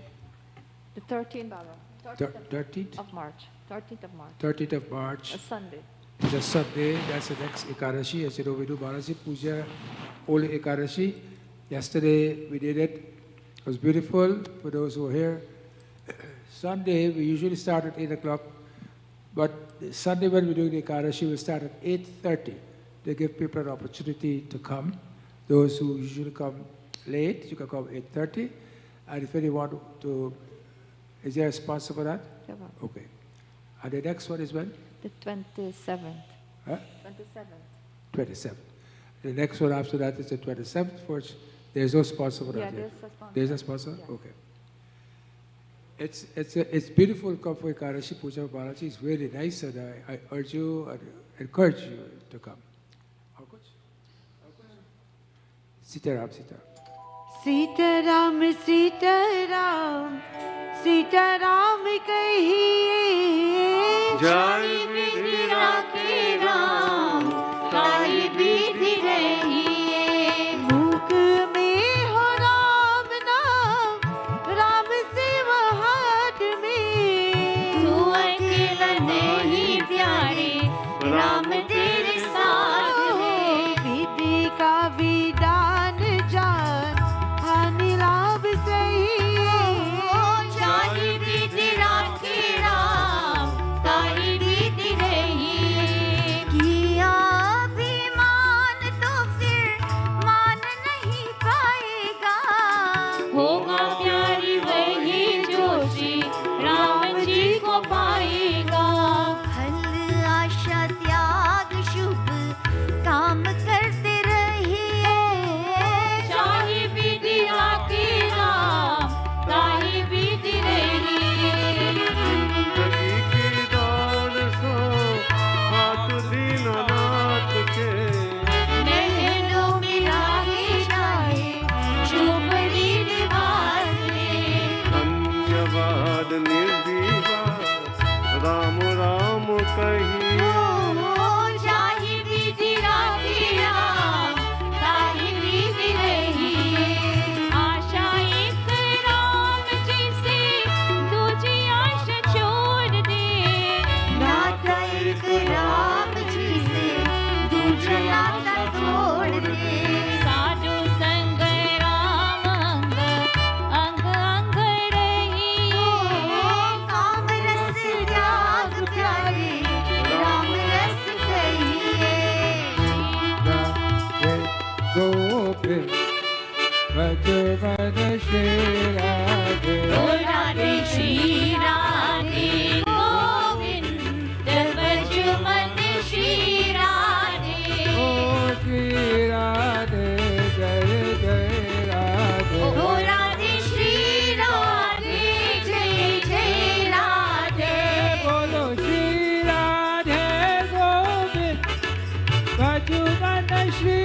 The 13th, Baba. 13th? Of March. 13th of March. 13th of March. A Sunday. It's a Sunday. That's the next Ekadashi. As you know, we do Balaji Puja, Holy Ekadashi. Yesterday we did it. It was beautiful for those who were here. Sunday, we usually start at 8 o'clock. But Sunday when we're doing the Ekadashi, we start at 8:30. They give people an opportunity to come. Those who usually come late, you can come 8:30. And if anyone to, is there a sponsor for that? Yeah, Baba. Okay. And the next one is when? The 27th. Huh? 27th. 27th. The next one after that is the 27th. For which there's no sponsor for that Yeah, yet. there's a sponsor. There's a sponsor? Yeah. Okay. It's beautiful to come for Ekadashi Puja Balaji. It's really nice, and I urge you and encourage you to come. Sitaram, Sitaram. Sitaram Sitaram Sitaram कहिए जय विधि राखे राम ताई विधि रहिए मुख में हो राम नाम राम सिव हाथ में तू अकेला नहीं प्यारे राम तेरे साथ है विधि का विधान जान हानि लाभ सही जाहि विधि राखे राम ताहि विधि रहिए किया अभिमान तो फिर मान नहीं पाएगा होगा प्यारी वही जो श्री राम जी को पाएगा फल आशा त्याग शुभ काम करते रहिए चाहे विधि राखे राम ताहि विधि रहिए कभी की दान सो हाथ दीननाथ के महलों में रागे जाए झोपड़ी निवास में धन्यवाद निर्विवाद राम राम कहिए चाहे विधि राखे राम ताहि विधि रहिए आशा एक राम जी से दूजी आशा छोड़ दे नाता एक राम जी से दूजा नाता तोड़ दे साधु संग राम अंग अंग अंग रहिए काम रस त्याग प्यारे राम रस कहिए Gopi, Bhagavan Shri Radhe. ओ श्री राधे गोविंद भजमन श्री राधे ओ श्री राधे जय जय राधे ओ राधे श्री राधे जय जय राधे बोलो श्री राधे गोविंद भजमन श्री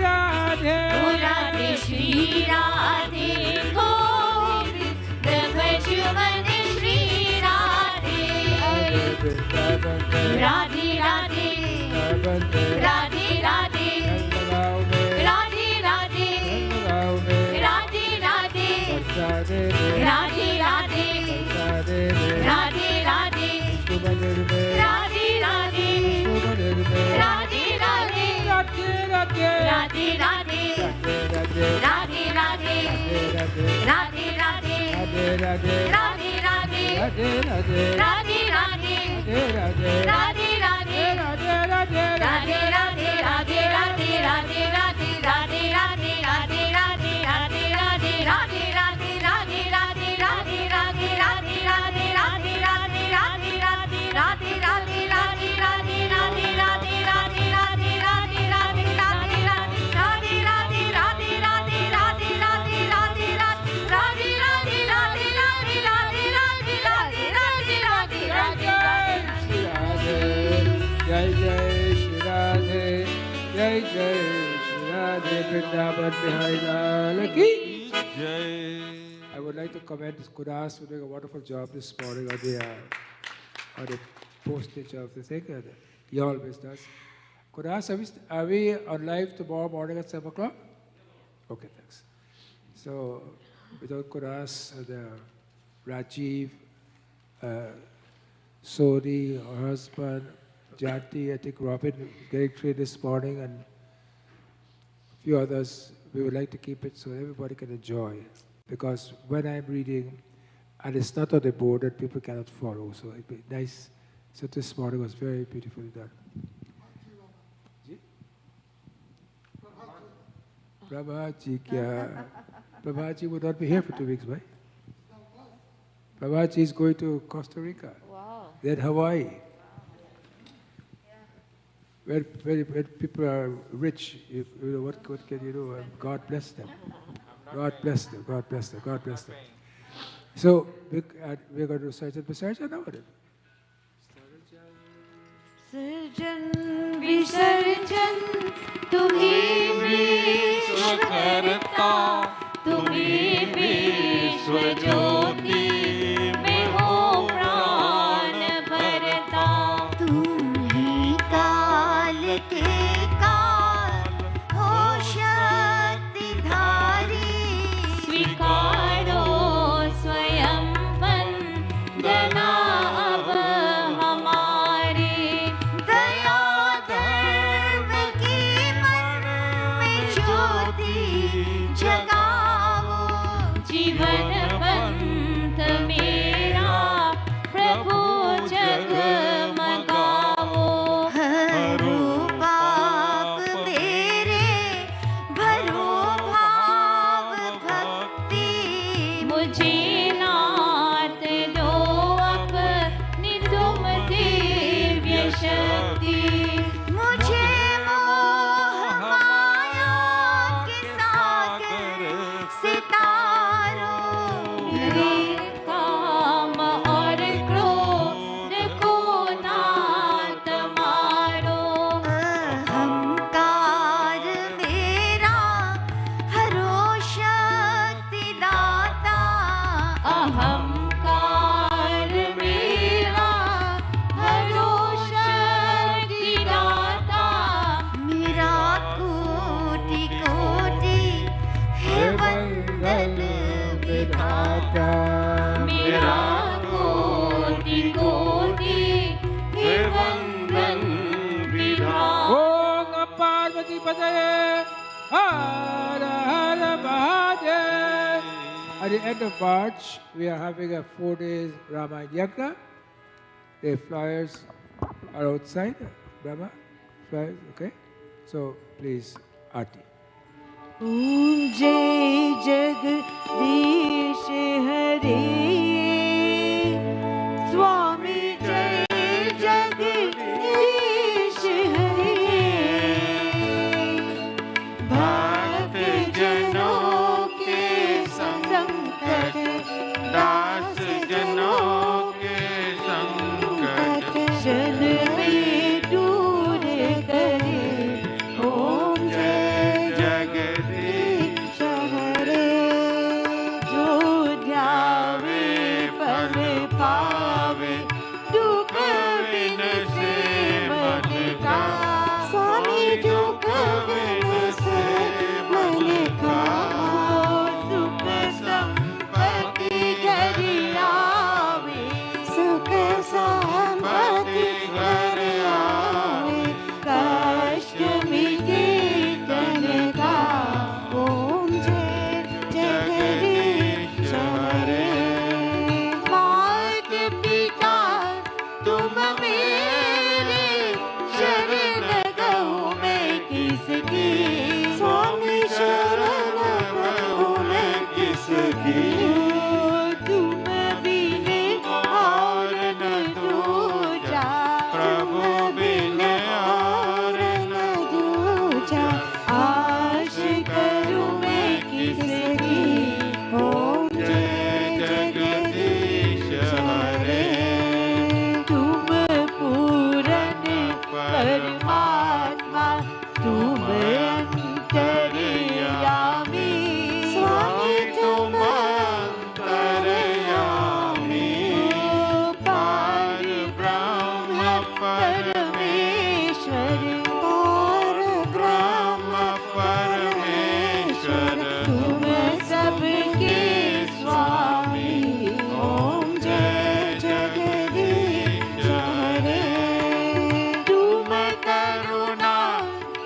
राधे ओ राधे श्री राधे गोविंद भजमन श्री राधे राधे राधे राधे राधे राधे राधे राधे राधे राधे राधे राधे राधे राधे राधे राधे राधे राधे जय जय श्री राधे जय जय श्री राधे वृंदावन बिहारी लाल की जय. I would like to commend Kudas for doing a wonderful job this morning on the postage of the thing. And he always does. Kudas, are we on live tomorrow morning at 7 o'clock? Okay, thanks. So, without Kudas, Rajiv, Sodi, her husband, Jati, I think Robin is getting trained this morning, and a few others, we would like to keep it so everybody can enjoy. Because when I'm reading, and it's not on the board, that people cannot follow, so it'd be nice. So this morning was very beautifully done. Prabhaji kya? Prabhaji would not be here for 2 weeks, right? Prabhaji is going to Costa Rica, then Hawaii. When people are rich, you know, what can you do? God bless them. God bless them. God bless them. God bless them. So we're going to recite it. Visarjan now. सृजन विसर्जन तुम्हें विश्व करता तुम्हें विश्व ज्योति में हो प्राण भरता. तुम्हीं काल के काल हो शक्तिधारी स्वीकारो स्वयं वंदना अब हमारी. दया धर्म की मन में ज्योति जगाओ जीवन पंथ मेरा प्रभु जगमगाओ. हरो पाप मेरे भरो भाव भक्ति मुझे नाथ दो अपनी तुम दिव्य शक्ति. मुझे मोह माया के सागर से तारो मेरे काम और क्रोध को नाथ मारो. अहंकार मेरा हरो शक्ति दाता अहंकार मेरा हरो शक्ति दाता. मेरा कोटि कोटि है वंदन विधाता मेरा कोटि कोटि हे वंदन विधाता. Om Parvati Padaya Har Har Mahadev. At the end of March, we are having a 4 days Ramayana Yagna. The flyers are outside. Brahma flyers, okay? So please, Aarti. जय जगदीश हरे तुम मेरे शरण गहूँ मैं किसकी स्वामी शरण गहूँ मैं किसकी तुम बिन और न दूजा प्रभु बिन और न दूजा आश करूँ मैं किसकी ओम जय जगदीश हरे तुम पूरन परमात्मा तुम अंतर्यामी स्वामी तुम अंतर्यामी पार ब्रह्म परमेश्वर पार ब्रह्म परमेश्वर तुम सबके स्वामी ओम जय जगदीश हरे तुम करुणा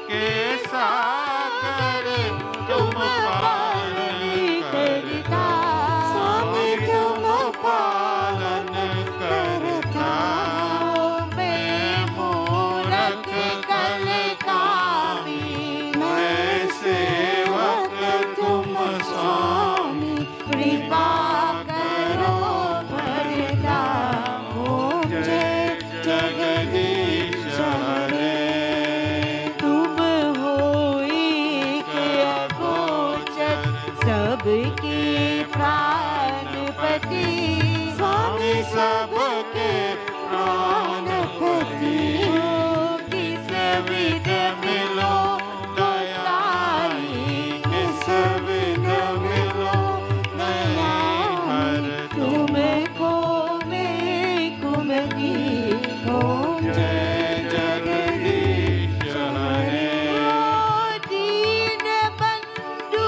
के सागर तुम पालन करता स्वामी तुम पालन करता मैं मूरख कल कामी मैं सेवक तुम स्वामी कृपा करो भरता ओम जय जगदीश हरे तुम हो एक अगोचर सबके प्राणपति स्वामी सबके प्राणपति किस विध मिलो गोसाई किस विध मिलो नयाई तुमको मैं कुमती ओम जय जगदीश हरे दीन बंधु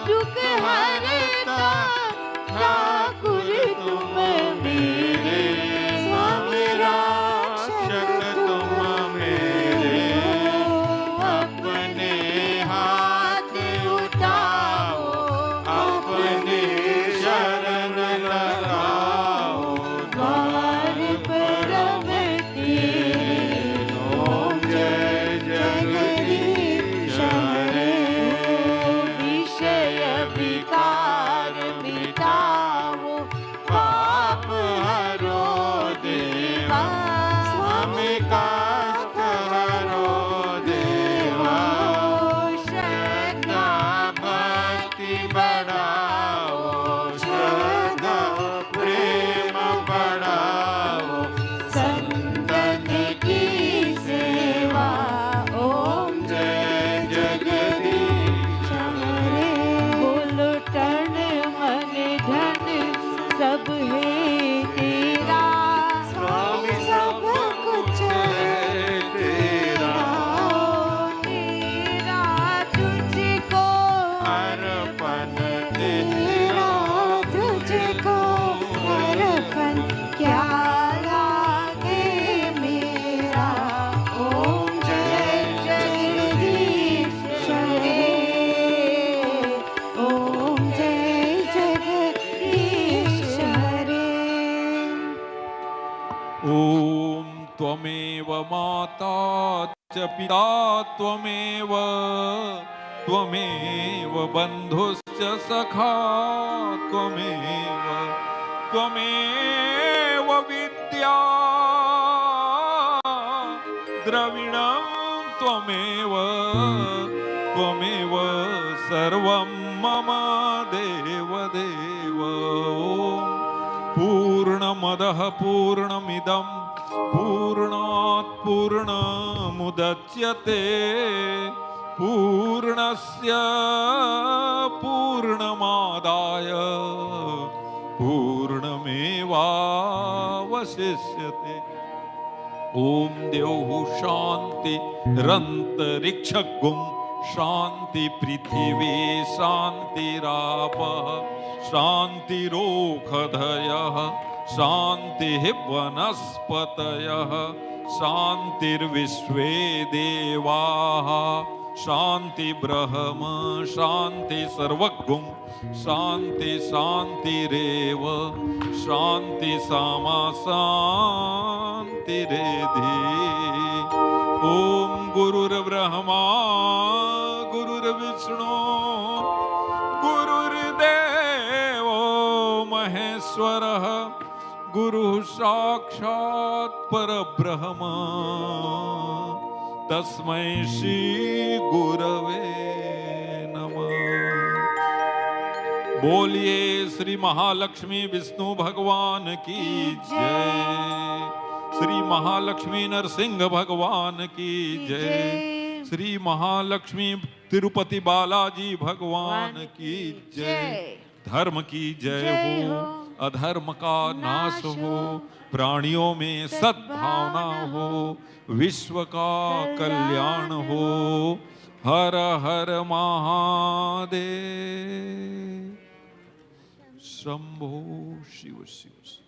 दुख हरता ठाकुर तुम मेरे स्वामी रक्षक तुम मेरे अपने हाथ उठाओ अपने शरण लगाओ द्वार परम तेरे ओम जय जगदीश हरे विषय विकार मिटाओ पाप हरो देवा स्वामी काष्ट हरो देवा श्रद्धा भक्ति बढ़ाओ श्रद्धा प्रेम बढ़ाओ संतन की सेवा ओम जय जगदीश हरे बोलो तन मन धन सब है तेरा स्वामी सब कुछ है तेरा तेरा तुझको अर्पण तेरा तुझको अर्पण क्या लागे मेरा ओम जय जगदीश हरे ओम जय जगदीश हरे ॐ त्वमेव माता च पिता त्वमेव त्वमेव बन्धुश्च सखा त्वमेव त्वमेव विद्या द्रविणं त्वमेव त्वमेव सर्वं मम देवदेव ॐ पूर्णमदः पूर्णमिदं पूर्णात् पूर्णमुदच्यते पूर्णस्य पूर्णमादाय पूर्णमेवावशिष्यते ॐ द्यौः शान्तिरन्तरिक्षगुं शान्ति पृथिवी शान्तिरापः शान्तिरोषधयः शान्तिः वनस्पतयः शान्तिर्विश्वे देवाः शान्ति ब्रह्म शान्ति सर्वगुं शान्ति शान्तिरेव शान्ति सामा शान्ति गतिरेधि ओम गुरुर्ब्रह्मा गुरुर्विष्णु गुरुर्देवो महेश्वरः गुरुः साक्षात् परब्रह्म तस्मै श्री गुरवे नमः। बोलिए श्री महालक्ष्मी विष्णु भगवान की जय, श्री महालक्ष्मी नरसिंह भगवान की जय, श्री महालक्ष्मी तिरुपति बालाजी भगवान की जय। धर्म की जय हो, अधर्म का नाश हो, प्राणियों में सद्भावना हो, विश्व का कल्याण हो। हर हर महादेव। शंभो शिव शिव।